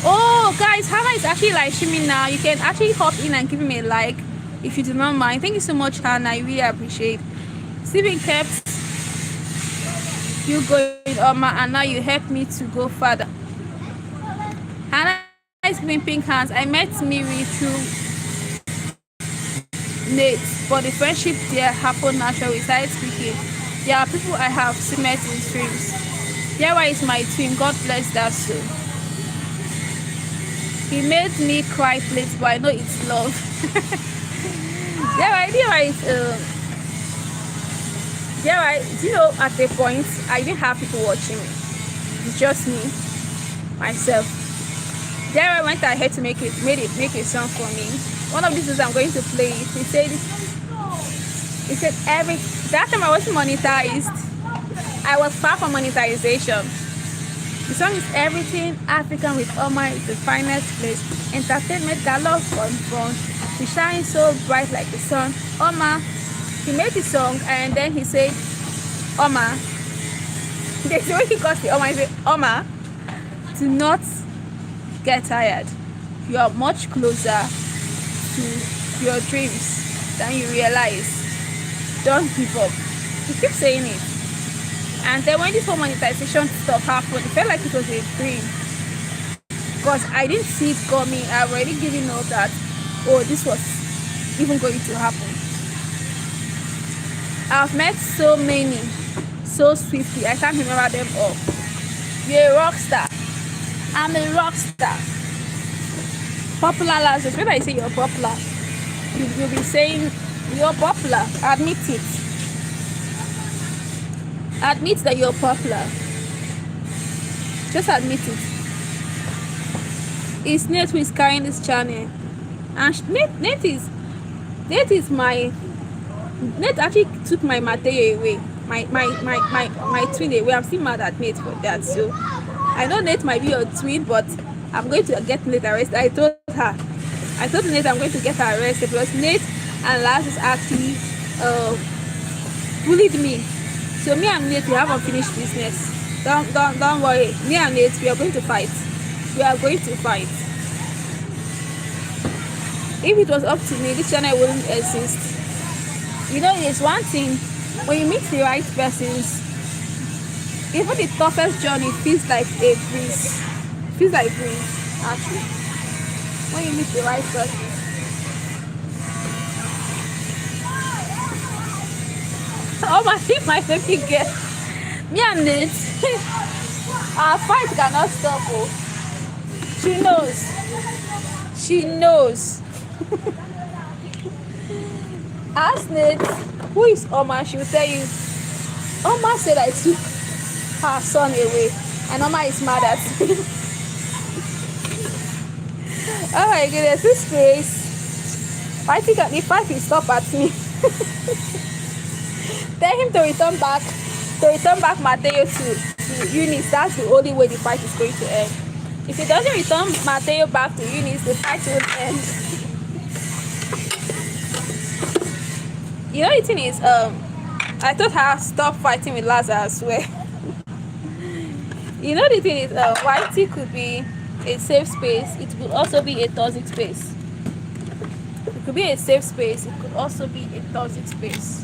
Oh guys, Hannah is actually live streaming now. You can actually hop in and give him a like. if you do not mind. Thank you so much, Hannah. I really appreciate. Stephen kept you going, Oma, and now you help me to go further. Hannah is giving pink hands. I met Miri through Nate, but the friendship there happened naturally. We started speaking. There are people I have seen met in streams. Yara is my twin. God bless that soul. He made me cry, please, but I know it's love. Yara, do you know, at a point, I didn't have people watching me. It's just me, myself. Yara went ahead to make a song for me. One of these days I'm going to play it. He said that time I wasn't monetized. I was far from monetization. The song is Everything African with Oma is the finest place. Entertainment, galore, fun. We shine so bright like the sun. Oma, he made the song and then he said, Oma, there's the way he calls the Oma. He said, Oma, do not get tired. You are much closer to your dreams than you realize. Don't give up. He keeps saying it. And then when this whole monetization stuff happened, it felt like it was a dream. Because I didn't see it coming. I already given up that, oh, this was even going to happen. I've met so many, so swiftly. I can't remember them all. You're a rock star. I'm a rock star. Popular Lazarus. When I say you're popular, you'll be saying you're popular. Admit it. Admit that you're popular. Just admit it. It's Nate who is carrying this channel. And Nate actually took my Mateo away. My twin away. I'm still mad at Nate for that. So I know Nate might be your twin, but I'm going to get Nate arrested. I told Nate I'm going to get her arrested because Nate and Lazarus actually bullied me. So me and Nate, we have unfinished business. Don't worry. Me and Nate, we are going to fight. We are going to fight. If it was up to me, this channel wouldn't exist. You know, it's one thing when you meet the right persons. Even the toughest journey feels like a breeze. Feels like breeze, actually. When you meet the right person. Oh my baby girl. Me and Nate, our fight cannot stop. Oh. She knows. Ask Nate, who is Oma? She will tell you, Oma said I took her son away. And Oma is mad at me. Oh my goodness, this face. I think the fight will stop at me. Tell him to return back Mateo to Eunice. That's the only way the fight is going to end. If he doesn't return Mateo back to Eunice, the fight will end. You know the thing is, I told her stop fighting with Lazarus. Where you know the thing is, YT could be a safe space. It could also be a toxic space. It could be a safe space. It could also be a toxic space.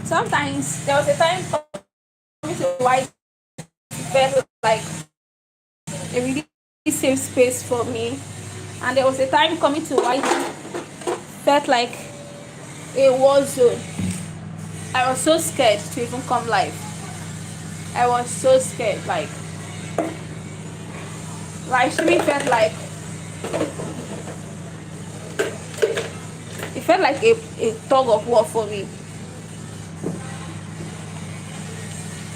Sometimes there was a time coming to YT felt like a really safe space for me, and there was a time coming to YT felt like a war zone. I was so scared to even come live. I was so scared, like streaming felt like it felt like a tug of war for me.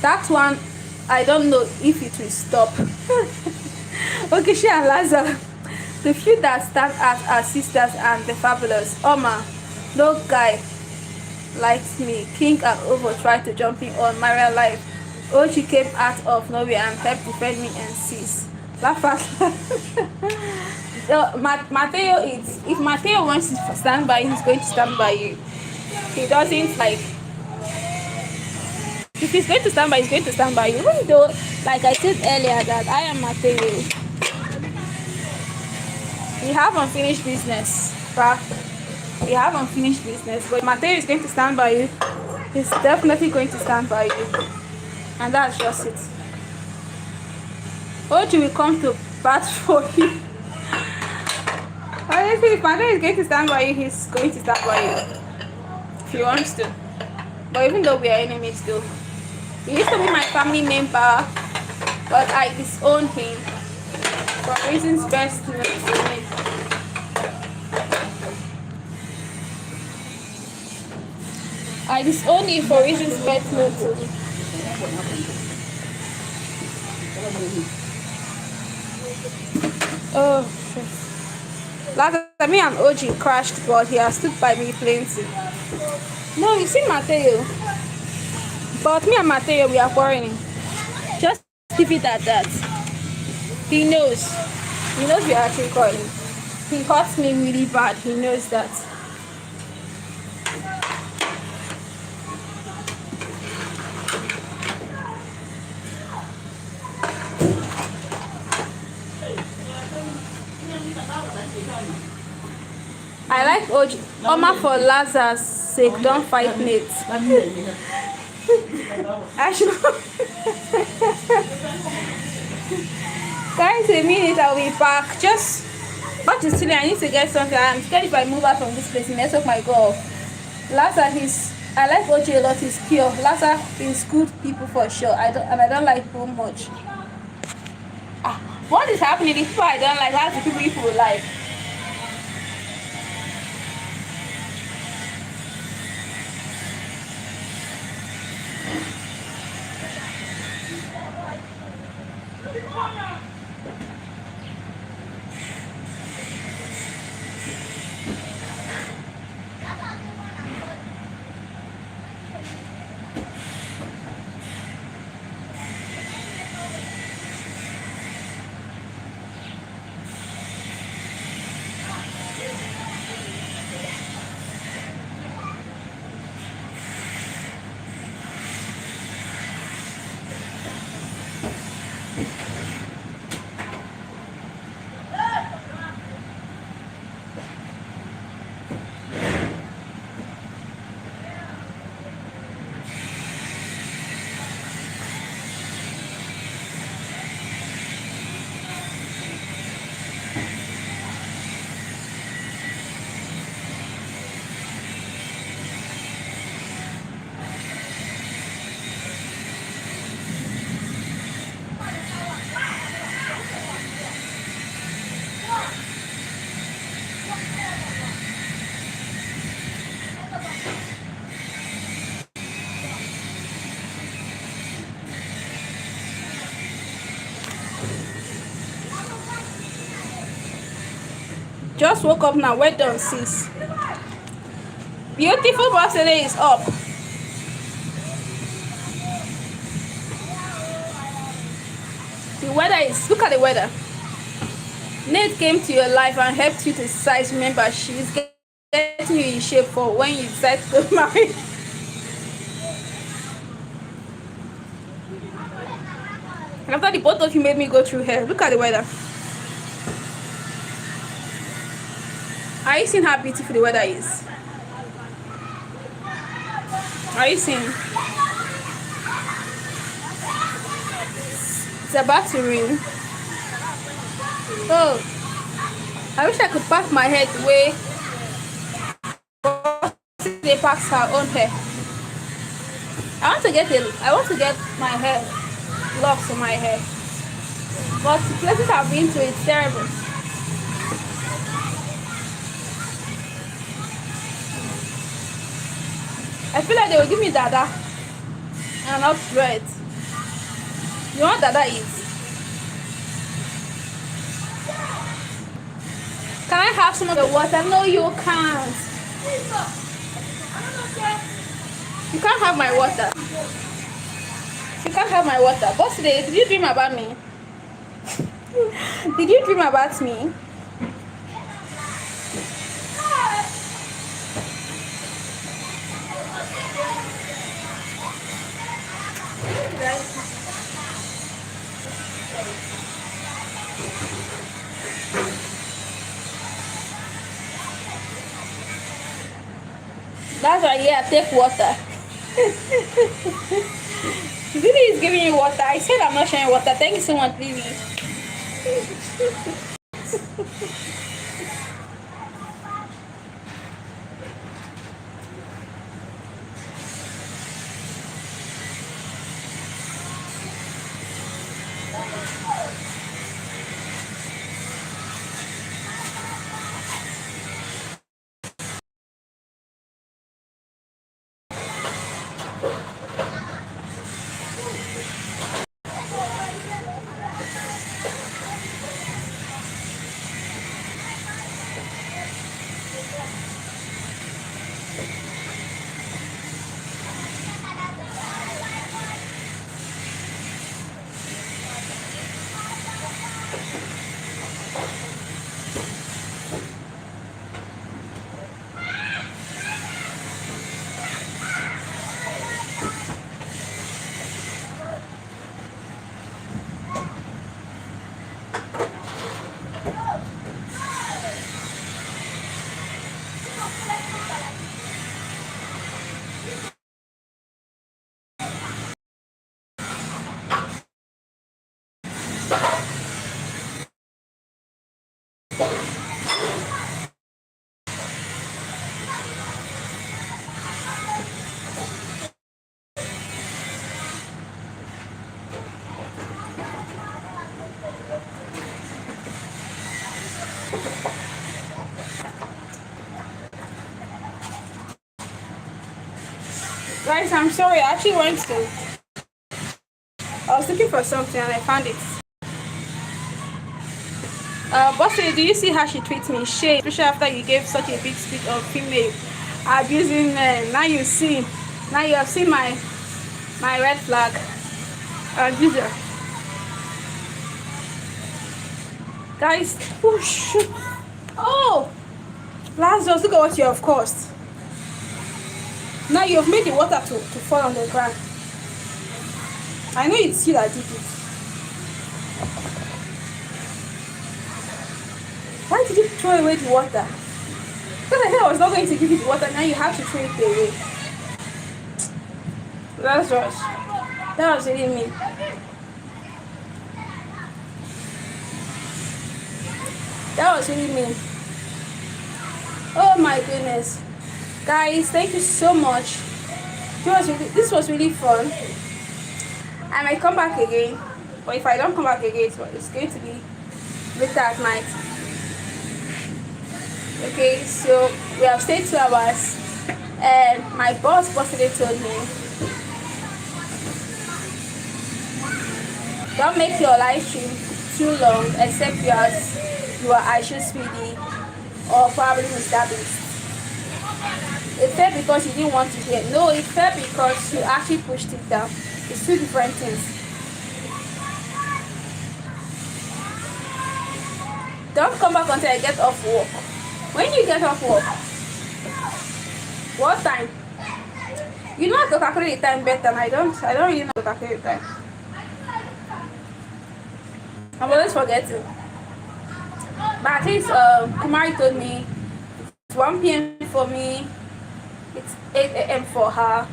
That one, I don't know if it will stop. Okay, she and Lazarus, the few that stand as our sisters and the fabulous. Oma, no guy likes me. King and Ovo tried to jump in on my real life. Oh, she came out of nowhere and helped defend me and cease. Laugh fast. Mateo is, if Mateo wants to stand by you, he's going to stand by you. He doesn't like. If he's going to stand by, he's going to stand by you. Even though, like I said earlier, that I am Mateo. We have unfinished business, but we have unfinished business. But Mateo is going to stand by you. He's definitely going to stand by you, and that's just it. Oji will come to bat for you. Honestly, if Mateo is going to stand by you, he's going to stand by you if he wants to. But even though we are enemies, though, he used to be my family member, but I disowned him for reasons best known to me. I disown you for reasons best known to me. Oh, shit. Last time me and OG crashed, but he has stood by me plenty. No, you see Mateo. But me and Mateo, we are quarreling. Just keep it at that. He knows. He knows we are actually quarreling. He hurts me really bad. He knows that. I like OG. Oma for Lazarus sake, don't fight Nate. I should. Guys, a minute, I'll be back. Just, but to silly, I need to get something. I'm scared if I move out from this place, mess up my golf. Lazarus, I like OG a lot. He's pure. Lazarus is good people for sure. I don't like him much. What is happening? The people I don't like, that's the people you like. Just woke up now. Well done, sis. Beautiful birthday is up. The weather is, look at the weather. Nate came to your life and helped you to exercise. Remember, she's getting you in shape for when you decide to get married. After the both of you made me go through hell. Look at the weather. Are you seeing how beautiful the weather is? Are you seeing? It's about to rain. Oh, I wish I could pack my head the way they packs her own hair. I want to get my hair locks in my hair, but the places I've been to, it's terrible. I feel like they will give me dada and not bread. You know what dada is? Can I have some of the water? No, you can't. You can't have my water. You can't have my water. But today, did you dream about me? Did you dream about me? That's why, yeah, take water. Lily is giving you water. I said I'm not sharing water. Thank you so much, Lily. Guys, I'm sorry. I actually went to. I was looking for something and I found it. Bossy, do you see how she treats me? Shame, especially after you gave such a big speech of female abusing men. Now you see, now you have seen my red flag. Abuser. Guys, push. Oh, Lazarus, look at what you have caused. Now you have made the water to fall on the ground. I know it's you that did it. Why did you throw away the water? Because I said I was not going to give you the water, now you have to throw it away. Lazarus, that was really mean. That was really mean. Oh my goodness. Guys, thank you so much. This was really fun. I might come back again. But if I don't come back again, it's going to be later at night. Okay, so we have stayed 2 hours. And my boss yesterday told me, don't make your live stream too long except you are Aisha Speedy or probably Mr. Beast. It fell because you didn't want to hear. No, it fell because you actually pushed it down. It's two different things. Don't come back until I get off work. When you get off work, what time? You know how to calculate the time better than I don't really know how to calculate the time. I'm always forgetting. But at least Kumari told me it's 1 p.m. for me, it's 8 a.m. for her.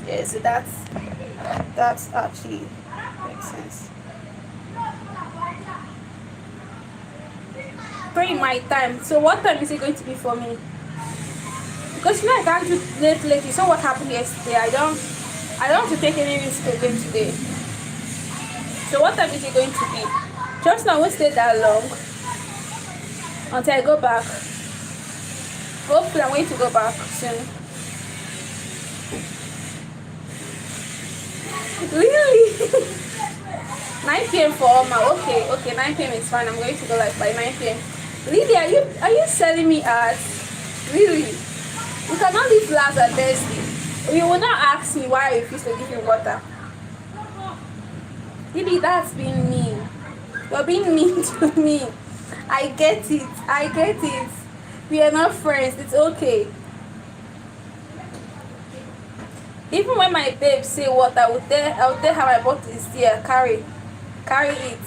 Yeah, so that's actually makes sense. During my time. So what time is it going to be for me? Because you know I can't do late. You saw what happened yesterday. I don't want to take any risk again today. So what time is it going to be? Just now I won't stay that long until I go back. Hopefully I'm going to go back soon. Really? 9 p.m. for Oma. Okay, 9 p.m. is fine. I'm going to go like by 9 p.m. Lily, are you selling me ads? Really? You cannot leave flowers at thirsty. You will not ask me why I refuse to give you water. Lily, that's being mean. You're being mean to me. I get it. We are not friends. It's okay. Even when my babe say what, I would tell her my bottle is here. Carry it.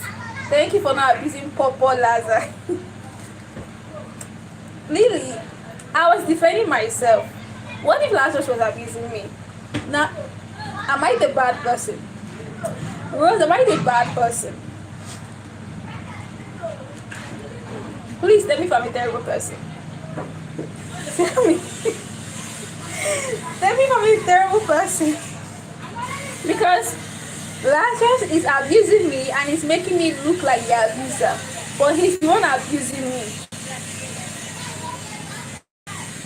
Thank you for not abusing Popo Lazar. Lily, I was defending myself. What if Lazarus was abusing me? Now, am I the bad person? Rose, am I the bad person? Please tell me if I'm a terrible person. Tell me. Tell me if I'm a terrible person. Because Lazarus is abusing me and it's making me look like the abuser. But he's the one abusing me.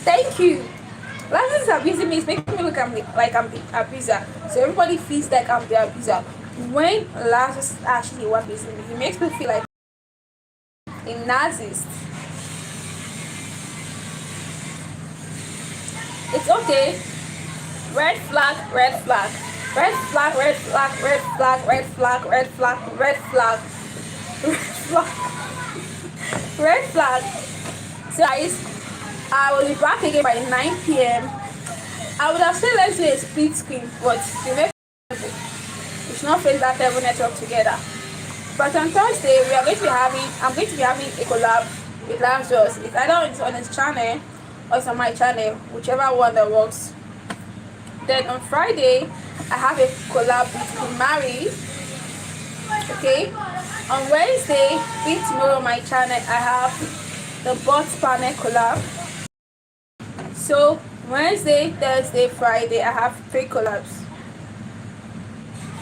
Thank you. Lazarus is abusing me, it's making me look like I'm the abuser. So everybody feels like I'm the abuser. When Lazarus is actually one abusing me, he makes me feel like a narcissist. It's okay. Red flag, red flag. Red flag, red flag, red flag, red flag, red flag, red flag. Red flag. Red flag. So guys, I will be back again by 9 p.m. I would have said let's do a split screen, but the next we should not face that terrible network together. But on Thursday I'm going to be having a collab with Lazarus. It's either it's on his channel or it's on my channel, whichever one that works. Then on Friday I have a collab with Kumari. Okay. On Wednesday, tomorrow on my channel I have the bot panel collab. So Wednesday, Thursday, Friday I have 3 collabs.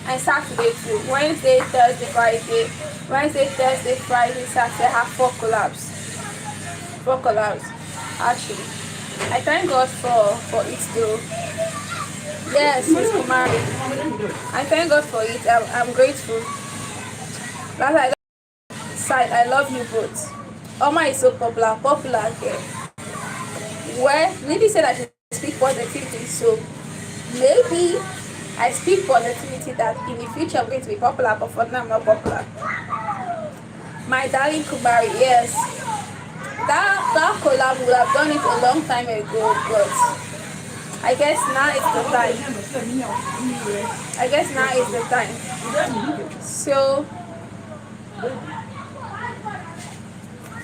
And Saturday too. Wednesday, Thursday, Friday. Wednesday, Thursday, Friday, Saturday I have 4 collabs. 4 collabs actually. I thank God for it too. Yes, Miss Kumari. I thank God for it. I'm grateful. That's side. I love you both. Oma is so popular here. Well, maybe said I should speak positivity, so maybe I speak positivity that in the future I'm going to be popular, but for now I'm not popular. My darling Kumari, yes. That collab would have done it a long time ago, but I guess now it's the time.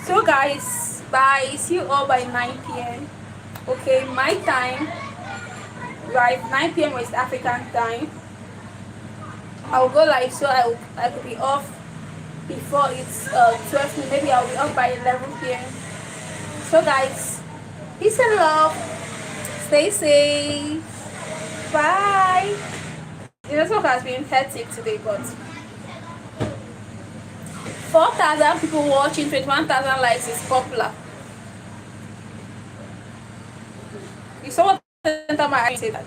So guys, bye. See you all by 9 p.m. Okay, my time, right? 9 p.m. West African time. I'll go live, so I could be off before it's 12. Maybe I'll be off by 11 p.m. So guys, peace and love. Stay safe. Bye. The network has been hectic today, but 4,000 people watching, 21,000 likes is popular. You saw what enter my eye say that.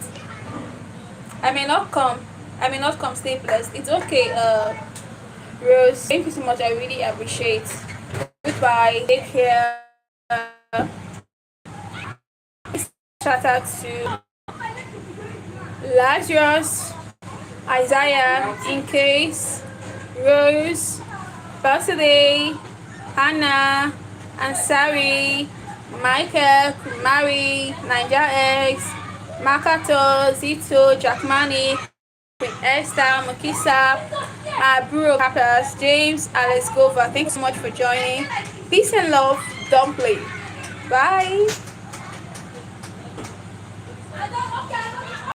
I may not come. Stay blessed. It's okay. Rose, thank you so much. I really appreciate. Goodbye. Take care. Shout out to Lazarus, Isaiah, In Case, Rose, Birthday, Hannah, Ansari, Michael, Kumari, Niger X, Makato, Zito, Jackmani, Esther, Mukisa, Bro Cappers, James, Alex Gova. Thanks so much for joining. Peace and love. Don't play. Bye.